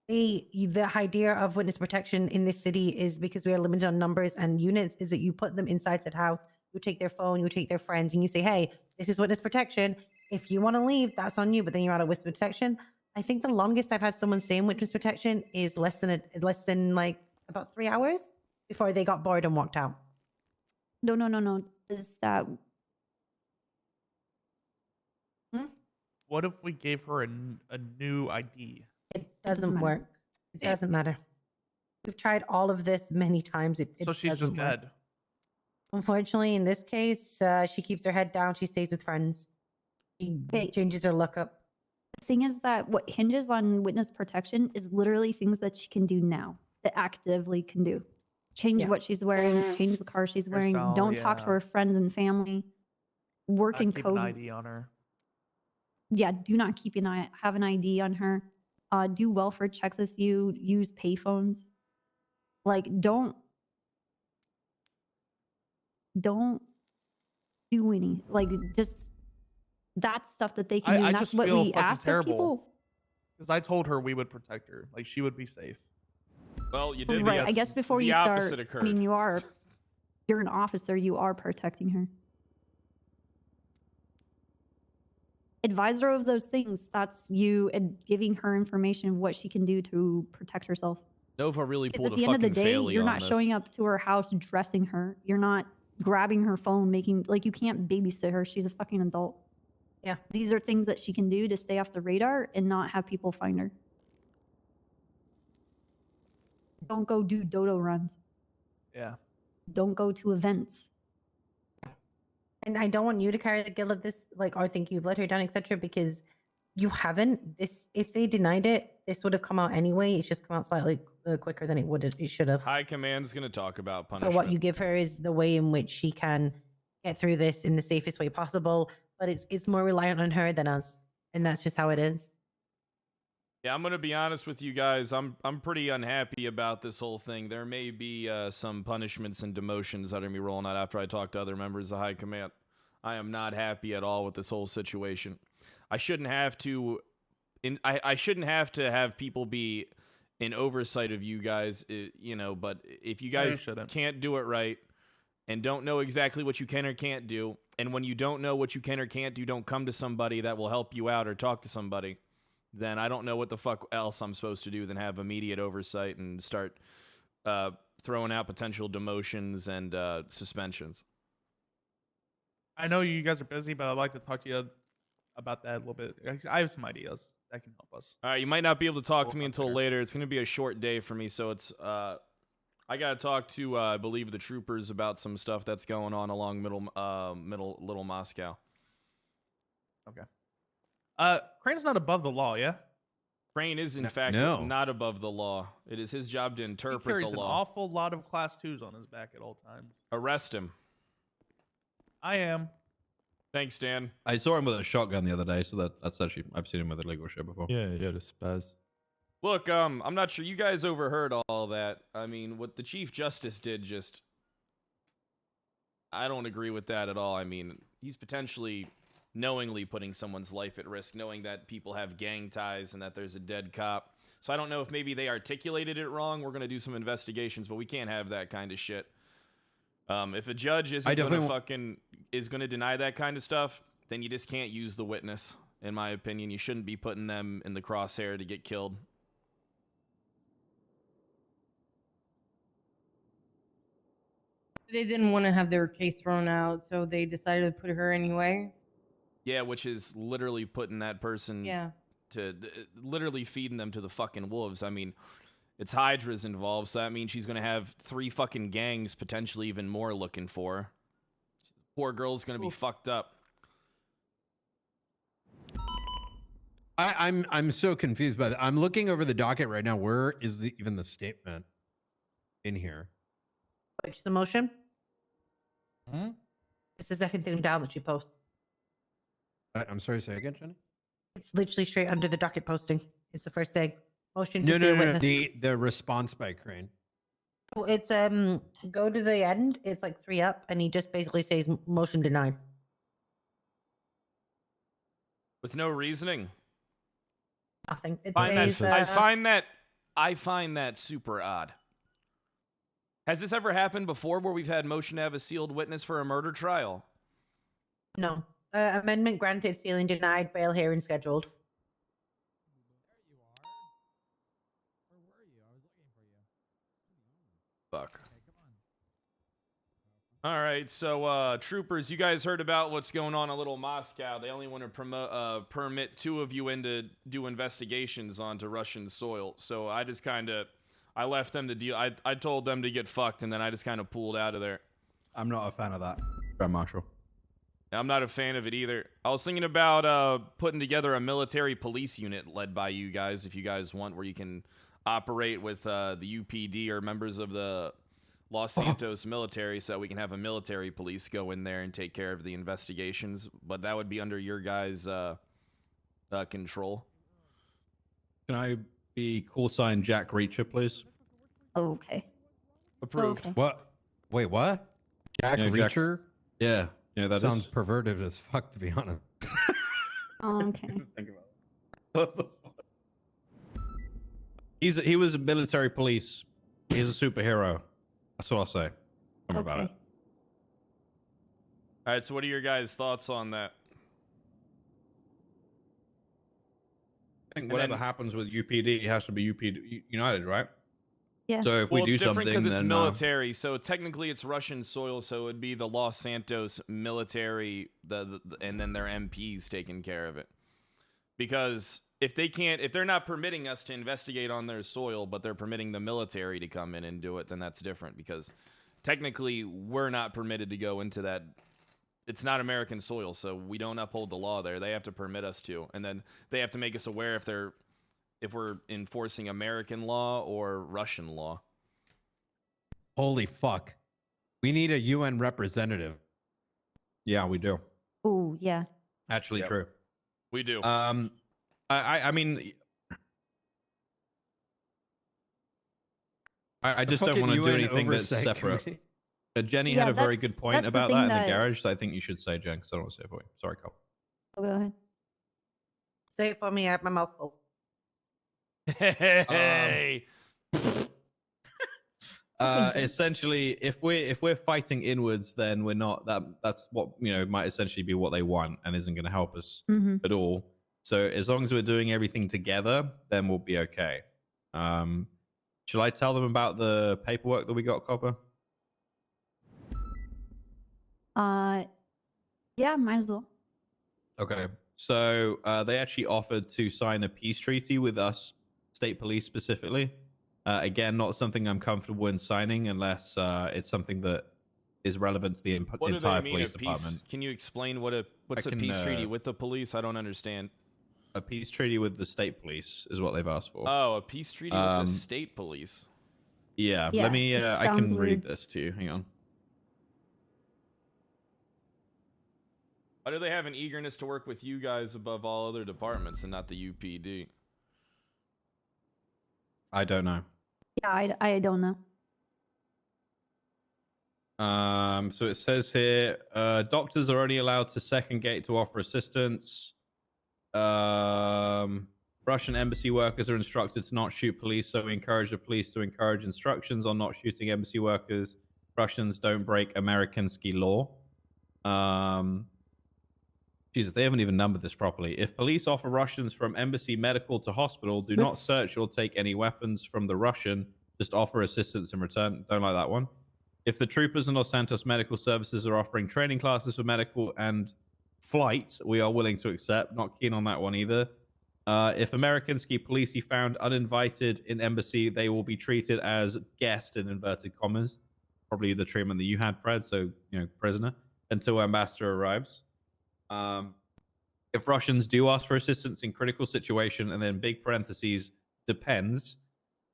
B, the idea of witness protection in this city is because we are limited on numbers and units, is that you put them inside that house, you take their phone, you take their friends, and you say, hey, this is witness protection. If you want to leave, that's on you, but then you're out of witness protection. I think the longest I've had someone stay in witness protection is less than like about 3 hours before they got bored and walked out. No. Is that What if we gave her a new ID? It doesn't work. It doesn't matter. We've tried all of this many times. So she's just doesn't work. dead. Unfortunately, in this case, she keeps her head down. She stays with friends. She changes her lookup. the thing is that what hinges on witness protection is literally things that she can do now, that actively can do. Change what she's wearing, change the car she's wearing, Herself, don't talk to yeah. her friends and family, work in Keep code. an ID on her. Yeah, do not keep an eye, have an ID on her. Do welfare checks with you, use payphones. Like, don't do any, like, just, that's stuff that they can do. I And that's just what feel we fucking ask of terrible. people. Because I told her we would protect her. Like, she would be safe. Well, you did. Right, I guess before you start, opposite occurred. I mean, you're an officer, you are protecting her. Advisor of those things, that's you and giving her information of what she can do to protect herself. Nova really Because pulled at a the end of the fucking day, failure you're on not this. showing up to her house dressing her. You're not grabbing her phone, making, like, you can't babysit her. She's a fucking adult. Yeah. These are things that she can do to stay off the radar and not have people find her. Don't go do dodo runs. Yeah. Don't go to events. And I don't want you to carry the guilt of this, like, or think you've let her down, etc., because you haven't. If they denied it, this would have come out anyway. It's just come out slightly quicker than it should have. High Command's going to talk about So punishment. what you give her is the way in which she can get through this in the safest way possible. But it's more reliant on her than us, and that's just how it is. Yeah, I'm gonna be honest with you guys. I'm pretty unhappy about this whole thing. There may be some punishments and demotions that are gonna be rolling out after I talk to other members of High Command. I am not happy at all with this whole situation. I shouldn't have to. I shouldn't have to have people be in oversight of you guys. You know, but if you guys can't do it right and don't know exactly what you can or can't do, and when you don't know what you can or can't do, don't come to somebody that will help you out or talk to somebody, then I don't know what the fuck else I'm supposed to do than have immediate oversight and start throwing out potential demotions and suspensions. I know you guys are busy, but I'd like to talk to you about that a little bit. I have some ideas that can help us. All right, you might not be able to talk to me until later. It's going to be a short day for me, so it's I got to talk to I believe the troopers about some stuff that's going on along Little Moscow. Okay. Crane's not above the law, yeah? Crane is in fact not above the law. It is his job to He interpret carries the an law. awful lot of class 2s on his back at all times. Arrest him. I am. Thanks, Dan. I saw him with a shotgun the other day, so that's actually I've seen him with a legal shit before. Yeah, the spaz. Look, I'm not sure you guys overheard all that. I mean, what the Chief Justice did I don't agree with that at all. I mean, he's potentially knowingly putting someone's life at risk, knowing that people have gang ties and that there's a dead cop. So I don't know if maybe they articulated it wrong. We're going to do some investigations, but we can't have that kind of shit. If a judge is going to deny that kind of stuff, then you just can't use the witness. In my opinion, you shouldn't be putting them in the crosshair to get killed. They didn't want to have their case thrown out, so they decided to put her anyway. Yeah, which is literally putting that person to literally feeding them to the fucking wolves. I mean, it's Hydra's involved, so that means she's going to have 3 fucking gangs, potentially even more, looking for her. Poor girl's going to be fucked up. I'm so confused by that. I'm looking over the docket right now. Where is even the statement in here? Which the motion? It's the second thing down that you post. I'm sorry, say again, Jenny? It's literally straight under the docket posting. It's the first thing. Motion to see a witness. The response by Crane. Oh, it's go to the end. It's like 3 up, and he just basically says motion denied. With no reasoning. Nothing. It I says, find that super odd. Has this ever happened before where we've had motion to have a sealed witness for a murder trial? No. Amendment granted, sealing denied, bail hearing scheduled. Fuck. All right, so troopers, you guys heard about what's going on in Little Moscow. They only want to permit 2 of you in to do investigations onto Russian soil. So I just I left them to deal. I told them to get fucked, and then I just kind of pulled out of there. I'm not a fan of that, Grand Marshal. I'm not a fan of it either. I was thinking about putting together a military police unit led by you guys, if you guys want, where you can operate with the UPD or members of the Los Santos military, so that we can have a military police go in there and take care of the investigations. But that would be under your guys' control. Can I be call sign Jack Reacher, please? Okay. Approved. Okay. What? Wait, what? Jack Reacher? Yeah. Yeah, that sounds perverted as fuck, to be honest. Okay. Think about it. He was a military police. He's a superhero. That's what I'll say. About it. All right, so what are your guys' thoughts on that? I think whatever happens with UPD, it has to be UPD United, right? Yeah. So if we do it's different something, because it's then military. So technically, it's Russian soil. So it would be the Los Santos military, and then their MPs taking care of it. Because if they're not permitting us to investigate on their soil, but they're permitting the military to come in and do it, then that's different. Because technically, we're not permitted to go into that. It's not American soil, so we don't uphold the law there. They have to permit us to, and then they have to make us aware if we're enforcing American law or Russian law. Holy fuck. We need a UN representative. Yeah, we do. Oh, yeah. Actually, true. We do. I mean, I just don't want to do anything that's separate. Jenny had a very good point about that in the garage, so I think you should say, Jen, because I don't want to say it for you. Sorry, Cole. Oh, go ahead. Say it for me. I have my mouth full. Hey. Essentially, if we're fighting inwards, then we're not. That's what might essentially be what they want, and isn't going to help us at all. So as long as we're doing everything together, then we'll be okay. Shall I tell them about the paperwork that we got, Copper? Yeah, might as well. Okay. So they actually offered to sign a peace treaty with us, state police specifically. Again, not something I'm comfortable in signing unless it's something that is relevant to the entire police department. Can you explain what's a peace treaty with the police? I don't understand. A peace treaty with the state police is what they've asked for. Oh, a peace treaty with the state police. Yeah, let me. I can read this to you. Hang on. Why do they have an eagerness to work with you guys above all other departments and not the UPD? I don't know. Yeah, I don't know. So it says here, doctors are only allowed to second gate to offer assistance. Russian embassy workers are instructed to not shoot police, so we encourage the police to encourage instructions on not shooting embassy workers. Russians don't break American ski law. Jesus, they haven't even numbered this properly. If police offer Russians from embassy, medical to hospital, do not search or take any weapons from the Russian. Just offer assistance in return. Don't like that one. If the troopers in Los Santos Medical Services are offering training classes for medical and flight, we are willing to accept. Not keen on that one either. If American ski police found uninvited in embassy, they will be treated as guest in inverted commas. Probably the treatment that you had, Pred, so, prisoner, until ambassador arrives. If Russians do ask for assistance in critical situation, and then big parentheses, depends.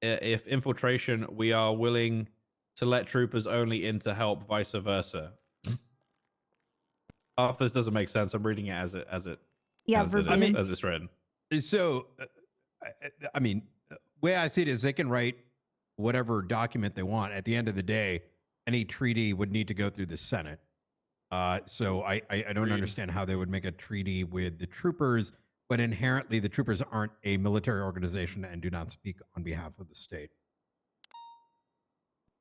If infiltration, we are willing to let troopers only in to help, vice versa. If this doesn't make sense, I'm reading it as it's written. So, I mean, way I see it is they can write whatever document they want. At the end of the day, any treaty would need to go through the Senate. So I don't understand how they would make a treaty with the troopers, but inherently the troopers aren't a military organization and do not speak on behalf of the state.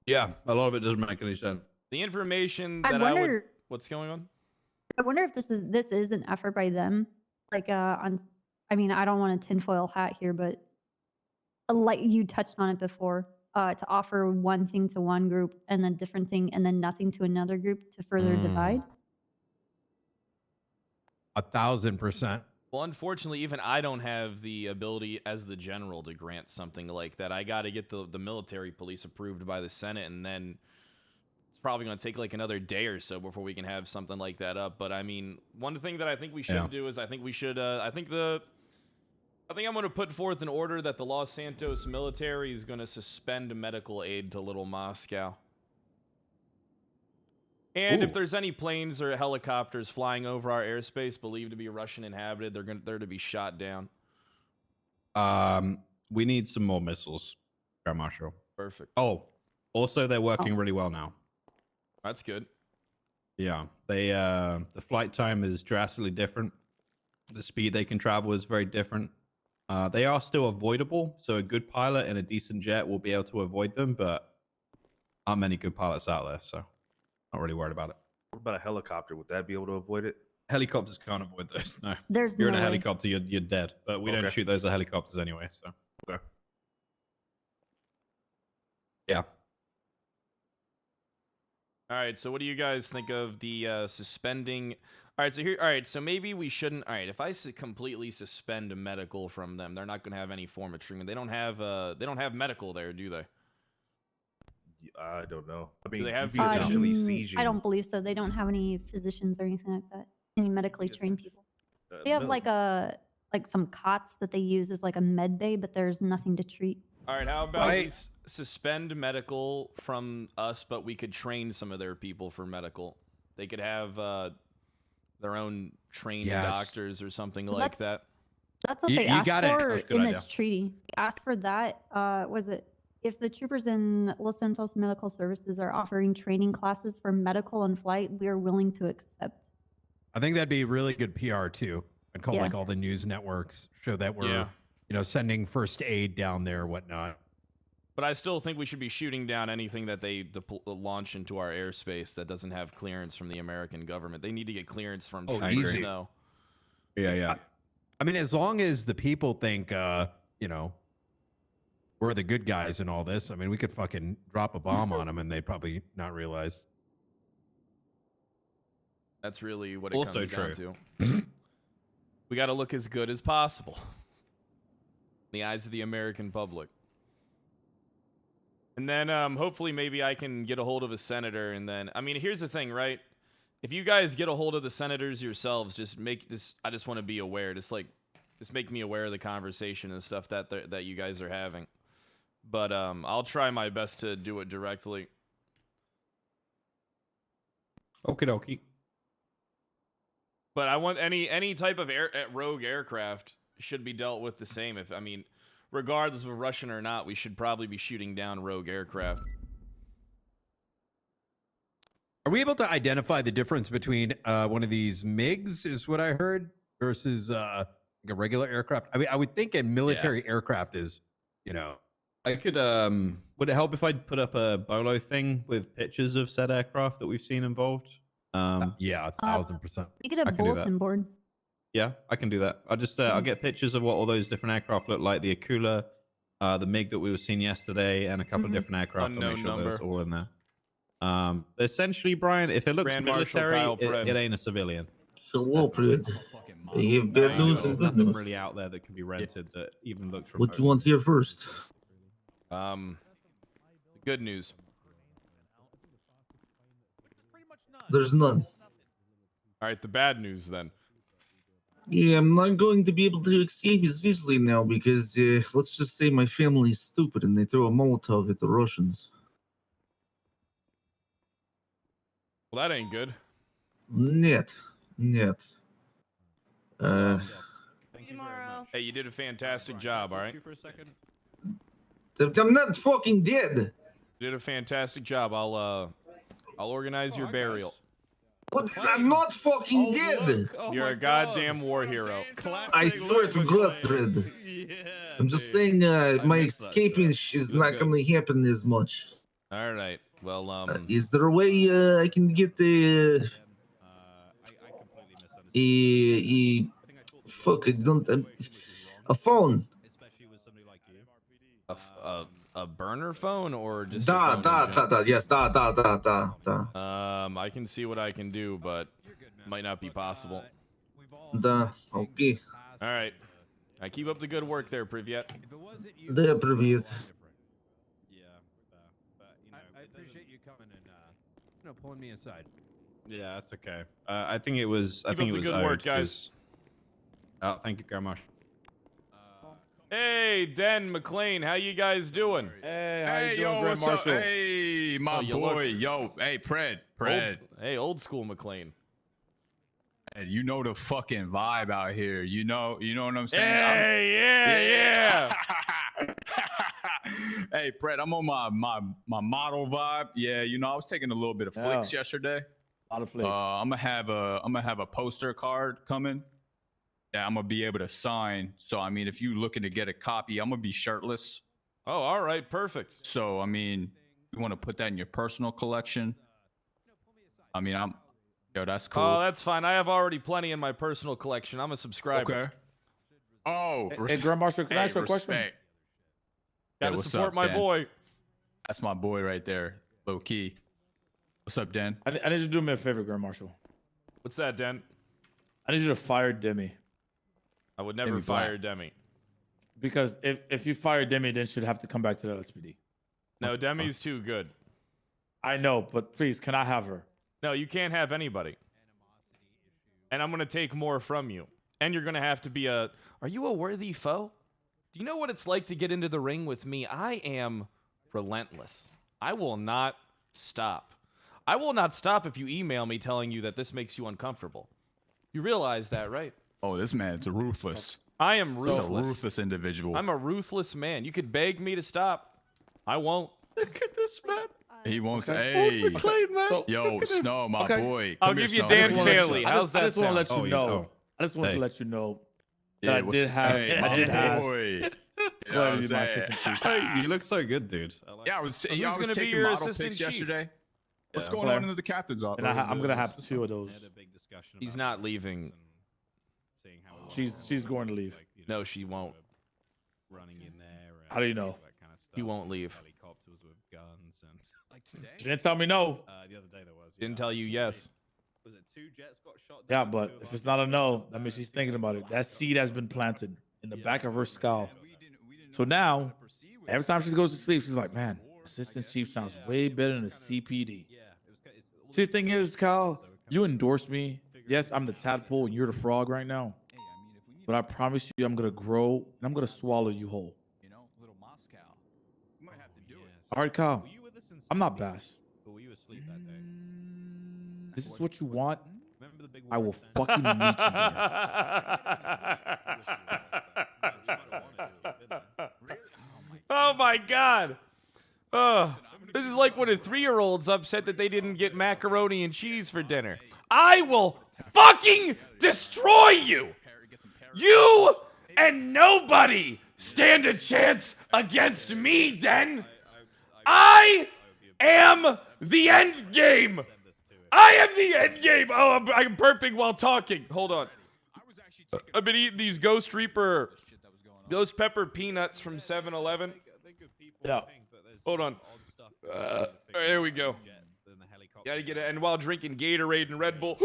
Yeah, a lot of it doesn't make any sense. The information I that wonder, what's going on? I wonder if this is an effort by them, like I don't want a tinfoil hat here, but like you touched on it before, to offer one thing to one group and a different thing and then nothing to another group to further divide. 1,000%. Well, unfortunately, even I don't have the ability as the general to grant something like that. I got to get the military police approved by the Senate, and then it's probably going to take like another day or so before we can have something like that up. But I mean, one thing that I think we should do is I think I'm going to put forth an order that the Los Santos military is going to suspend medical aid to Little Moscow. And if there's any planes or helicopters flying over our airspace believed to be Russian inhabited, they're to be shot down. We need some more missiles, Air Marshal. Perfect. Oh, also they're working really well now. That's good. Yeah, the flight time is drastically different. The speed they can travel is very different. They are still avoidable, so a good pilot and a decent jet will be able to avoid them, but aren't many good pilots out there, so not really worried about it. What about a helicopter? Would that be able to avoid it? Helicopters can't avoid those, no. There's you're in no a way. helicopter, you're dead, but we don't shoot those at helicopters anyway, so. Okay. Yeah. All right, so what do you guys think of the suspending? All right, so maybe we shouldn't. All right, if I completely suspend medical from them, they're not going to have any form of treatment. They don't have medical there, do they? I don't know. I mean, do they have I don't believe so. They don't have any physicians or anything like that. Any medically trained people. They have like some cots that they use as like a med bay, but there's nothing to treat. All right, how about we suspend medical from us, but we could train some of their people for medical. They could have their own trained doctors or something like that. That's what they asked for in this treaty. They asked for that. Was it if the troopers in Los Santos Medical Services are offering training classes for medical and flight, we are willing to accept. I think that'd be really good PR too. I'd call like all the news networks, show that we're sending first aid down there, whatnot. But I still think we should be shooting down anything that they launch into our airspace that doesn't have clearance from the American government. They need to get clearance from troopers now. Yeah. I mean, as long as the people think, we're the good guys in all this. I mean, we could fucking drop a bomb on them and they'd probably not realize. That's really what it comes down to. We got to look as good as possible in the eyes of the American public. And then hopefully maybe I can get a hold of a senator. And then, I mean, here's the thing, right? If you guys get a hold of the senators yourselves, just make this, I just want to be aware. Just make me aware of the conversation and stuff that you guys are having. But I'll try my best to do it directly. Okie dokie. But I want any type of rogue aircraft should be dealt with the same. I mean, regardless of Russian or not, we should probably be shooting down rogue aircraft. Are we able to identify the difference between one of these MiGs, is what I heard, versus like a regular aircraft? I mean, I would think a military aircraft is, you know. I could, would it help if I put up a Bolo thing with pictures of said aircraft that we've seen involved? Yeah, 1000%. You could have a bulletin board. Yeah, I can do that. I'll just, I'll get pictures of what all those different aircraft look like. The Akula, the MiG that we were seeing yesterday, and a couple of different aircraft. I'll make sure there's all in there. Essentially, Brian, if it looks military, it ain't a civilian. So, well, PRED, you have bad news and There's good nothing news. really out there that can be rented that even looks What do you want to hear first? Good news. There's none. All right, the bad news then. Yeah, I'm not going to be able to escape as easily now because, let's just say my family's stupid and they throw a Molotov at the Russians. Well, that ain't good. Нет. Hey, you did a fantastic job, all right? I'm not fucking dead. You did a fantastic job. I'll organize your burial. What? I'm not fucking dead. You're a goddamn war hero. I swear to God, PRED. I'm just saying, my escaping is not going to happen as much. All right. Well, is there a way I can get a phone? A burner phone or just yes, I can see what I can do, but might not be possible. Okay. All right. I keep up the good work there, Privyet. Да, Privyet. I appreciate you coming and pulling me aside. Yeah, that's okay. I think it was. Keep up the good work, guys. Oh, thank you, Grandma. Hey, Den, McLean, how you guys doing? Hey, how you doing, Grand Marshal? Hey, my boy, hey, Pred. Hey, old school McLean. And you know the fucking vibe out here. You know what I'm saying? Yeah. Hey, Pred, I'm on my model vibe. Yeah, I was taking a little bit of flicks yesterday. A lot of flicks. I'm gonna have a poster card coming. Yeah, I'm gonna be able to sign. So I mean, if you looking to get a copy, I'm gonna be shirtless. Oh, all right, perfect. So I mean, you want to put that in your personal collection? I mean, that's cool. Oh, that's fine. I have already plenty in my personal collection. I'm a subscriber. Okay. Oh, hey, Grand Marshal, can I ask you a question? Gotta support my boy. That's my boy right there, low key. What's up, Dan? I need you to do me a favor, Grand Marshal. What's that, Dan? I need you to fire Demi. I would never fire Demi. Because if you fire Demi, then she'd have to come back to the LSPD. No, Demi's too good. I know, but please, can I have her? No, you can't have anybody. And I'm going to take more from you. And you're going to have to be are you a worthy foe? Do you know what it's like to get into the ring with me? I am relentless. I will not stop. I will not stop if you email me telling you that this makes you uncomfortable. You realize that, right? Oh, this man's ruthless. I am ruthless. He's a ruthless individual. I'm a ruthless man. You could beg me to stop. I won't. Look at this man. He won't Okay. say, hey. McLean, man. Yo, Snow, my boy. I'll give you Dan Fairley. How's that sound? I just want to let you know that I did ask. You know what I'm saying? Hey, you look so good, dude. I was Who's I was gonna be taking your model assistant pics chief? yesterday. What's Yeah, going on in the captain's office? And I'm gonna have 2 of those. He's not leaving. She's going to leave. No, she won't. Running in there. How do you know? He won't leave. Helicopters with guns and She didn't tell me no. the other day there was. Didn't tell you yes. Was it Yeah, but if it's not a no, that means she's thinking about it. That seed has been planted in the back of her skull. So now, every time she goes to sleep, she's like, man, assistant chief sounds way better than a CPD. See, the thing is, Kyle, you endorsed me. Yes, I'm the tadpole and you're the frog right now. But I promise you, I'm going to grow and I'm going to swallow you whole. All right, Kyle, I'm not Bass. This is what you want. I will fucking meet you there. Oh my god. This is like when a 3-year-old's upset that they didn't get macaroni and cheese for dinner. I will fucking destroy you. You and nobody stand a chance against me, Den. I am the end game. I am the end game. Oh, I'm burping while talking. Hold on. I've been eating these Ghost Pepper peanuts from 7-Eleven. Yeah. Hold on. There we go. Gotta get it. And while drinking Gatorade and Red Bull.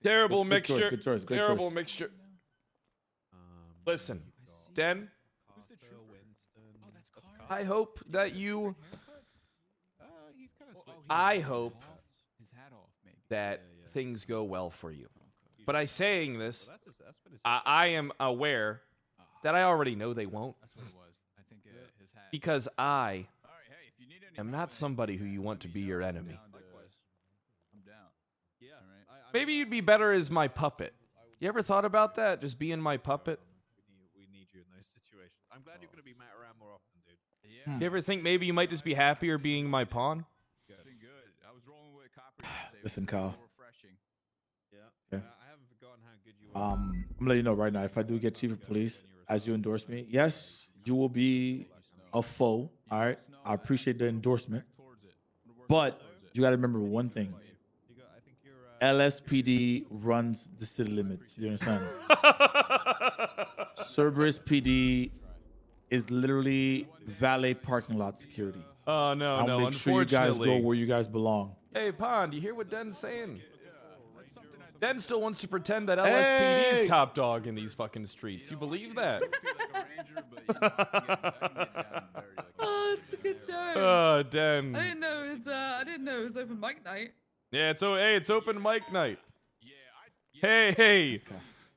Terrible mixture. Good choice. Terrible mixture. Listen, Den. I hope that you. I hope that things go well for you. But I saying this, I am aware that I already know they won't. Because I am not somebody who you want to be your enemy. Maybe you'd be better as my puppet. You ever thought about that? Just being my puppet? We need you in those situations. I'm glad you're going to be Matt around more often, dude. You ever think maybe you might just be happier being my pawn? Listen, Kyle. Yeah. Okay. I'm gonna let you know right now. If I do get chief of police, as you endorse me, yes, you will be a foe. All right. I appreciate the endorsement, but you got to remember one thing. LSPD runs the city limits. You understand? Cerberus PD is literally valet parking lot security. Oh no, I'll make sure you guys go where you guys belong. Hey, Pond, you hear what Den's saying? Den still wants to pretend that LSPD's top dog in these fucking streets. You believe that? Oh, it's a good time. Oh, Den. I didn't know it was open mic night. Yeah, it's open mic night. Hey.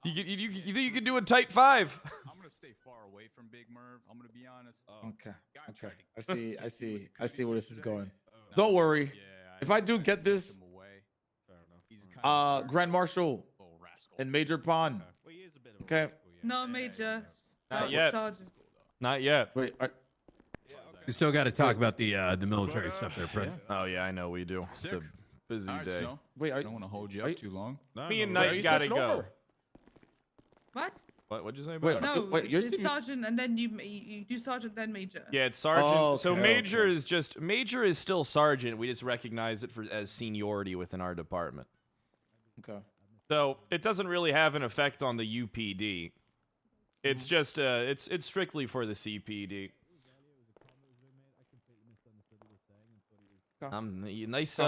You think you can do a tight 5? I'm gonna stay far away from Big Merv. I'm gonna be honest. Okay. I see where this is going. Don't worry. If I do get this, Grand Marshal and Major Pond. Okay. No, Major. Not yet. Sergeant. Not yet. Wait. We still got to talk about the military stuff there, Fred. Oh yeah, I know we do. It's a busy day. Wait, I don't want to hold you up too long. Me and Knight gotta go. What? What'd you say? It's Sergeant, and then you do Sergeant, then Major. Yeah, it's Sergeant. Oh, so okay, Major is still Sergeant. We just recognize it as seniority within our department. Okay. So it doesn't really have an effect on the UPD. It's just it's strictly for the CPD. Nice.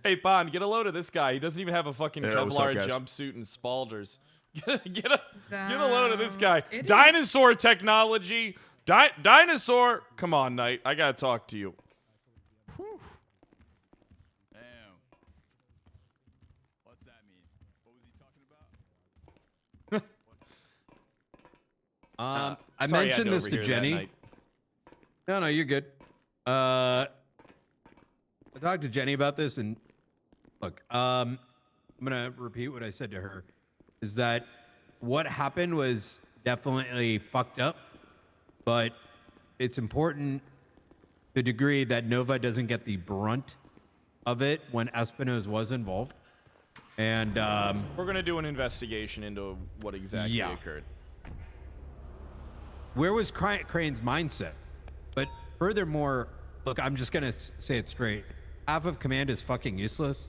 Hey, Bond, get a load of this guy. He doesn't even have a fucking Kevlar jumpsuit and spalders. Get a load of this guy. Dinosaur technology. Dinosaur. Come on, Knight. I gotta talk to you. Whew. Damn. What's that mean? What was he talking about? I mentioned this to Jenny. No, you're good. I talked to Jenny about this, and look, I'm gonna repeat what I said to her. Is that what happened was definitely fucked up, but it's important to the degree that Nova doesn't get the brunt of it when Espinosa was involved. And we're gonna do an investigation into what exactly occurred. Where was Crane's mindset? But furthermore, look, I'm just gonna say it straight. Half of command is fucking useless.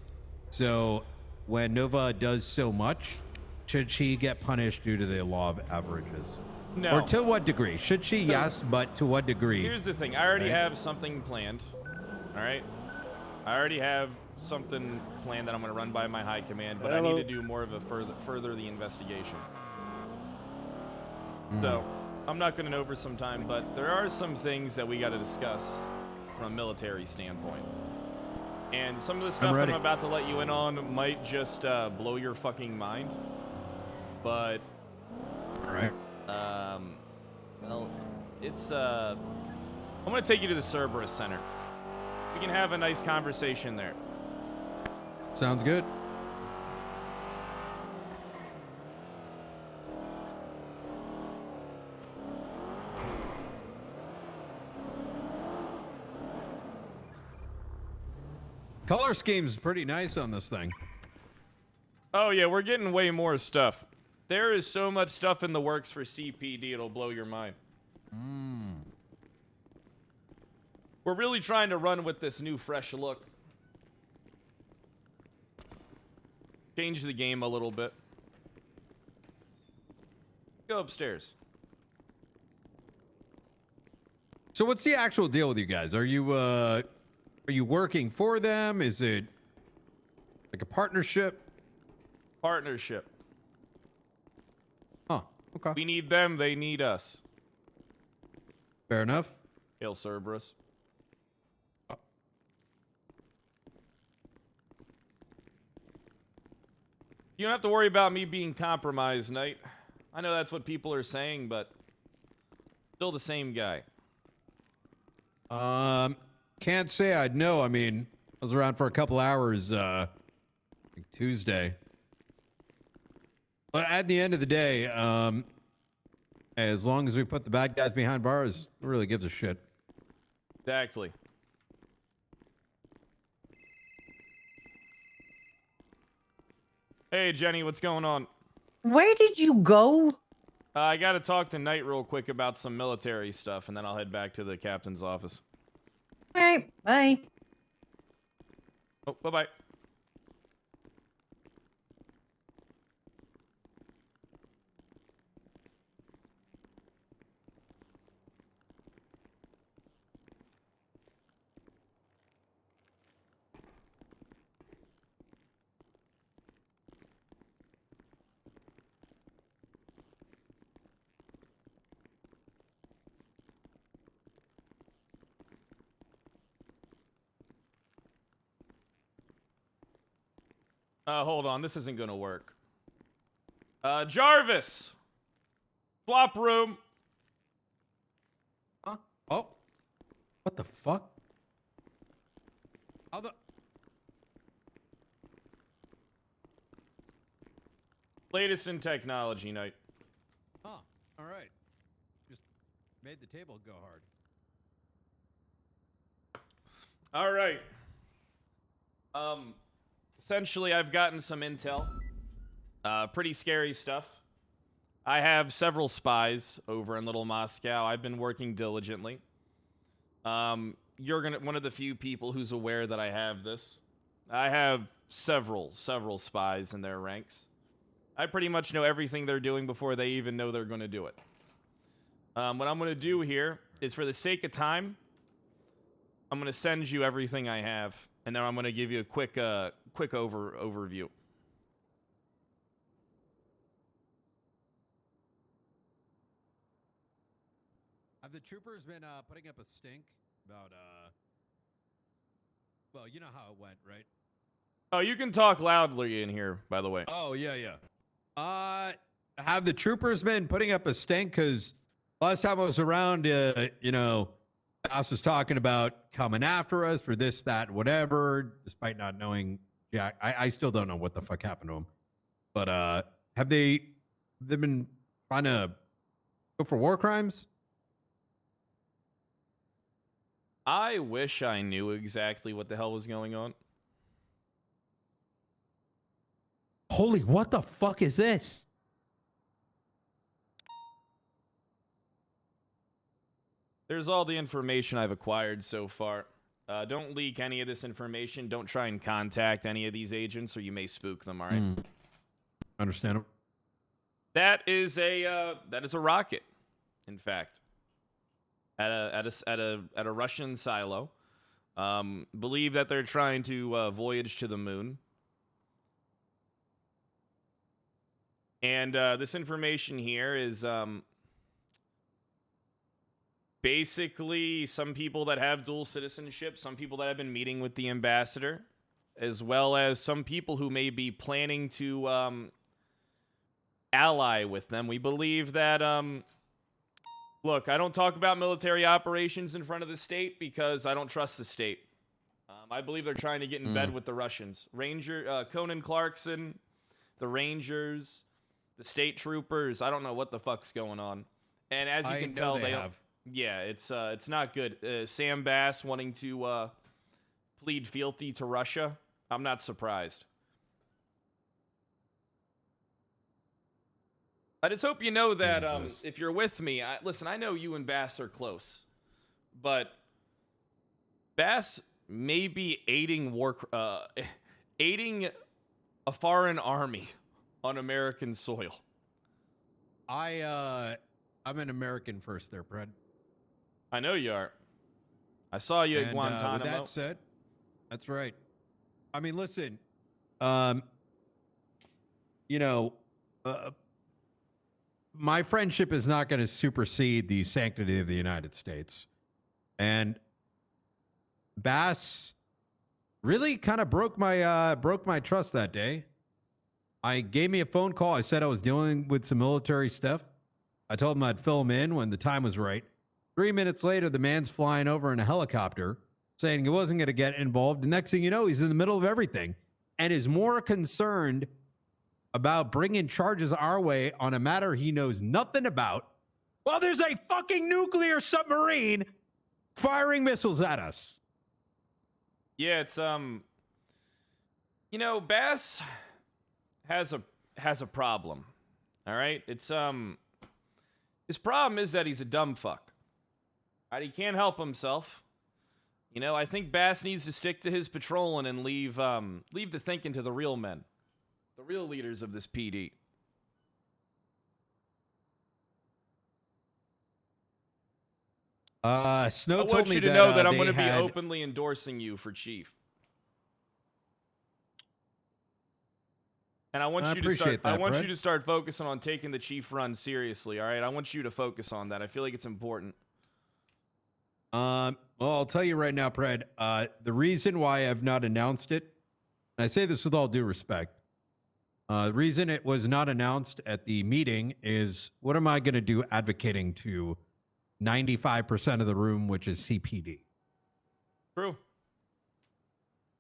So when Nova does so much, should she get punished due to the law of averages? No. Or to what degree? Should she? Yes, but to what degree? Here's the thing. I already have something planned. All right. I already have something planned that I'm going to run by my high command, but I need to do more of a further the investigation. So I'm not going to know over some time, but there are some things that we got to discuss from a military standpoint. And some of the stuff that I'm about to let you in on might just blow your fucking mind. But well, it's I'm going to take you to the Cerberus Center. We can have a nice conversation there. Sounds good. Color scheme's pretty nice on this thing. Oh yeah, we're getting way more stuff. There is so much stuff in the works for CPD, it'll blow your mind. We're really trying to run with this new fresh look. Change the game a little bit. Go upstairs. So what's the actual deal with you guys? Are you working for them? Is it like a partnership? Partnership. Oh, okay. We need them, they need us. Fair enough. Hail Cerberus. You don't have to worry about me being compromised, Knight. I know that's what people are saying, but still the same guy. Can't say I'd know. I mean, I was around for a couple hours Tuesday. But at the end of the day, as long as we put the bad guys behind bars, who really gives a shit? Exactly. Hey, Jenny, what's going on? Where did you go? I got to talk to Knight real quick about some military stuff, and then I'll head back to the captain's office. All right, bye. Oh, bye-bye. Hold on, this isn't gonna work. Jarvis! Swap room! Huh? Oh. What the fuck? How the... Latest in technology, Knight. Huh. All right. Just made the table go hard. All right. Essentially, I've gotten some intel. Pretty scary stuff. I have several spies over in Little Moscow. I've been working diligently. You're one of the few people who's aware that I have this. I have several spies in their ranks. I pretty much know everything they're doing before they even know they're going to do it. What I'm going to do here is, for the sake of time, I'm going to send you everything I have, and then I'm going to give you a quick overview. Have the troopers been putting up a stink about well, you know how it went, right? Oh, you can talk loudly in here, by the way. Oh, yeah. Have the troopers been putting up a stink? Because last time I was around, you know, Boss was talking about coming after us for this, that, whatever, despite not knowing Jack. I still don't know what the fuck happened to him. But have they been trying to go for war crimes? I wish I knew exactly what the hell was going on. Holy, what the fuck is this? There's all the information I've acquired so far. Don't leak any of this information. Don't try and contact any of these agents, or you may spook them. All right. Understandable. That is a rocket, in fact, at a Russian silo. Believe that they're trying to voyage to the moon. And this information here is basically some people that have dual citizenship, some people that have been meeting with the ambassador, as well as some people who may be planning to ally with them. We believe that, look, I don't talk about military operations in front of the state because I don't trust the state. I believe they're trying to get in bed with the Russians. Conan Clarkson, the Rangers, the state troopers, I don't know what the fuck's going on. And as you can tell, they have. Yeah, it's not good. Sam Bass wanting to plead fealty to Russia. I'm not surprised. I just hope you know that if you're with me, listen, I know you and Bass are close, but Bass may be aiding aiding a foreign army on American soil. I'm an American first there, Pred. I know you are. I saw you at Guantanamo. With that said, that's right. I mean, listen, you know, my friendship is not going to supersede the sanctity of the United States. And Bass really kind of broke my trust that day. I gave me a phone call. I said I was dealing with some military stuff. I told him I'd fill him in when the time was right. 3 minutes later, the man's flying over in a helicopter saying he wasn't going to get involved. The next thing you know, he's in the middle of everything and is more concerned about bringing charges our way on a matter he knows nothing about. Well, there's a fucking nuclear submarine firing missiles at us. Yeah, it's you know, Bass has a problem. All right? It's his problem is that he's a dumb fuck. Right? He can't help himself. You know, I think Bass needs to stick to his patrolling and leave the thinking to the real men. The real leaders of this PD. Snow I told want me you to that, know that I'm they going to be had- openly endorsing you for chief. And I want you to start. I want you to start focusing on taking the chief run seriously. All right, I want you to focus on that. I feel like it's important. Well, I'll tell you right now, Pred. The reason why I've not announced it, and I say this with all due respect, the reason it was not announced at the meeting is what am I going to do advocating to 95% of the room, which is CPD? True.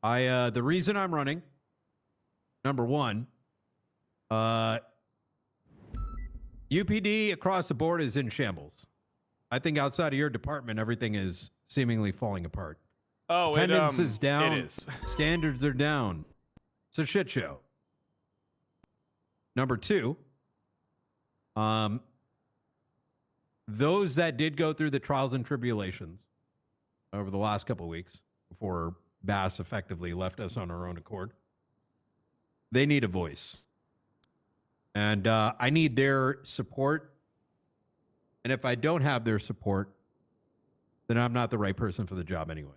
The reason I'm running, number one, UPD across the board is in shambles. I think outside of your department, everything is seemingly falling apart. Oh, attendance is down. It is. Standards are down. It's a shit show. Number two, those that did go through the trials and tribulations over the last couple of weeks before Bass effectively left us on our own accord, they need a voice. And I need their support. And if I don't have their support, then I'm not the right person for the job anyways.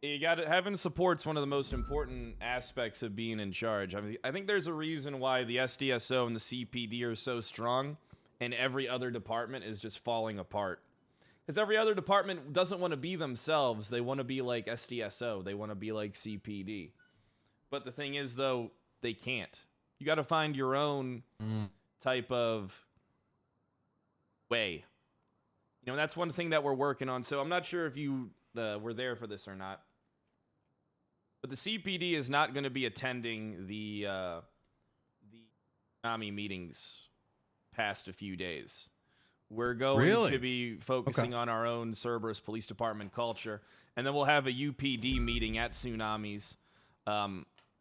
You got to having support's one of the most important aspects of being in charge. I think there's a reason why the SDSO and the CPD are so strong, and every other department is just falling apart. Because every other department doesn't want to be themselves. They want to be like SDSO. They want to be like CPD. But the thing is, though, they can't. You got to find your own type of way. You know, that's one thing that we're working on. So I'm not sure if you were there for this or not. But the CPD is not going to be attending the Tsunami meetings past a few days. We're going to be focusing on our own Cerberus Police Department culture. And then we'll have a UPD meeting at Tsunamis.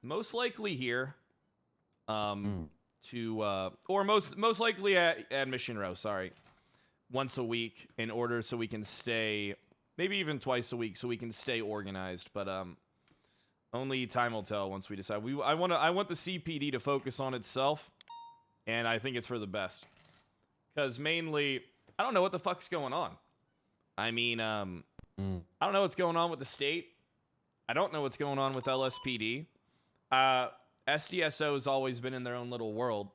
Most likely here. Or most likely at Mission Row, sorry. Once a week in order so we can stay, maybe even twice a week so we can stay organized. But only time will tell once we decide. I want the CPD to focus on itself, and I think it's for the best. Because mainly, I don't know what the fuck's going on. I mean, I don't know what's going on with the state. I don't know what's going on with LSPD. SDSO has always been in their own little world.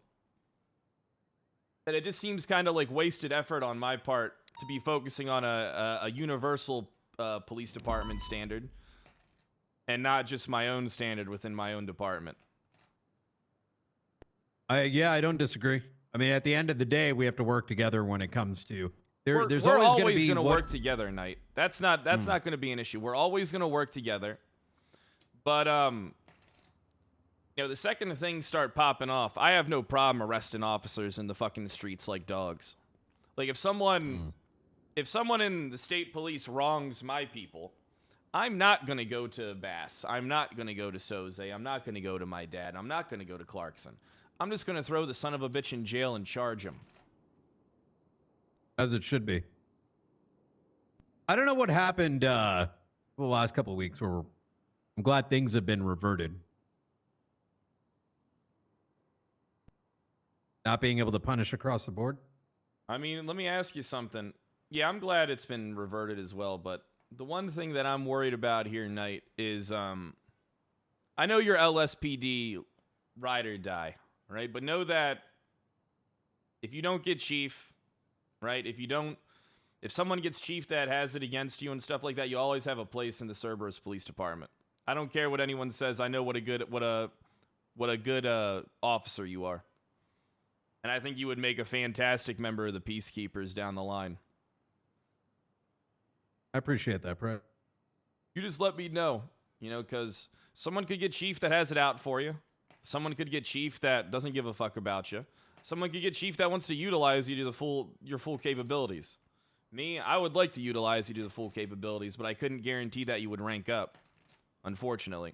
And it just seems kind of like wasted effort on my part to be focusing on a universal police department standard and not just my own standard within my own department. Yeah, I don't disagree. I mean, at the end of the day, we have to work together when it comes to there's we're always going to to work together, Knight. That's not going to be an issue. We're always going to work together. But you know, the second things start popping off, I have no problem arresting officers in the fucking streets like dogs. Like if someone in the state police wrongs my people, I'm not going to go to Bass. I'm not going to go to Soze. I'm not going to go to my dad. I'm not going to go to Clarkson. I'm just going to throw the son of a bitch in jail and charge him. As it should be. I don't know what happened the last couple of weeks where I'm glad things have been reverted. Not being able to punish across the board. I mean, let me ask you something. Yeah, I'm glad it's been reverted as well, but the one thing that I'm worried about here, Knight, is I know you're LSPD ride or die, right? But know that if you don't get chief, right? If someone gets chief that has it against you and stuff like that, you always have a place in the Cerberus Police Department. I don't care what anyone says. I know what a good officer you are. And I think you would make a fantastic member of the peacekeepers down the line. I appreciate that, Brett. You just let me know, you know, because someone could get chief that has it out for you. Someone could get chief that doesn't give a fuck about you. Someone could get chief that wants to utilize you to your full capabilities. Me, I would like to utilize you to the full capabilities, but I couldn't guarantee that you would rank up, unfortunately.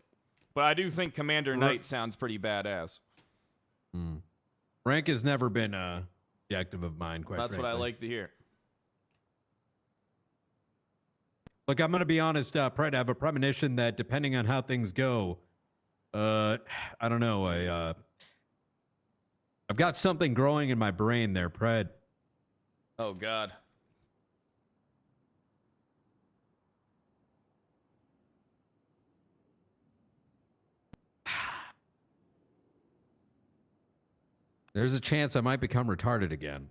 But I do think Commander Knight sounds pretty badass. Rank has never been a objective of mine, quite That's frankly. what I like to hear. Look, I'm going to be honest, Pred, I have a premonition that depending on how things go, I don't know, I've got something growing in my brain there, Pred. Oh, God. There's a chance I might become retarded again.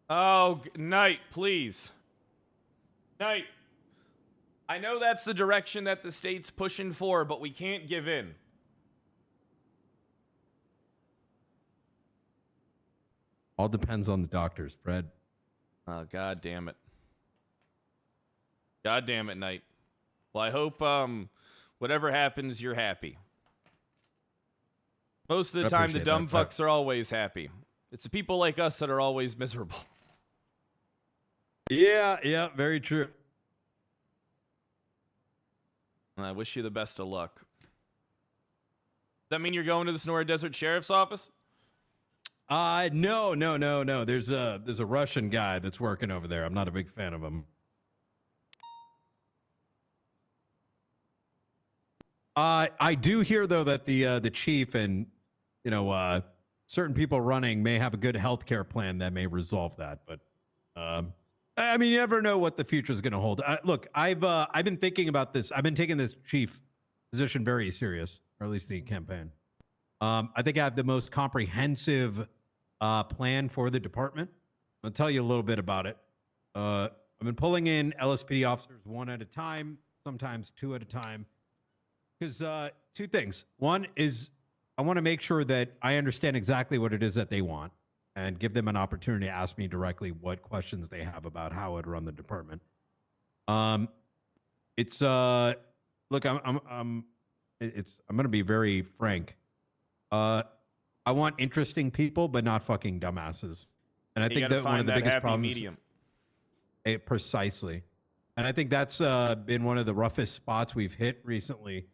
Oh, Knight, please. Knight, I know that's the direction that the state's pushing for, but we can't give in. All depends on the doctors, Fred. Oh, God damn it. God damn it, Knight. Well, I hope whatever happens, you're happy. Most of the time, the dumb fucks are always happy. It's the people like us that are always miserable. Yeah, very true. I wish you the best of luck. Does that mean you're going to the Sonora Desert Sheriff's Office? No. There's a Russian guy that's working over there. I'm not a big fan of him. I do hear though that the chief and certain people running may have a good healthcare plan that may resolve that. But I mean, you never know what the future is going to hold. Look, I've been thinking about this. I've been taking this chief position very serious, or at least the campaign. I think I have the most comprehensive plan for the department. I'll tell you a little bit about it. I've been pulling in LSPD officers one at a time, sometimes two at a time. Because two things. One is I want to make sure that I understand exactly what it is that they want and give them an opportunity to ask me directly what questions they have about how I'd run the department. It's look, I'm going to be very frank. I want interesting people, but not fucking dumbasses. And I think that one of the biggest problems. Medium. Precisely. And I think that's been one of the roughest spots we've hit recently,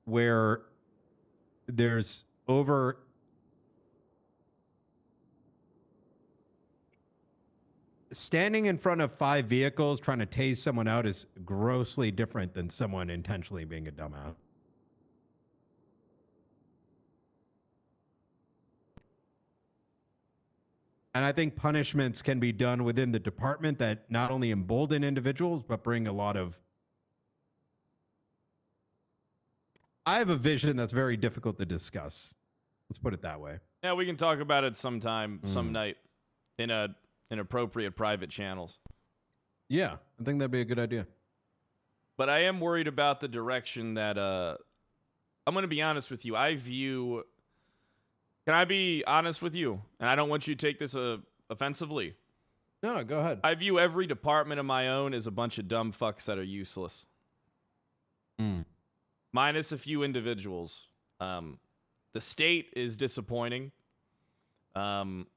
where there's standing in front of 5 vehicles trying to tase someone out is grossly different than someone intentionally being a dumbass. And I think punishments can be done within the department that not only embolden individuals, but bring a lot of... I have a vision that's very difficult to discuss. Let's put it that way. Yeah, we can talk about it sometime, some night, in appropriate private channels. Yeah, I think that'd be a good idea. But I am worried about the direction that I'm going to be honest with you. I view... Can I be honest with you? And I don't want you to take this offensively. No, go ahead. I view every department of my own as a bunch of dumb fucks that are useless. Minus a few individuals. The state is disappointing. LSPD,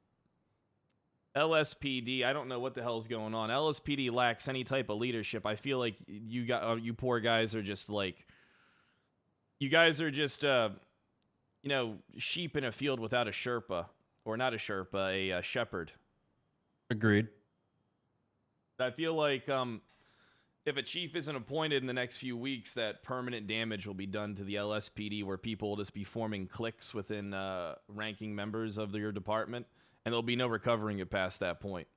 I don't know what the hell's going on. LSPD lacks any type of leadership. I feel like you poor guys are just like... You guys are just... you know, sheep in a field without a Sherpa. Or not a Sherpa, a shepherd. Agreed. I feel like if a chief isn't appointed in the next few weeks, that permanent damage will be done to the LSPD, where people will just be forming cliques within ranking members of your department, and there'll be no recovering it past that point.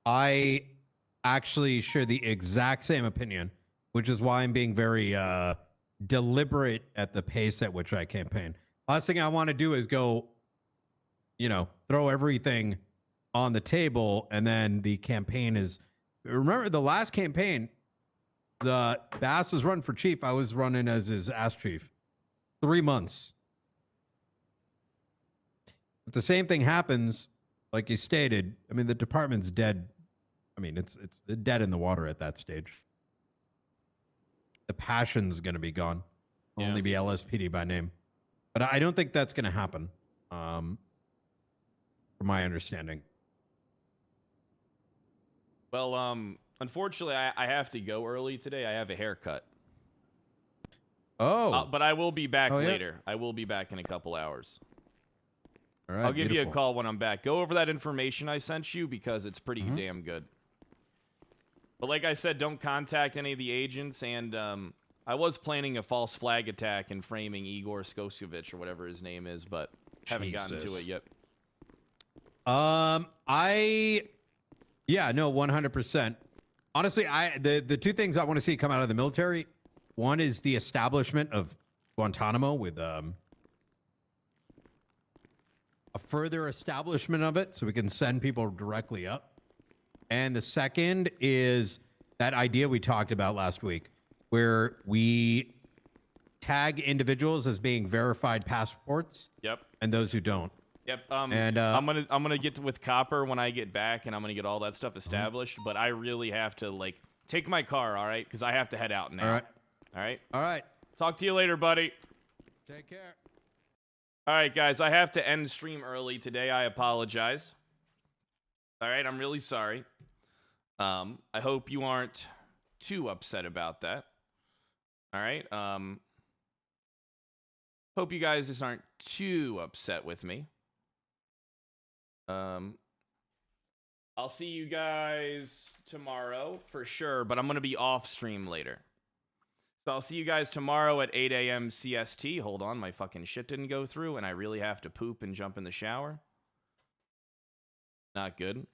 I actually share the exact same opinion, which is why I'm being very... deliberate at the pace at which I campaign. Last thing I want to do is go, you know, throw everything on the table, and then the campaign is... Remember the last campaign, the Bass was running for chief. I was running as his ass chief. 3 months. If the same thing happens, like you stated, I mean, the department's dead. I mean, it's dead in the water at that stage. The passion's going to be gone. It'll only be LSPD by name. But I don't think that's going to happen, from my understanding. Well, unfortunately, I have to go early today. I have a haircut. Oh. But I will be back later. I will be back in a couple hours. All right, I'll give you a call when I'm back. Go over that information I sent you, because it's pretty damn good. But like I said, don't contact any of the agents, and I was planning a false flag attack and framing Igor Skoskovich or whatever his name is, but haven't gotten to it yet. Yeah, no, 100%. Honestly, the two things I want to see come out of the military, one is the establishment of Guantanamo with a further establishment of it so we can send people directly up. And the second is that idea we talked about last week, where we tag individuals as being verified passports. Yep. And those who don't. Yep. And I'm gonna get with Copper when I get back, and I'm gonna get all that stuff established. But I really have to like take my car, all right? Because I have to head out now. All right. All right. All right. Talk to you later, buddy. Take care. All right, guys. I have to end stream early today. I apologize. All right. I'm really sorry. I hope you aren't too upset about that. All right. Hope you guys just aren't too upset with me. I'll see you guys tomorrow for sure, but I'm going to be off stream later. So I'll see you guys tomorrow at 8 a.m. CST. Hold on, my fucking shit didn't go through, and I really have to poop and jump in the shower. Not good.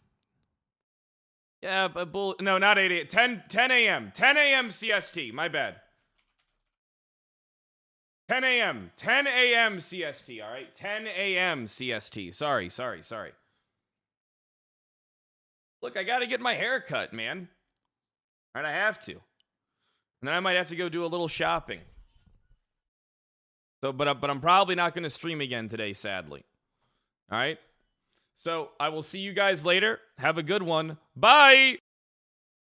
Yeah, but no, not 8 a.m. 10 a.m. 10 a.m. CST. My bad. 10 a.m. 10 a.m. CST. All right, 10 a.m. CST. Sorry. Look, I gotta get my hair cut, man. All right, I have to, and then I might have to go do a little shopping. So, but I'm probably not gonna stream again today, sadly. All right. So I will see you guys later. Have a good one. Bye.